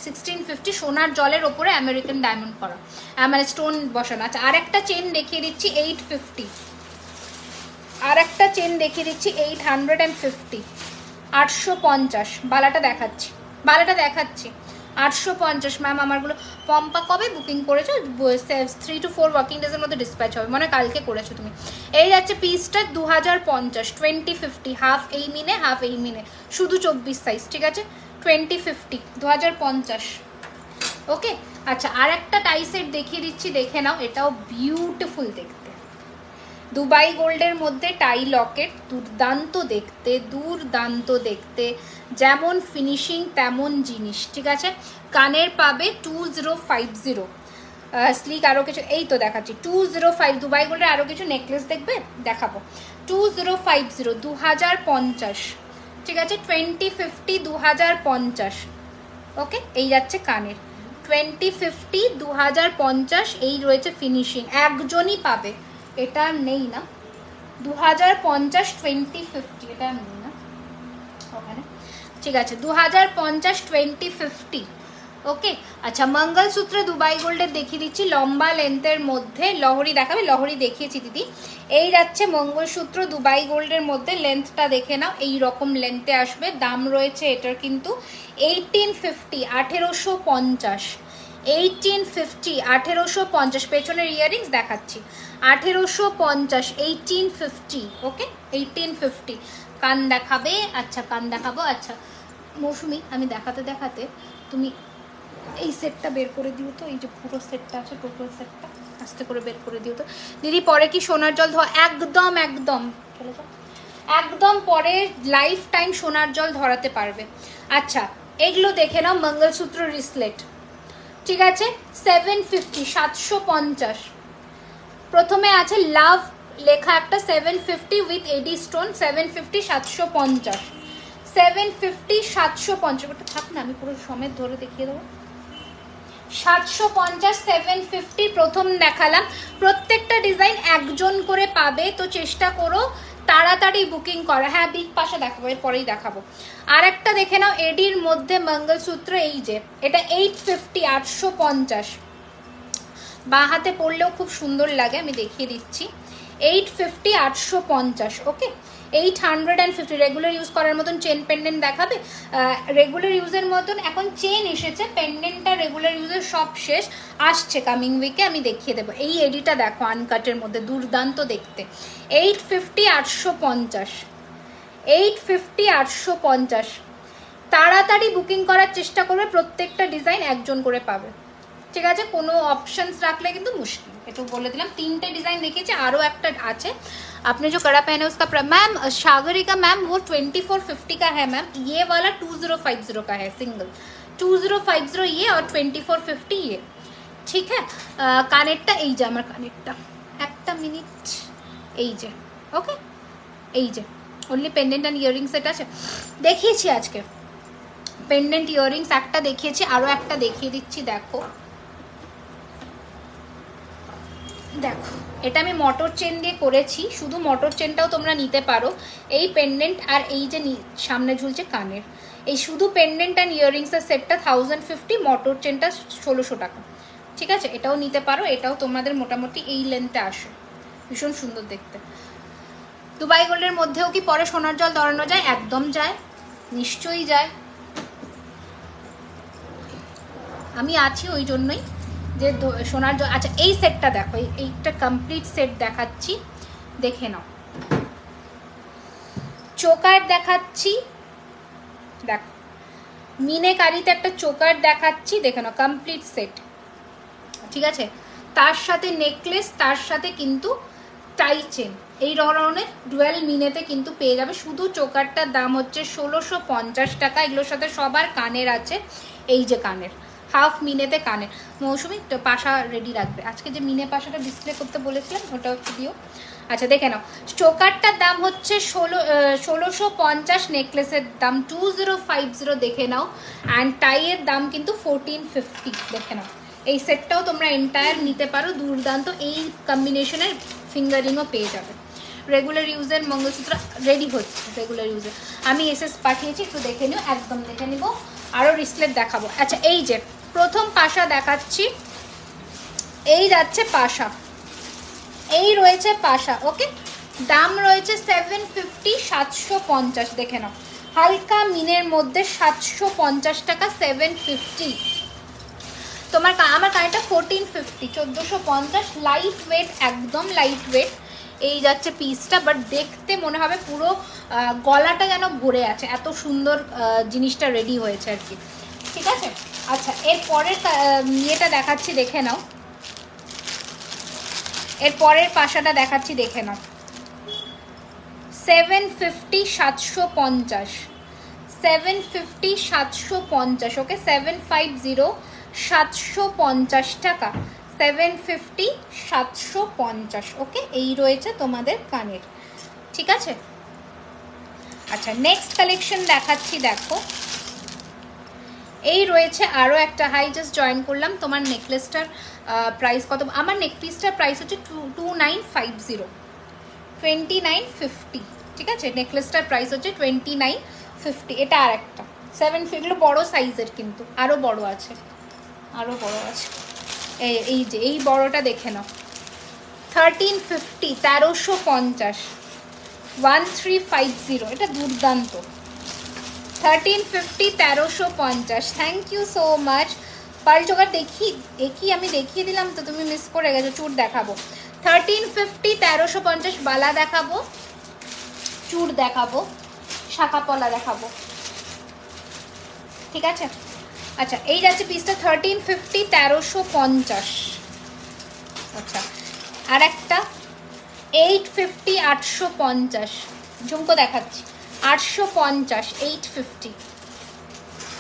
1650 সোনার জলের ওপরে আমেরিকান ডায়মন্ড করা, মানে স্টোন বসানো। আচ্ছা আর একটা চেন দেখিয়ে দিচ্ছি 850, আর একটা চেন দেখিয়ে দিচ্ছি 850, 850 বালাটা দেখাচ্ছি, বালাটা দেখাচ্ছি 850। ম্যাম আমারগুলো পম্পা কবে বুকিং করেছো, 3 to 4 ওয়ার্কিং ডেজের মধ্যে ডিসপ্যাচ হবে, মানে কালকে করেছো তুমি। এই যাচ্ছে পিসটা 2050, 2050, হাফ এই মিনে হাফ এই মিনে, শুধু 24 সাইজ, ঠিক আছে 2050, 2050, ওকে। আচ্ছা আর একটা টাই সেট দেখিয়ে দিচ্ছি, দেখে নাও, এটাও বিউটিফুল দেখতে, দুবাই গোল্ডের মধ্যে টাই লকেট, দুর্দান্ত দেখতে, দুর্দান্ত দেখতে, যেমন ফিনিশিং তেমন জিনিস, ঠিক আছে। কানের পাবে 2050, স্লিক আরও কিছু, এই তো দেখাচ্ছি 205, দুবাই গোল্ডের আরও কিছু নেকলেস দেখবে দেখাবো, 2050, 2050, ঠিক আছে 2050, 2050, ওকে। এই যাচ্ছে কানের 2050, 2050, এই রয়েছে ফিনিশিং, একজনই পাবে, এটা নেই না 2050, 2050, এটা নেই না ওখানে, ঠিক আছে 2050, 2050, ওকে। আচ্ছা মঙ্গলসূত্র দুবাই গোল্ডের দেখিয়ে দিচ্ছি, লম্বা লেন্থের মধ্যে, লহরি দেখাবে, লহরি দেখিয়েছি দিদি। এই যাচ্ছে মঙ্গলসূত্র দুবাই গোল্ডের মধ্যে, লেন্থটা দেখে নাও, এই রকম লেন্থে আসবে, দাম রয়েছে এটার কিন্তু 1850, 1850, 1850, 1850 পেছনের ইয়ারিংস দেখাচ্ছি, 1850, 1850, ওকে 1850। কান দেখাবে? আচ্ছা কান দেখাবো। আচ্ছা মৌসুমি, আমি দেখাতে দেখাতে তুমি এই সেটটা বের করে দিও তো, এই যে পুরো সেটটা আছে, টোটাল সেটটা আস্তে করে বের করে দিও তো দিদি। পরে কি সোনার জল ধোয়া? একদম একদম চলে যাও, একদম পরে লাইফ টাইম সোনার জল ধরাতে পারবে। আচ্ছা এগুলো দেখে নাও, মঙ্গলসূত্র রিসলেট, ঠিক আছে, 750, 750। প্রথমে আছে লাভ লেখা একটা 750 উইথ এডি স্টোন, 750, 750, 750, 750। ওটা থাক না, আমি পুরো সমেত ধরে দেখিয়ে দেবো। 750, 750 প্রথম দেখালাম। প্রত্যেকটা ডিজাইন একজন করে পাবে, তো চেষ্টা করো তাড়াতাড়ি বুকিং করা। হ্যাঁ বিগ পাশে দেখাবো, এরপরেই দেখাবো। আর একটা দেখে নাও এডির মধ্যে মঙ্গলসূত্র, এই যে এটা 850, 850। বাঁ হাতে পরলেও খুব সুন্দর লাগে, আমি দেখিয়ে দিচ্ছি। 850, 850, ওকে 850। রেগুলার ইউজ করার মতন চেন পেন্ডেন্ট দেখাবে? রেগুলার ইউজের মতন এখন চেন এসেছে, পেন্ডেন্টটা রেগুলার ইউজের সব শেষ, আসছে কামিং উইকে, আমি দেখিয়ে দেবো। এই এডিটা দেখো আনকাটের মধ্যে, দুর্দান্ত দেখতে। 850, 850, 850, 850। তাড়াতাড়ি বুকিং করার চেষ্টা করবে, প্রত্যেকটা ডিজাইন একজন করে পাবে, ঠিক আছে? কোনো অপশনস রাখলে কিন্তু মুশকিল, একটু বলে দিলাম। 3টে डिजाइन देखिए, आरो একটা আছে। आपने जो कड़ा पहना है उसका मैम सागरिका मैम वो 2450 का है मैम, ये वाला 2050 का है सिंगल, 2050 ये और 2450 ये, ঠিক है? কানেরটা এই যে, আমার কানেরটা একটা মিনিট, এই যে ওকে, এই যে only pendant and earring set আছে, দেখিয়েছি আজকে। পেন্ডেন্ট ইয়ারিংস একটা দেখিয়েছি, আরও একটা দেখিয়ে দিচ্ছি, দেখো দেখো এটা আমি মটর চেন দিয়ে করেছি, শুধু মটর চেনটাও তোমরা নিতে পারো। এই পেন্ডেন্ট আর এই যে সামনে ঝুলছে কানের, এই শুধু পেন্ডেন্ট অ্যান্ড ইয়ারিংসের সেটটা 1050, মটর চেনটা 1600 টাকা, ঠিক আছে? এটাও নিতে পারো, এটাও তোমাদের মোটামুটি এই লেন্থে আসে, ভীষণ সুন্দর দেখতে। দুবাই গোল্ডের মধ্যেও কি পরে সোনার জল ধরানো যায়? একদম যায়, নিশ্চয়ই যায়, আমি আছি ওই জন্যই যে সোনার জল। আচ্ছা এই সেটটা দেখো, এইটা কমপ্লিট সেট দেখাচ্ছি, দেখে নাও। চোকার দেখাচ্ছি, দেখো মিনেকারিতে একটা চোকার দেখাচ্ছি, দেখে নাও কমপ্লিট সেট, ঠিক আছে? তার সাথে নেকলেস, তার সাথে কিন্তু টাই চেন, এই ধরনের ডুয়েল মিনেতে কিন্তু পেয়ে যাবে। শুধু চোকারটার দাম হচ্ছে 1650 টাকা। এগুলোর সাথে সবার কানের আছে, এই যে কানের, হাফ মিনেতে কানের। মৌসুমি পাশা রেডি রাখবে, আজকে যে মিনে পাশাটা ডিসপ্লে করতে বলেছিলাম ওটাও একটু দিও। আচ্ছা দেখে নাও, চোকারটার দাম হচ্ছে 1650, নেকলেসের দাম 2050 দেখে নাও, অ্যান্ড টাইয়ের দাম কিন্তু 1450 দেখে নাও। এই সেটটাও তোমরা এন্টায়ার নিতে পারো, দুর্দান্ত। এই কম্বিনেশনের ফিঙ্গারিংও পেয়ে যাবে। রেগুলার ইউজের মঙ্গলসূত্র রেডি হচ্ছে, রেগুলার ইউজের আমি এসএস পাঠিয়েছি, একটু দেখে নিও, একদম দেখে নিব। আরও রিসলেট দেখাবো। আচ্ছা এই যে প্রথম পাশা দেখাচ্ছি, এই যাচ্ছে পাশা, এই রয়েছে পাশা, ওকে দাম রয়েছে 750, 750 দেখে নাও, হালকা মিনের মধ্যে 750 টাকা, 750। তোমার আমার কানেরটা 1450, 1450, লাইট ওয়েট, একদম লাইট ওয়েট। এই যাচ্ছে পিসটা, বাট দেখতে মনে হবে পুরো গলাটা যেন ভরে আছে, এত সুন্দর জিনিসটা রেডি হয়েছে আর কি, ঠিক আছে? আচ্ছা এর পরের ইয়েটা দেখাচ্ছি, দেখে নাও। এর পরের পাশাটা দেখাচ্ছি, দেখে নাও। 750, 750, 750, 750, ওকে 750, 750 টাকা, 750, 750, ওকে এই রয়েছে তোমাদের কানের, ঠিক আছে? আচ্ছা নেক্সট কালেকশন দেখাচ্ছি, দেখো এই রয়েছে আরও একটা। হাই জাস্ট জয়েন করলাম। তোমার নেকলেসটার প্রাইস কত? আমার নেকপিসটার প্রাইস হচ্ছে 2950, 2950, ঠিক আছে? নেকলেসটার প্রাইস হচ্ছে 2950। এটা আর একটা 750, এগুলো বড়ো সাইজের, কিন্তু আরও বড় আছে, আরও বড় আছে। এই যে এই বড়টা দেখে নাও, 1350, 1350, 1350, এটা দুর্দান্ত। 1350, 1350, thank you so much pearl choker আমি দেখিয়ে দিলাম তো, তুমি মিস করে গেছো। চুড় দেখাবো 1350, 1350 বালা দেখাবো, চুড় দেখাবো, শাখা পলা দেখাবো, ঠিক আছে। আচ্ছা এই যাচ্ছে পিসটা 1350, 1350। আচ্ছা আর একটা 850, 850 ঝুমকো দেখাচ্ছি, 850, 850।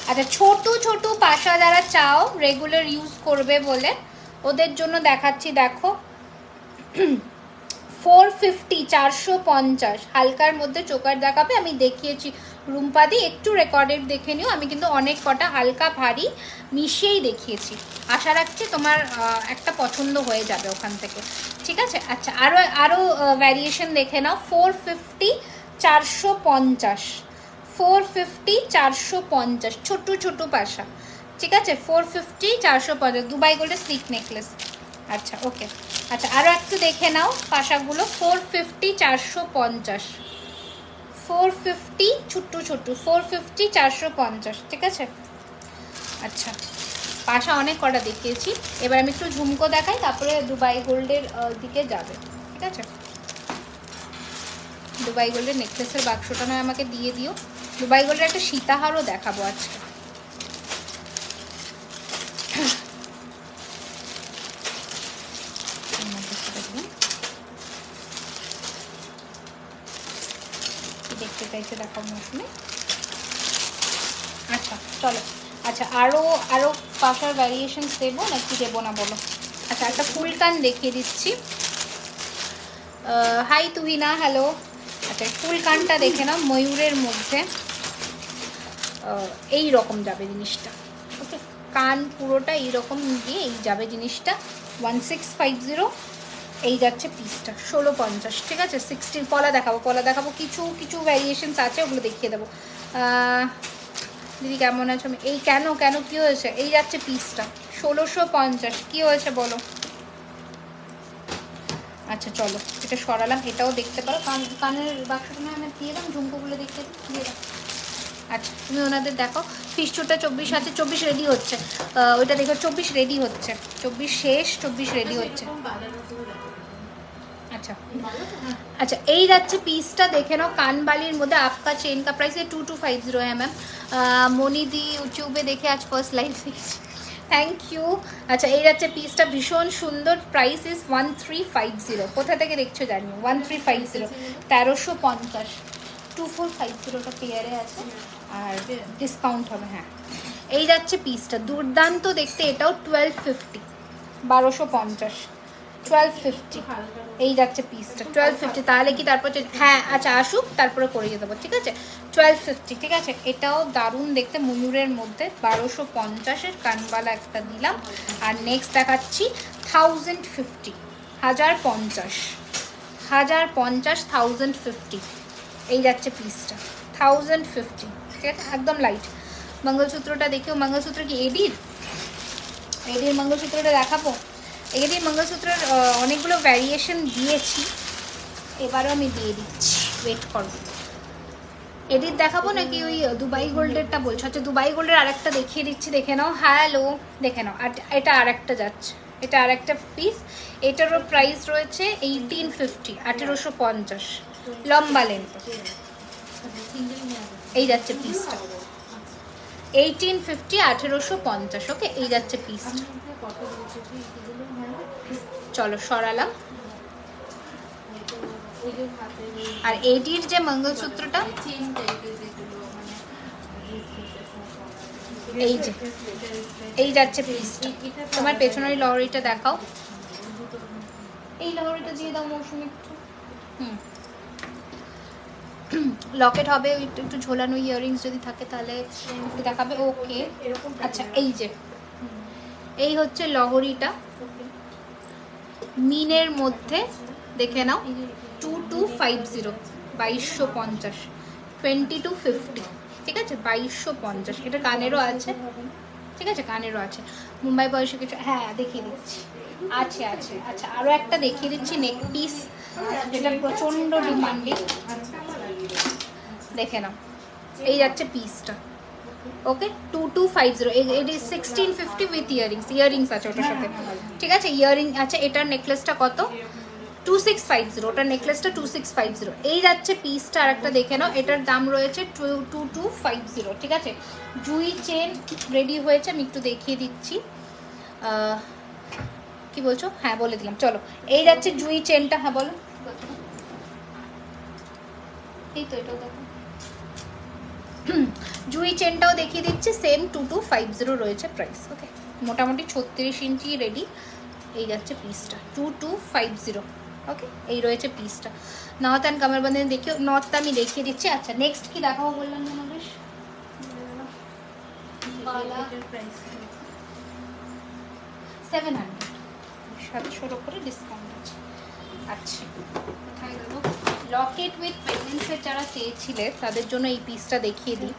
আচ্ছা ছোট ছোট পাশা যারা চাও রেগুলার ইউজ করবে বলে ওদের জন্য দেখাচ্ছি, দেখো 450, 450 হালকার মধ্যে চোকার দেখাবে। আমি দেখিয়েছি রুম্পাদি, একটু রেকর্ডেড দেখে নিও, আমি কিন্তু অনেক কটা হালকা ভারী মিশিয়েই দেখিয়েছি। আশা রাখছি তোমার একটা পছন্দ হয়ে যাবে ওখান থেকে, ঠিক আছে। আচ্ছা আরও ভ্যারিয়েশন দেখে নাও, 450, 450, 450, 450 ছোট ছোট পাশা, ঠিক আছে। 450, 450 দুবাই গোল্ডের স্লিক নেকলেস। আচ্ছা ওকে। আচ্ছা আরও একটু দেখে নাও পাশাগুলো, 450, 450, 450 ছোট্ট ছোট্ট, 450, 450, ঠিক আছে। আচ্ছা পাশা অনেক কটা দেখিয়েছি, এবার আমি একটু ঝুমকো দেখাই, তারপরে দুবাই গোল্ডের দিকে যাবে, ঠিক আছে। দুবাই গোল্ডের নেকলেসের বাক্সটা নয় আমাকে দিয়ে দিও। দুবাই গোল্ডের একটা সীতাহারও দেখাবো আজকে। দেখতে চাইছে দেখাও মৌসুমে। আচ্ছা চলো, আচ্ছা আরও পাশার ভ্যারিয়েশনস দেবো নাকি দেবো না বলো। আচ্ছা একটা ফুল কান দেখিয়ে দিচ্ছি। Hi Tuhina, hello. আচ্ছা ফুল কানটা দেখে নাও, ময়ূরের মধ্যে এই রকম যাবে জিনিসটা, ওকে। কান পুরোটা এইরকম দিয়ে এই যাবে জিনিসটা, 1650 এই যাচ্ছে পিসটা, 1650, ঠিক আছে। 16 পলা দেখাবো, কিছু কিছু ভ্যারিয়েশনস আছে ওগুলো দেখিয়ে দেবো। দিদি কেমন আছো? এই কেন কী হয়েছে? এই যাচ্ছে পিসটা 1650, কী হয়েছে বলো। আচ্ছা চলো এটা সরালাম, এটাও দেখতে পারো। কানের বাক্সটা না আমি দিয়ে দাম, ঝুমকোগুলো দেখিয়ে দিয়ে দাও। আচ্ছা তুমি ওনাদের দেখো, ফিস্টুটা 24 আছে, 24 রেডি হচ্ছে, ওইটা দেখো 24 রেডি হচ্ছে, 24 শেষ, 24 রেডি হচ্ছে। আচ্ছা আচ্ছা এই যাচ্ছে পিসটা দেখে নাও, কানবালির মধ্যে। আপকা চেন কা প্রাইস 2250 হ্যাঁ ম্যাম। মনিদি ইউটিউবে দেখে আজ ফার্স্ট লাইভ দেখছি, থ্যাংক ইউ। আচ্ছা এই যাচ্ছে পিসটা, ভীষণ সুন্দর, প্রাইস ইজ 1350। কোথা থেকে দেখছো জানি, 1350, 1350, 2450টা পেয়ারে আছে আর ডিসকাউন্ট হবে, হ্যাঁ। এই যাচ্ছে পিসটা, দুর্দান্ত দেখতে, এটাও 1250, 1250, 1250 এই যাচ্ছে পিসটা, 1250। তাহলে কি তারপর হ্যাঁ আচ্ছা আসুক তারপরে করে যেতে পারবো, ঠিক আছে। 1250, ঠিক আছে। এটাও দারুণ দেখতে, ময়ূরের মধ্যে, 1250-এর কানবালা একটা দিলাম। আর নেক্সট দেখাচ্ছি 1050, 1050, 1050, 1050 এই যাচ্ছে পিসটা, 1050, ঠিক আছে, একদম লাইট। মঙ্গলসূত্রটা দেখেও, মঙ্গলসূত্র কি এডির মঙ্গলসূত্রটা দেখাবো। এডির মঙ্গলসূত্রের অনেকগুলো ভ্যারিয়েশন দিয়েছি, এবারও আমি দিয়ে দিচ্ছি, ওয়েট করো। এডির দেখাবো নাকি ওই দুবাই গোল্ডেরটা বলছো? আচ্ছা দুবাই গোল্ডের আরেকটা দেখিয়ে দিচ্ছি, দেখে নাও। হ্যালো দেখে নাও, আর এটা আরেকটা যাচ্ছে, এটা আরেকটা পিস, এটারও প্রাইস রয়েছে 1850, 1850, লম্বা লেন্থ। এই যাচ্ছে পিসটা 1850, 1850, ওকে। এই যাচ্ছে পিসটা, চলো সরালাম। আর এডির যে মঙ্গলসূত্রটা, এই যাচ্ছে পিসটা। তোমার পেছনের লহরিটা দেখাও, এই লহরিটা দিয়ে দাও মৌসুমি একটু। লকেট হবে, একটু ঝোলানো ইয়াররিংস যদি থাকে তাহলে একটু দেখাবে, ওকে। আচ্ছা এই হচ্ছে লহরিটা, মিনের মধ্যে দেখে নাও, 2250, 2250, 2250, ঠিক আছে, 2250। এটা কানেরও আছে, ঠিক আছে, কানেরও আছে। মুম্বাই বয়সে কিছু, হ্যাঁ দেখিয়ে দিচ্ছি, আছে। আচ্ছা আরও একটা দেখিয়ে দিচ্ছি, নেক পিস, যেটা প্রচণ্ড ডিমান্ডিং, দেখে নাও। এই যাচ্ছে পিসটা, ওকে 2250 এটি 1650 উইথ ইয়ারিংস আছে ওটার সাথে, ঠিক আছে ইয়ারিং আছে। এটার নেকলেসটা কত 2650, ওটার নেকলেসটা 2650। এই যাচ্ছে পিসটা আর একটা দেখে নাও, এটার দাম রয়েছে 2250, ঠিক আছে। জুই চেন রেডি হয়েছে, আমি একটু দেখিয়ে দিচ্ছি। কি বলছো? হ্যাঁ বলে দিলাম, চলো। এই যাচ্ছে জুই চেনটা, হ্যাঁ বলো। এই তো এটাও দেখো, জুই চেনটাও দেখিয়ে দিচ্ছি, সেম 2250 রয়েছে প্রাইস। ওকে, মোটামুটি 36 ইঞ্চি রেডি। এই যাচ্ছে পিসটা 2250। ওকে, এই রয়েছে পিসটা। নর্থ অ্যান্ড কামার বান্ধে দেখিও, নর্থটা আমি দেখিয়ে দিচ্ছি। আচ্ছা নেক্সট কি দেখাবো বললাম না বেশ, 700, 700 উপরে ডিসকাউন্ট আছে। আচ্ছা লকেট উইথ পেন্ডেন্টসের যারা চেয়েছিলে তাদের জন্য এই পিসটা দেখিয়ে দিই।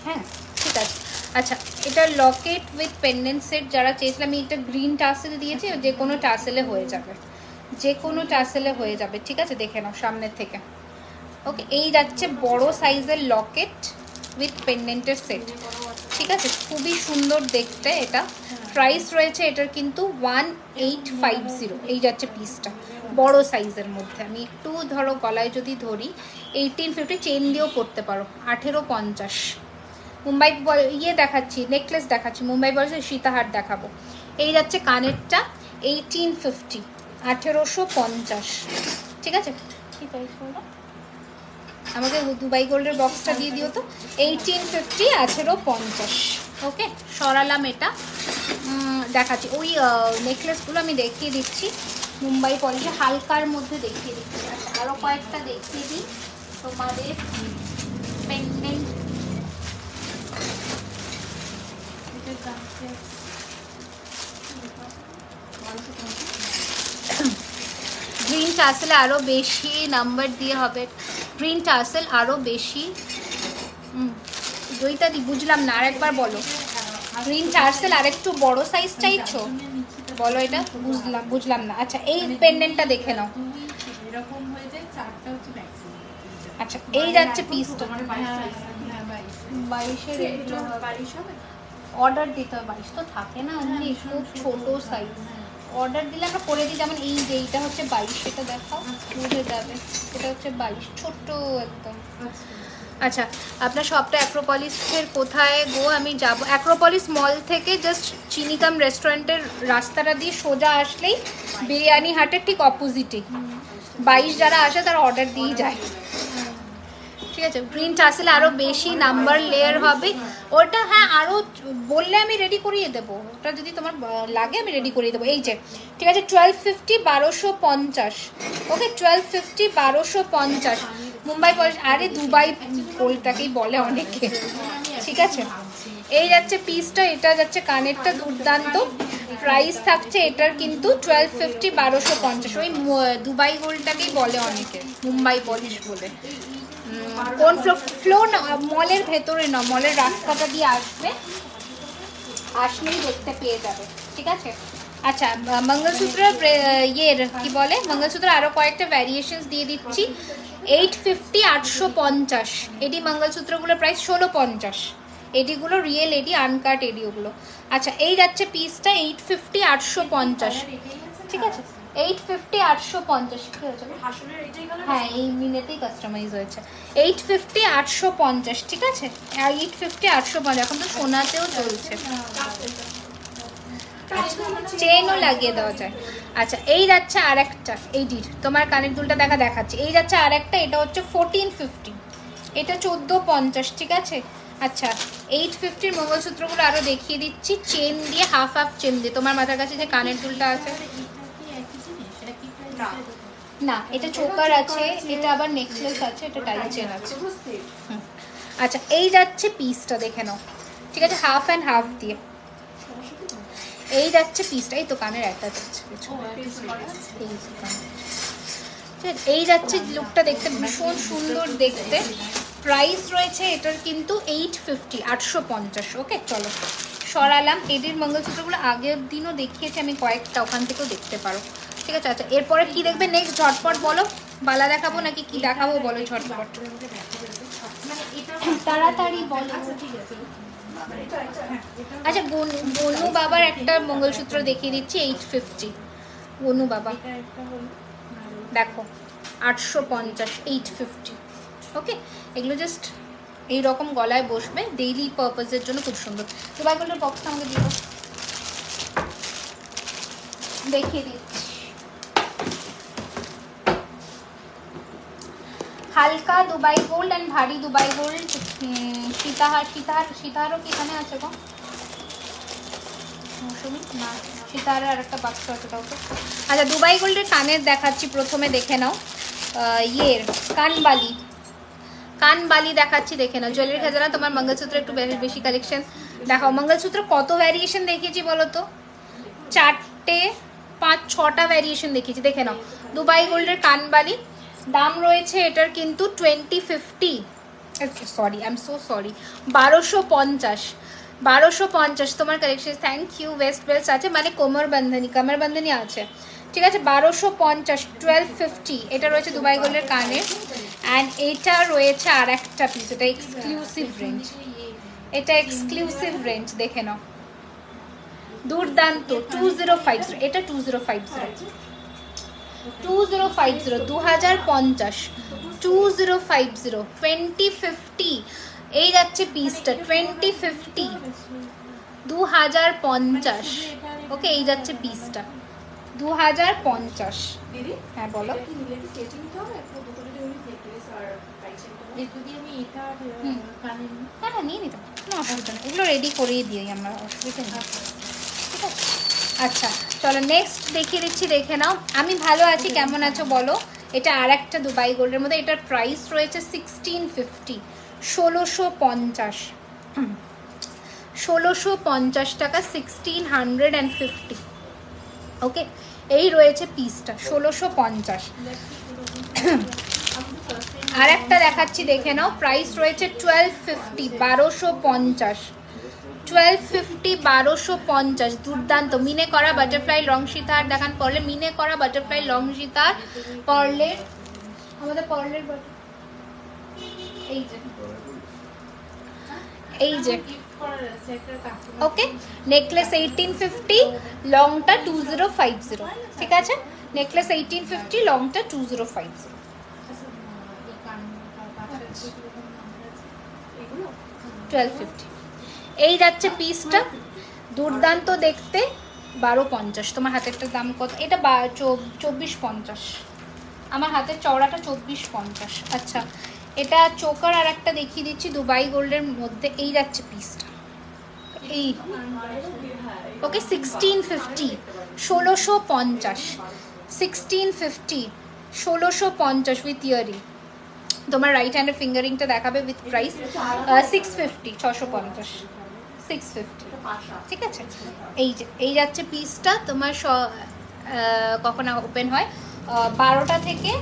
হ্যাঁ ঠিক আছে। আচ্ছা এটা লকেট উইথ পেন্ডেন্ট সেট যারা চেয়েছিলাম, আমি এটা গ্রিন টাসেল দিয়েছি, যে কোনো টাসেলে হয়ে যাবে, যে কোনো টাসেলে হয়ে যাবে, ঠিক আছে। দেখে নাও সামনের থেকে। ওকে, এই যাচ্ছে বড় সাইজের লকেট উইথ পেন্ডেন্টের সেট, ঠিক আছে। খুবই সুন্দর দেখতে এটা। প্রাইস রয়েছে এটার কিন্তু 1850। এই যাচ্ছে পিসটা বড় সাইজের মধ্যে। আমি একটু ধরো গলায় যদি ধরি 1850, চেন দিয়েও পরতে পারো। 1850। মুম্বাই ইয়ে দেখাচ্ছি, নেকলেস দেখাচ্ছি, মুম্বাই বলছে সীতাহার দেখাবো। এই যাচ্ছে কানেরটা 1850, 1850, ঠিক আছে। কি প্রাইস বলো আমাকে, দুবাই গোল্ডের বক্সটা দিয়ে দিও তো। 1850, 1850। ওকে, সরালাম এটা, দেখাচ্ছি। ওই নেকলেসগুলো আমি দেখিয়ে দিচ্ছি, মুম্বাই পলিশে হালকার মধ্যে দেখিয়ে দিচ্ছি। আচ্ছা আরও কয়েকটা দেখিয়ে দিই তোমাদের। পেন্ডেন্ট গ্রিন টাসেলে আরও বেশি নাম্বার দিয়ে হবে, গ্রিন টাসেল আরও বেশি। জয়িতা দি বুঝলাম না, আরেকবার বলো। গ্রিন টাসেল আর একটু বড় সাইজ চাইছো, বলো এটা বুঝলাম না। আচ্ছা এই পেন্ডেন্টটা দেখে নাও। আচ্ছা এই যাচ্ছে পিসটা, 22 অর্ডার দিতে হবে। 22 তো থাকে না, অনলি খুব ছোট সাইজ। অর্ডার দিলে আমরা করে দিই, যেমন এই যে এইটা হচ্ছে 22, এটা দেখাও বুঝে যাবে। এটা হচ্ছে 22, ছোট্ট একদম। আচ্ছা আপনার শপটা অ্যাক্রোপলিসের কোথায় গো? আমি যাব অ্যাক্রোপলিস মল থেকে জাস্ট চিনিকাম রেস্টুরেন্টের রাস্তাটা দিয়ে সোজা আসলেই বিরিয়ানি হাটের ঠিক অপোজিটে। 22 যারা আসে তারা অর্ডার দিয়েই যায়, ঠিক আছে। গ্রিন টাসেল আরও বেশি নাম্বার লেয়ার হবে ওটা, হ্যাঁ আরও বললে আমি রেডি করিয়ে দেবো, ওটা যদি তোমার লাগে আমি রেডি করিয়ে দেবো। এই যে ঠিক আছে 1250, 1250। ওকে 1250, 1250 মুম্বাই পলিশ। আরে দুবাই গোল্ডটাকেই বলে অনেকে, ঠিক আছে। এই যাচ্ছে পিসটা, এটা যাচ্ছে কানেরটা, দুর্দান্ত। প্রাইস থাকছে এটার কিন্তু 1250, 1250। ওই দুবাই গোল্ডটাকেই বলে অনেকে, মুম্বাই পলিশ বলে। কোন ফ্লো না, মলের ভেতরে না, মলের রাস্তাটা দিয়ে আসবে, আসলেই দেখতে পেয়ে যাবে, ঠিক আছে। আচ্ছা মঙ্গলসূত্র ইয়ের কি বলে, মঙ্গলসূত্র আরও কয়েকটা ভ্যারিয়েশনস দিয়ে দিচ্ছি। 850, 850 এডি মঙ্গলসূত্রগুলোর প্রাইস 1650। এডিগুলো রিয়েল এডি, আনকাট এডি ওগুলো। আচ্ছা এই যাচ্ছে পিসটা 850, 850, ঠিক আছে। 850, 850 কি হয়েছে? হ্যাঁ এই মিনিটেই কাস্টমাইজ হয়েছে। 850, 850, ঠিক আছে। 850, 850 এখন তো সোনাতেও চলছে, চেনও লাগিয়ে দেওয়া যায়। আচ্ছা এই যাচ্ছে আর একটা, এইটির তোমার কানের দুলটা দেখাচ্ছি। এই যাচ্ছে আর একটা, এটা হচ্ছে 1450, এটা 1450, ঠিক আছে। আচ্ছা 850-র মঙ্গলসূত্রগুলো আরও দেখিয়ে দিচ্ছি, চেন দিয়ে হাফ হাফ চেন দিয়ে। তোমার মাথার কাছে যে কানের দুলটা আছে না, এটা চোকার আছে, এটা আবার নেকলেস আছে, এটা টাইট চেন আছে। আচ্ছা এই যাচ্ছে পিসটা দেখে নাও, ঠিক আছে, হাফ অ্যান্ড হাফ দিয়ে। এই যাচ্ছে পিসটা, এই তো কানের একটা যাচ্ছে, এই যাচ্ছে লুকটা দেখতে ভীষণ সুন্দর দেখতে। প্রাইস রয়েছে এটার কিন্তু 850, 850। ওকে চলো সরালাম। এডির মঙ্গলসূত্রগুলো আগের দিনও দেখিয়েছি আমি কয়েকটা, ওখান থেকেও দেখতে পারো, ঠিক আছে। আচ্ছা এরপরে কি দেখবে নেক্সট, ঝটপট বলো। বালা দেখাবো নাকি কি দেখাবো বলো ঝটপট, তাড়াতাড়ি বলো। আচ্ছা গনু বাবার একটা মঙ্গলসূত্র দেখিয়ে দিচ্ছি 850, গনু বাবা দেখো 850 850। ওকে, এগুলো জাস্ট এইরকম গলায় বসবে, ডেইলি পারপাসের জন্য খুব সুন্দর। দুবাই গোল্ডের বক্সটা আমাকে দিয়ে দেখিয়ে দিচ্ছি। হালকা দুবাই গোল্ড অ্যান্ড ভারী দুবাই গোল্ড, সীতাহারও কি এখানে আছে গো? না, সীতাহারের আর একটা বাক্স আছে তাও তো। আচ্ছা দুবাই গোল্ডের কানের দেখাচ্ছি, প্রথমে দেখে নাও ইয়ের কানবালি দেখাচ্ছি, দেখে নাও। জুয়েলারি খাজানা তোমার মঙ্গলসূত্র একটু বেশি কালেকশন দেখাও। মঙ্গলসূত্র কত ভ্যারিয়েশন দেখিয়েছি বলো তো? 4টে 5-6টা ভ্যারিয়েশন দেখিয়েছি, দেখে নাও। দুবাই গোল্ডের কানবালি দাম রয়েছে এটার কিন্তু 2050, sorry I am so sorry 1250 তোমার collection. Thank you. Waist belts আছে, মানে কামারবন্ধনী আছে, ঠিক আছে। 1250 1250 এটা রয়েছে দুবাই গোল্ডের কানের। অ্যান্ড এটা রয়েছে আর একটা পিস, এটা এক্সক্লুসিভ রেঞ্জ, দেখে নাও দুর্দান্ত। 2050 এটা 2050 2050 2050 এই যাচ্ছে পিসটা 2050 2050। ওকে, এই যাচ্ছে পিসটা 2050। হ্যাঁ বলো। হ্যাঁ নিয়ে নিতাম, কোনো অসুবিধা নেই, এগুলো রেডি করেই দিই আমরা, অসুবিধা নেই, ঠিক আছে। আচ্ছা চলো নেক্সট দেখিয়ে দিচ্ছি, দেখে নাও। আমি ভালো আছি, কেমন আছো বলো। এটা আর একটা দুবাই গোল্ডের মধ্যে, এটার প্রাইস রয়েছে 1650 1650 টাকা 1650। ওকে, এই রয়েছে পিসটা 1650। আর একটা দেখাচ্ছি, দেখে নাও। প্রাইস রয়েছে 1250 1250 1250 দুর্দান্ত। মিনে করা বাটারফ্লাই লং সীতার দেখান, পরলে মিনে করা বাটারফ্লাই লং সীতার পরলে আমাদের পরলের এই যে ওকে। নেকলেস 1850, লংটা 2050, ঠিক আছে। নেকলেস 1850, লংটা 2050। এই যাচ্ছে পিসটা, দুর্দান্ত দেখতে। 1250 তোমার হাতেরটা দাম কত? এটা 2450, আমার হাতের চওড়াটা 2450। আচ্ছা এটা চোকার আর একটা দেখিয়ে দিচ্ছি দুবাই গোল্ডের মধ্যে, এই যাচ্ছে পিসটা এই। ওকে 1650 1650 1650 1650 উইথ ইয়ারিং। তোমার রাইট হ্যান্ডের ফিঙ্গারিংটা দেখাবে উইথ প্রাইস 650 650 650, ঠিক আছে। এই যাচ্ছে পিসটা তোমার। কখন ওপেন হয়? 12টা থেকে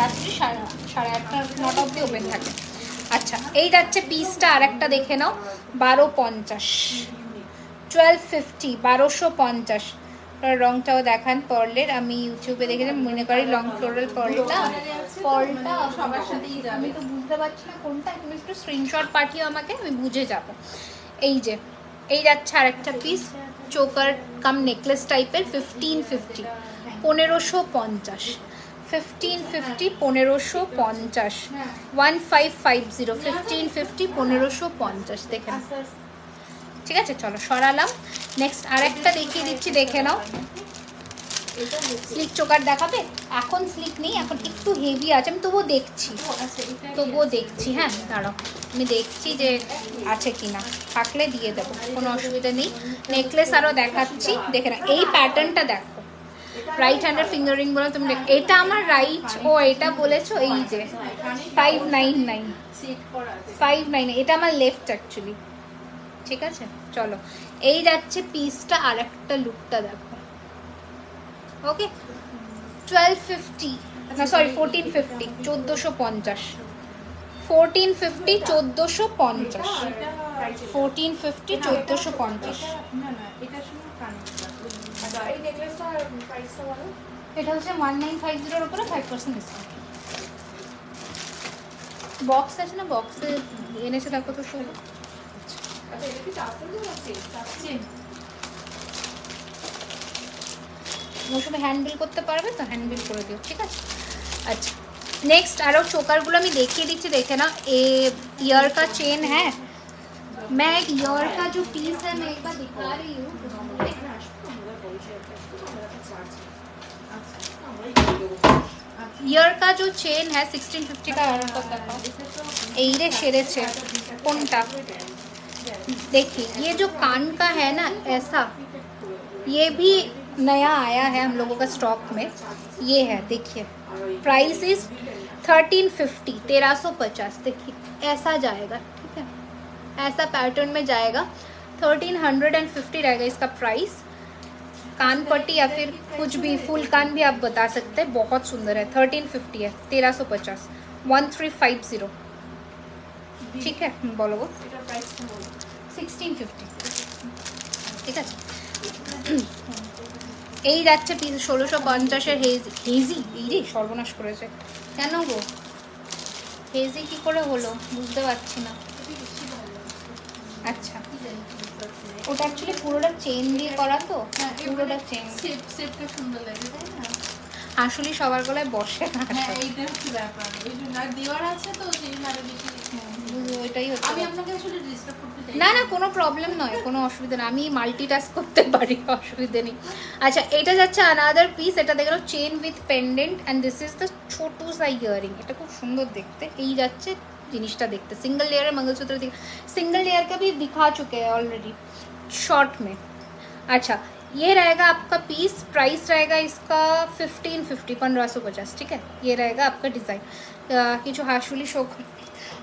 রাত্রি 8:30 অবধি ওপেন থাকে। আচ্ছা এই যাচ্ছে পিসটা, আর একটা দেখে নাও 1250 1250 1250। রংটাও দেখান পর্লের, আমি ইউটিউবে দেখেছি, মনে করি লং ফ্লোরাল পর্লটা সবার সাথেই যাবে। আমি তো বুঝতে পারছি না কোনটা, তুমি একটু স্ক্রিনশট পাঠিও আমাকে, আমি বুঝে যাব। এই যে এই যাচ্ছে আর একটা পিস, চোকার কাম নেকলেস টাইপের 1550 1550 1550 1550 1550 1550 1550 দেখেন, ঠিক আছে। চলো সরালাম। নেক্সট আর একটা দেখিয়ে দিচ্ছি, দেখে নাও। স্লিক চোকার দেখাবে? এখন স্লিক নেই, এখন একটু হেভি আছে, আমি তবুও দেখছি হ্যাঁ দাঁড়াও, আমি দেখছি যে আছে কিনা, থাকলে দিয়ে দেবো, কোনো অসুবিধা নেই। নেকলেস আরও দেখাচ্ছি, দেখে না এই প্যাটার্নটা দেখো। রাইট হ্যান্ডের ফিঙ্গারিং বলে তুমি, এটা আমার রাইট, ও এটা বলেছো, এই যে 599 এটা আমার লেফট অ্যাকচুয়ালি, ঠিক আছে। চলো এই যাচ্ছে পিসটা, আর একটা লুকটা দেখো। ওকে 1250 না সরি 1450 1450 1450 1450 1450 1450। এই নেকলেসটার প্রাইসটা বলো। এটা হচ্ছে 1950 উপরে 5% ডিসকাউন্ট। বক্স আছে না, বক্সে এনেছে দেখো তো শুরু। আচ্ছা এটা কি টাসেল আছে? চেন মৌসুমে হ্যান্ডেল করতে পারবে তো, হ্যান্ডেল করে দিও, ঠিক আছে। अच्छा नेक्स्ट आरो चोकारगुलो मैं देखिए दीजिए, देखे ना ए ईयर का चेन है। मैं एक ईयर का जो पीस है मैं एक बार दिखा रही हूँ। ईयर का जो चेन है 1650 का এই রে সেরেছে কোনটা देखिए, ये जो कान का है ना ऐसा, ये भी नया आया है हम लोगों का स्टॉक में। ये है देखिए, प्राइस इज 1350, 1350। देखिए ऐसा जाएगा, ठीक है, ऐसा पैटर्न में जाएगा। 1350 रहेगा इसका प्राइस। कान पट्टी या फिर कुछ भी फुल कान भी आप बता सकते हैं, बहुत सुंदर है। 1350 है, 1350, 1350, ठीक है। बोलो वो 1650, ঠিক আছে। এই যাচ্ছে পিস 1650-এর হেজি। হেজি এই রে সর্বনাশ করেছে কেন গো, হেজি কি করে হলো বুঝতে পারছি না। আচ্ছা ওটা অ্যাকচুয়ালি পুরোটা চেন দিয়ে করা তো, পুরোটা চেন। শেপটা সুন্দর লাগে তাই না? আসলে সবার গলায় বসে না, হ্যাঁ এইটা হচ্ছে ব্যাপার। ওই জন্য আর দেওয়ার আছে তো সেই আরো বেশি। ওইটাই হচ্ছে। আমি আপনাকে আসলে ডিস্টার্ব করতে চাই না না, কোনো প্রবলেম নয়, কোনো অসুবিধা না, আমি মাল্টিটাস্ক করতে পারি, অসুবিধা নেই। আচ্ছা এটা যাচ্ছে আনাদার পিস, এটা দেখো chain with pendant and this is the Chhotu সা ইয়ারিং। এটা খুব সুন্দর দেখতে। এই যাচ্ছে জিনিসটা দেখতে, সিंगल लेयर मंगलसूत्र दिख, सिंगल लेयर का भी दिखा चुके हैं ऑलरेडी शॉर्ट में। अच्छा ये रहेगा आपका पीस, प्राइस रहेगा इसका 1550, 1550, ठीक है। ये रहेगा आपका डिज़ाइन। কিছু হাসুলি শোক,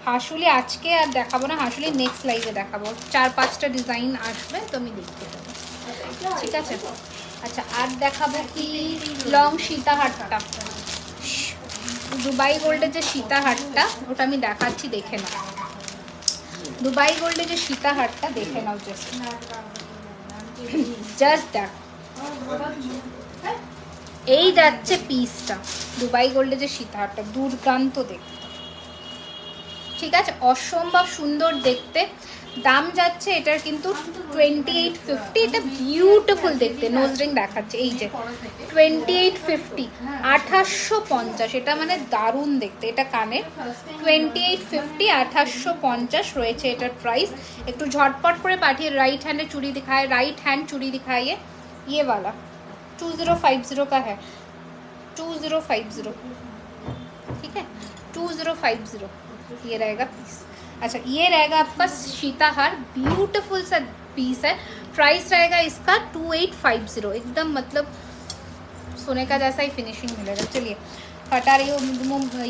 হাসুলি আজকে আর দেখাবো না, হাসুলি নেক্সট লাইভে দেখাবো। 4-5টা ডিজাইন আসবে তো আমি দেখতে পাবো, ঠিক আছে। আচ্ছা আর দেখাবো কি লং সীতাহারটা, দুবাই গোল্ডের যে সীতাহারটা ওটা আমি দেখাচ্ছি, দেখে নাও। দুবাই গোল্ডের যে সীতাহারটা দেখে নাও, জাস্ট দেখো। এই যাচ্ছে পিসটা, দুবাই গোল্ডের যে সীতাহারটা, দুর্দান্ত দেখতে, ঠিক আছে, অসম্ভব সুন্দর দেখতে। দাম যাচ্ছে এটার কিন্তু 2850। এটা বিউটিফুল দেখতে, নোজ রিং দেখাচ্ছে এই যে 2850, 2850। এটা মানে দারুণ দেখতে, এটা কানের 2850, 2850 রয়েছে এটার প্রাইস। একটু ঝটপট করে পাঠিয়ে। राइट हैंड चूड़ी दिखाए, राइट हैंड चूड़ी दिखाइए, ये वाला 2050 का है, 2050, ठीक है, 2050 ये रहेगा पीस। अच्छा ये रहेगा आपका सीताहार, ब्यूटीफुल सा पीस है। प्राइस रहेगा इसका 2850, एकदम मतलब सोने का जैसा ही फिनिशिंग मिलेगा। चलिए हटा रही हो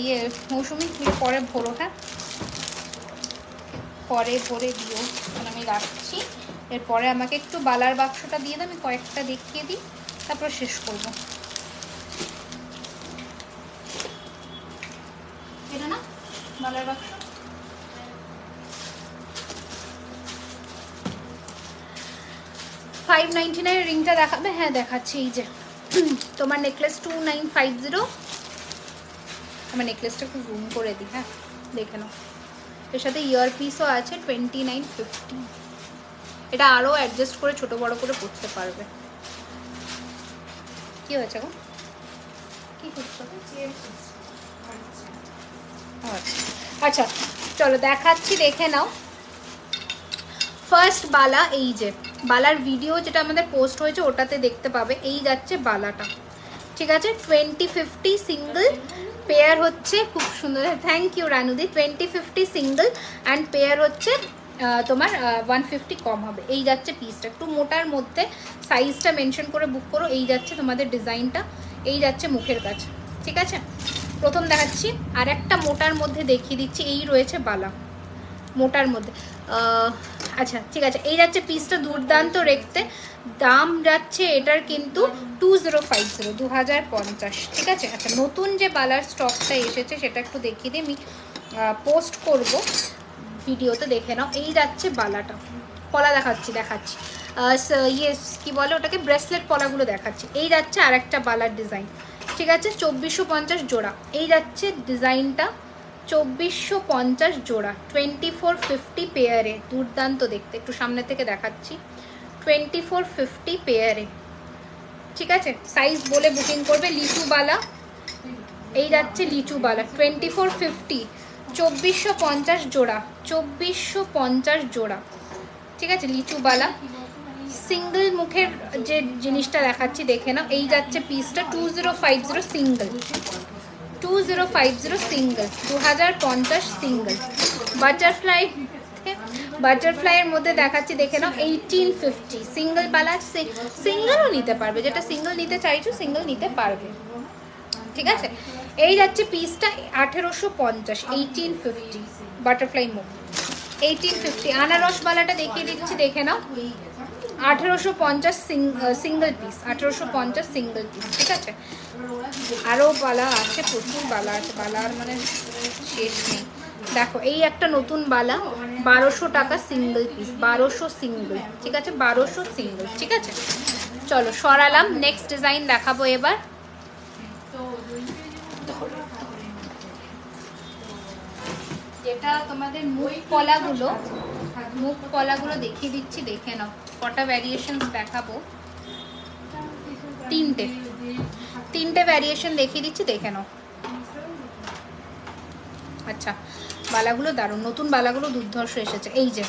ये मौसुमी, পরে ভরো, হ্যাঁ পরে ভরে দিও, আমি রাখছি। এরপরে আমাকে একটু বালার বাক্সটা দিয়ে দাও, আমি কয়েকটা দেখিয়ে দিই তারপর শেষ করবো। এটা না বালার বাক্স, $599 রিংটা দেখাবে, হ্যাঁ দেখাচ্ছি। এই যে তোমার নেকলেস 2950, আমার নেকলেসটা একটু জুম করে দিই, হ্যাঁ দেখে নাও। এর সাথে ইয়ার পিসও আছে 2950। এটা আরও অ্যাডজাস্ট করে ছোট বড় করে পড়তে পারবে। কি হয়েছে গো, কি করছো? আচ্ছা চলো দেখাচ্ছি, দেখে নাও। ফার্স্ট বালা, এই যে বালার ভিডিও যেটা আমাদের পোস্ট হয়েছে ওটাতে দেখতে পাবে। এই যাচ্ছে বালাটা, ঠিক আছে, 2050 সিঙ্গল, পেয়ার হচ্ছে খুব সুন্দর। থ্যাংক ইউ রানুদি। 2050 সিঙ্গল অ্যান্ড পেয়ার হচ্ছে তোমার 150 কম হবে। এই যাচ্ছে পিসটা, একটু মোটার মধ্যে, সাইজটা মেনশন করে বুক করো। এই যাচ্ছে তোমাদের ডিজাইনটা, এই যাচ্ছে মুখের কাছে, ঠিক আছে। প্রথম দেখাচ্ছি, আর একটা মোটার মধ্যে দেখিয়ে দিচ্ছি। এই রয়েছে বালা মোটার মধ্যে। আচ্ছা ঠিক আছে, এই যাচ্ছে পিসটা, দুর্দান্ত দেখতে। দাম যাচ্ছে এটার কিন্তু 2050, 2050, ঠিক আছে। আচ্ছা নতুন যে বালার স্টকটা এসেছে সেটা একটু দেখিয়ে দিই, আমি পোস্ট করব ভিডিওতে, দেখে নাও। এই যাচ্ছে বালাটা, পলা দেখাচ্ছি ইয়ে কি বলে ওটাকে, ব্রেসলেট পলাগুলো দেখাচ্ছি। এই যাচ্ছে আর একটা বালার ডিজাইন, ঠিক আছে 2450 জোড়া। এই যাচ্ছে ডিজাইনটা 2450 জোড়া, 2450 পেয়ারে, দুর্দান্ত দেখতে। একটু সামনে থেকে দেখাচ্ছি, 2450 পেয়ারে। ঠিক আছে, সাইজ বলে বুকিং করবে। লিচুবালা, এই যাচ্ছে লিচুবালা 2450, 2450 জোড়া, 2450 জোড়া। ঠিক আছে, লিচুবালা। সিঙ্গেল মুখের যে জিনিসটা দেখাচ্ছি দেখে নাও। এই যাচ্ছে পিসটা 2050 সিঙ্গেল, 2050 সিঙ্গেল, 2050 সিঙ্গেল। বাটারফ্লাই, বাটারফ্লাইয়ের মধ্যে দেখাচ্ছি দেখে নাও 1850 সিঙ্গেল বালা আছে, সিঙ্গেলও নিতে পারবে, যেটা সিঙ্গেল নিতে চাইছো সিঙ্গেল নিতে পারবে। ঠিক আছে, এই যাচ্ছে পিসটা 1850, 1850 বাটারফ্লাই মুখ, 1850। আনারস বালাটা দেখিয়ে দিচ্ছি দেখে নাও, 1850 সিঙ্গেল পিস, 1850 সিঙ্গেল পিস। ঠিক আছে, আরও বালা আছে, প্রচুর বালা আছে, বালার মানে শেষ নেই। দেখো এই একটা নতুন বালা 1200 টাকা সিঙ্গেল পিস, 1200 সিঙ্গেল। ঠিক আছে, 1200 সিঙ্গেল। ঠিক আছে, চলো সরালাম। নেক্সট ডিজাইন দেখাবো এবার। যেটা তোমাদের মুখ পলাগুলো দেখিয়ে দিচ্ছি দেখে নাও। কটা ভ্যারিয়েশন দেখাবো, তিনটে ভ্যারিয়েশন দেখিয়ে দিচ্ছি দেখে নাও। আচ্ছা, বালাগুলো দারুণ, নতুন বালাগুলো দুর্ধর্ষ এসেছে। এই যে,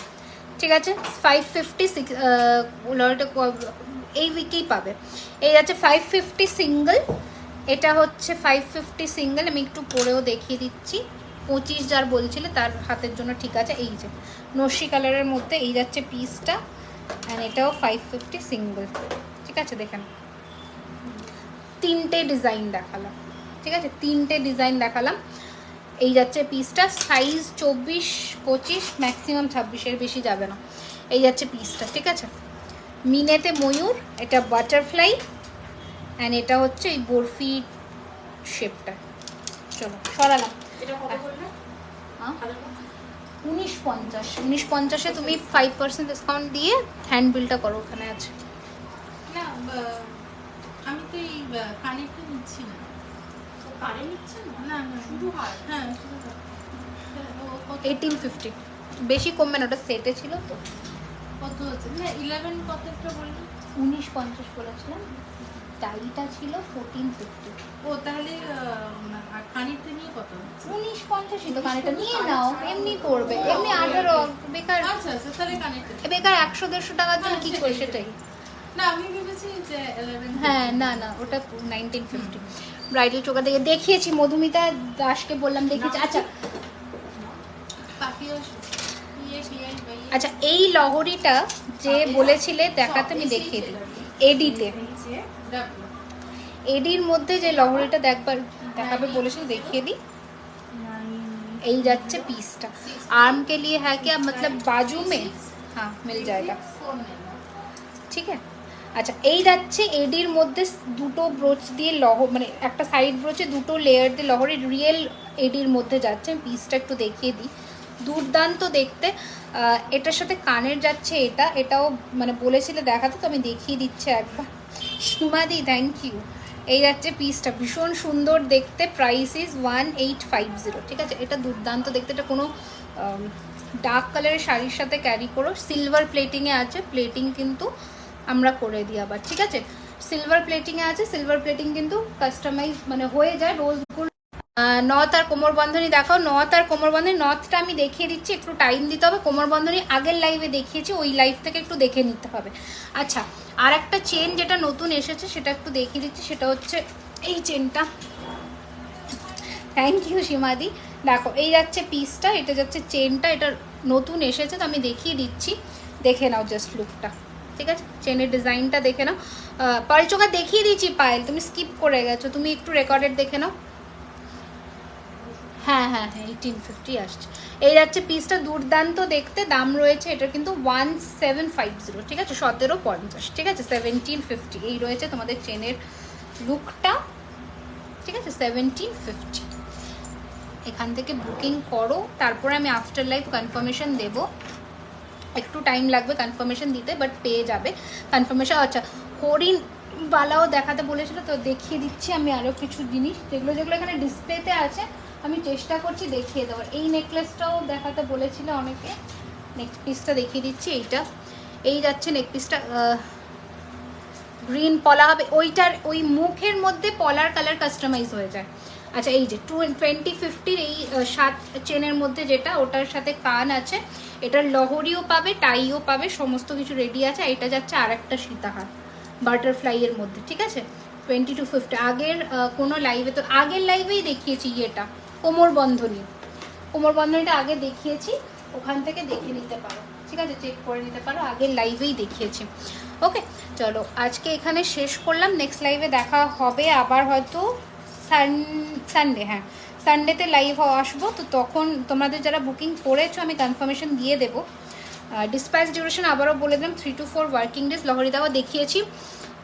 ঠিক আছে 550 এই উইকেই পাবে। এই আছে 550 সিঙ্গেল, এটা হচ্ছে 550 সিঙ্গেল। আমি একটু পরেও দেখিয়ে দিচ্ছি, 25 যার বলছিলে তার হাতের জন্য ঠিক আছে। এই যে নস্যি কালারের মধ্যে এই যাচ্ছে পিসটা, অ্যান্ড এটাও 550 সিঙ্গেল। ঠিক আছে, দেখেন তিনটে ডিজাইন দেখালাম। ঠিক আছে, তিনটে ডিজাইন দেখালাম। এই যাচ্ছে পিসটা, সাইজ 24, 25, ম্যাক্সিমাম 26, এর বেশি যাবে না। এই যাচ্ছে পিসটা। ঠিক আছে, মিনেতে ময়ূর, এটা বাটারফ্লাই, অ্যান্ড এটা হচ্ছে এই বরফি শেপটা। চলো সরালাম। 1950, 1950-এ তুমি 5% ডিসকাউন্ট দিয়ে হ্যান্ড বিলটা করো, ওখানে আছে। না আমি তো এই কানেরটা নিচ্ছি না। কানে নিচ্ছে না? না শুধু হার। হ্যাঁ শুধু হার। 1850, বেশি কমবে না, ওটা সেটে ছিল তো। কত হচ্ছে? না 11 কতটা বললি? 1950 বলেছিলাম, টাইটা ছিল 1450। ও তাহলে কানেরটা নিয়ে কত হচ্ছে? 1950 তো কানেরটা নিয়ে নাও, এমনি করবে, এমনি 18 বেকার। আচ্ছা আচ্ছা, তাহলে কানেরটা বেকার 100-150 টাকার জন্য কি করে সেটাই। না আমি ভেবেছি যে 11। হ্যাঁ না না, ওটা 1950। ব্রাইডাল চোখা থেকে দেখিয়েছি, মধুমিতা দাসকে বললাম দেখিয়েছি। আচ্ছা আচ্ছা, এই লহরিটা যে বলেছিলে দেখাতে, আমি দেখিয়ে দিই। এডিতে, এডির মধ্যে যে লহরিটা দেখাবে বলেছিল, দেখিয়ে দিই। এই যাচ্ছে পিসটা, आर्म के लिए है क्या, मतलब बाजू में, हाँ मिल जाएगा। ঠিক আছে, আচ্ছা এই যাচ্ছে এডির মধ্যে দুটো ব্রোচ দিয়ে মানে একটা সাইড ব্রোচে দুটো লেয়ার দিয়ে লহরি রিয়েল এডির মধ্যে যাচ্ছে। আমি পিসটা একটু দেখিয়ে দিই, দুর্দান্ত দেখতে। এটার সাথে কানের যাচ্ছে, এটাও মানে বলেছিলে দেখাতে, তো আমি দেখিয়ে দিচ্ছি একবার। সীমাদি থ্যাংক ইউ। এই যাচ্ছে পিসটা, ভীষণ সুন্দর দেখতে। Price is 1850। ঠিক আছে, এটা দুর্দান্ত দেখতে। এটা কোনো ডার্ক কালারের শাড়ির সাথে ক্যারি করো। সিলভার প্লেটিংয়ে আছে, প্লেটিং কিন্তু আমরা করে দিই আবার। ঠিক আছে, সিলভার প্লেটিংয়ে আছে, সিলভার প্লেটিং কিন্তু কাস্টমাইজ মানে হয়ে যায়। রোজ নথ আর কোমর বন্ধনী দেখাও। নথ আর কোমর বন্ধনী, নথটা আমি দেখিয়ে দিচ্ছি, একটু টাইম দিতে হবে। কোমর বন্ধনী আগের লাইভে দেখিয়েছি, ওই লাইভ থেকে একটু দেখে নিতে হবে। আচ্ছা, আর একটা চেন যেটা নতুন এসেছে সেটা একটু দেখিয়ে দিচ্ছি, সেটা হচ্ছে এই চেনটা। থ্যাংক ইউ সীমাদি। দেখো এই যাচ্ছে পিসটা, এটা যাচ্ছে চেনটা, এটা নতুন এসেছে, তো আমি দেখিয়ে দিচ্ছি, দেখে নাও জাস্ট লুকটা। ঠিক আছে, চেনের ডিজাইনটা দেখে নাও। পায়েল চোখা দেখিয়ে দিচ্ছি পায়েল, তুমি স্কিপ করে গেছো, তুমি একটু রেকর্ডেড দেখে নাও। হ্যাঁ হ্যাঁ হ্যাঁ 1850 আসছে। এই যাচ্ছে পিসটা, দুর্দান্ত দেখতে। দাম রয়েছে এটার কিন্তু 1750। ঠিক আছে, 1750। ঠিক আছে, 1750 এই রয়েছে তোমাদের চেনের লুকটা। ঠিক আছে, 1750। এখান থেকে বুকিং করো, তারপরে আমি আফটার লাইভ কনফার্মেশন দেবো। একটু টাইম লাগবে কনফার্মেশন দিতে, বাট পেয়ে যাবে কনফার্মেশন। আচ্ছা, হরিণ বালাও দেখাতে বলেছিল, তো দেখিয়ে দিচ্ছি আমি আরও কিছু জিনিস যেগুলো যেগুলো এখানে ডিসপ্লেতে আছে আমি চেষ্টা করছি দেখিয়ে দেওয়ার। এই নেকলেসটাও দেখাতে বলেছিল অনেকে, নেক পিসটা দেখিয়ে দিচ্ছি। এইটা এই যাচ্ছে নেক পিসটা, গ্রিন পলা হবে, ওইটার ওই মুখের মধ্যে পলার কালার কাস্টমাইজ হয়ে যায়। আচ্ছা এই যে 2050 এই 7 চেনের মধ্যে যেটা, ওটার সাথে কান আছে, এটার লহরিও পাবে, টাইও পাবে, সমস্ত কিছু রেডি আছে। এটা যাচ্ছে আর একটা সীতাহার বাটারফ্লাইয়ের মধ্যে, ঠিক আছে 2250। আগের কোনো লাইভে, তো আগের লাইভেই দেখিয়েছি এটা কোমর বন্ধনীটা আগে দেখিয়েছি, ওখান থেকে দেখে নিতে পারো, ঠিক আছে, চেক করে নিতে পারো, আগের লাইভেই দেখিয়েছি। ওকে চলো আজকে এখানে শেষ করলাম, নেক্সট লাইভে দেখা হবে আবার হয়তো সানডে, হ্যাঁ সানডেতে লাইভ আসবো। তো তখন তোমাদের যারা বুকিং করেছো আমি কনফার্মেশন দিয়ে দেবো। ডিসপ্যাচ ডিউরেশন আবারও বলে দিলাম 3 to 4 ওয়ার্কিং ডেজ। লহরিদাও দেখিয়েছি,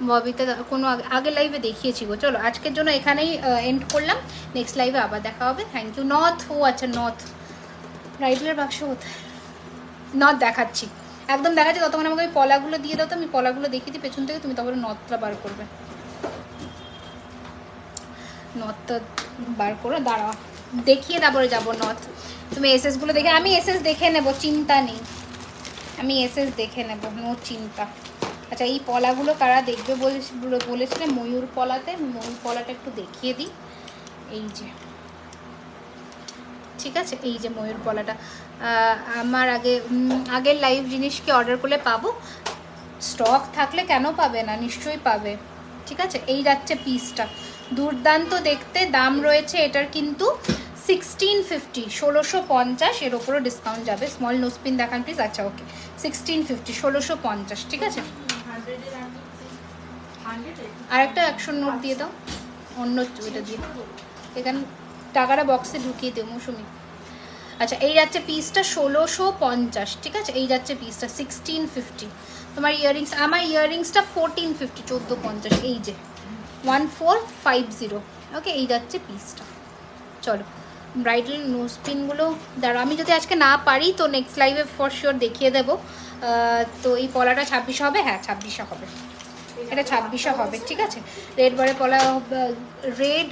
ববিতা কোনো আগের লাইভে দেখিয়েছি গো। চলো আজকের জন্য এখানেই এন্ড করলাম, নেক্সট লাইভে আবার দেখা হবে। Thank you. নর্থ, ও আচ্ছা নর্থ ব্রাইডালের বাক্স কোথায়, নর্থ দেখাচ্ছি, একদম দেখাচ্ছি। ততক্ষণ আমাকে ওই পলাগুলো দিয়ে দাও, তো আমি পলাগুলো দেখিয়ে দিই পেছন থেকে, তুমি তখন নর্থটা বার করবে। নর্থটা বার করে দাঁড়াও, দেখিয়ে তারপরে যাবো নর্থ। তুমি এসএসগুলো দেখে, আমি এসএস দেখে নেব, চিন্তা নেই, আমি এসএস দেখে নেব, নো চিন্তা। আচ্ছা এই পলাগুলো কারা দেখবে বলেছিলে, ময়ূর পলাতে, ময়ূর পলাটা একটু দেখিয়ে দিই। এই যে ঠিক আছে, এই যে ময়ূর পলাটা আমার আগের লাইভ জিনিস কি অর্ডার করলে পাবো, স্টক থাকলে কেন পাবে না, নিশ্চয়ই পাবে, ঠিক আছে। এই যাচ্ছে পিসটা, দুর্দান্ত দেখতে, দাম রয়েছে এটার কিন্তু 1650, 1650, এর ওপরও ডিসকাউন্ট যাবে। স্মল নোসপিন দেখান প্লিজ। আচ্ছা ওকে 1650, 1650, ঠিক আছে। আর একটা 100 নোট দিয়ে দাও, অন্য ওইটা দিয়ে এখানে টাকাটা বক্সে ঢুকিয়ে দিও মৌসুমি। আচ্ছা এই যাচ্ছে পিসটা 1650, ঠিক আছে। এই যাচ্ছে পিসটা 1650। তোমার ইয়াররিংস, আমার ইয়াররিংসটা 1450, 1450, এই যে 1450, ওকে। এই যাচ্ছে পিসটা। চলো ব্রাইডাল নোজপিনগুলো দাঁড়ো, আমি যদি আজকে না পারি তো নেক্সট লাইভে ফর শিওর দেখিয়ে দেবো। তো এই পলাটা 2600 হবে, হ্যাঁ 2600 হবে, এটা 2600 হবে, ঠিক আছে। রেড বারে পলা, রেড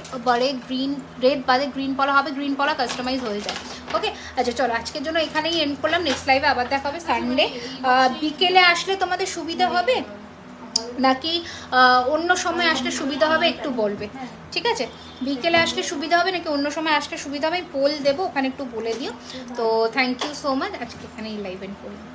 বাদে গ্রিন পলা হবে, গ্রিন পলা কাস্টমাইজ হয়ে যায়, ওকে। আচ্ছা চলো আজকের জন্য এখানেই এন্ড করলাম, নেক্সট লাইভে আবার দেখা হবে সানডে। বিকেলে আসলে তোমাদের সুবিধা হবে নাকি অন্য সময় আসলে সুবিধা হবে একটু বলবে, ঠিক আছে। বিকেলে আসলে সুবিধা হবে নাকি অন্য সময় আসলে সুবিধা হবে, আমি পোল দেবো, ওখানে একটু বলে দিও। তো থ্যাংক ইউ সো মাচ, আজকে এখানেই লাইভ এন্ড করলাম।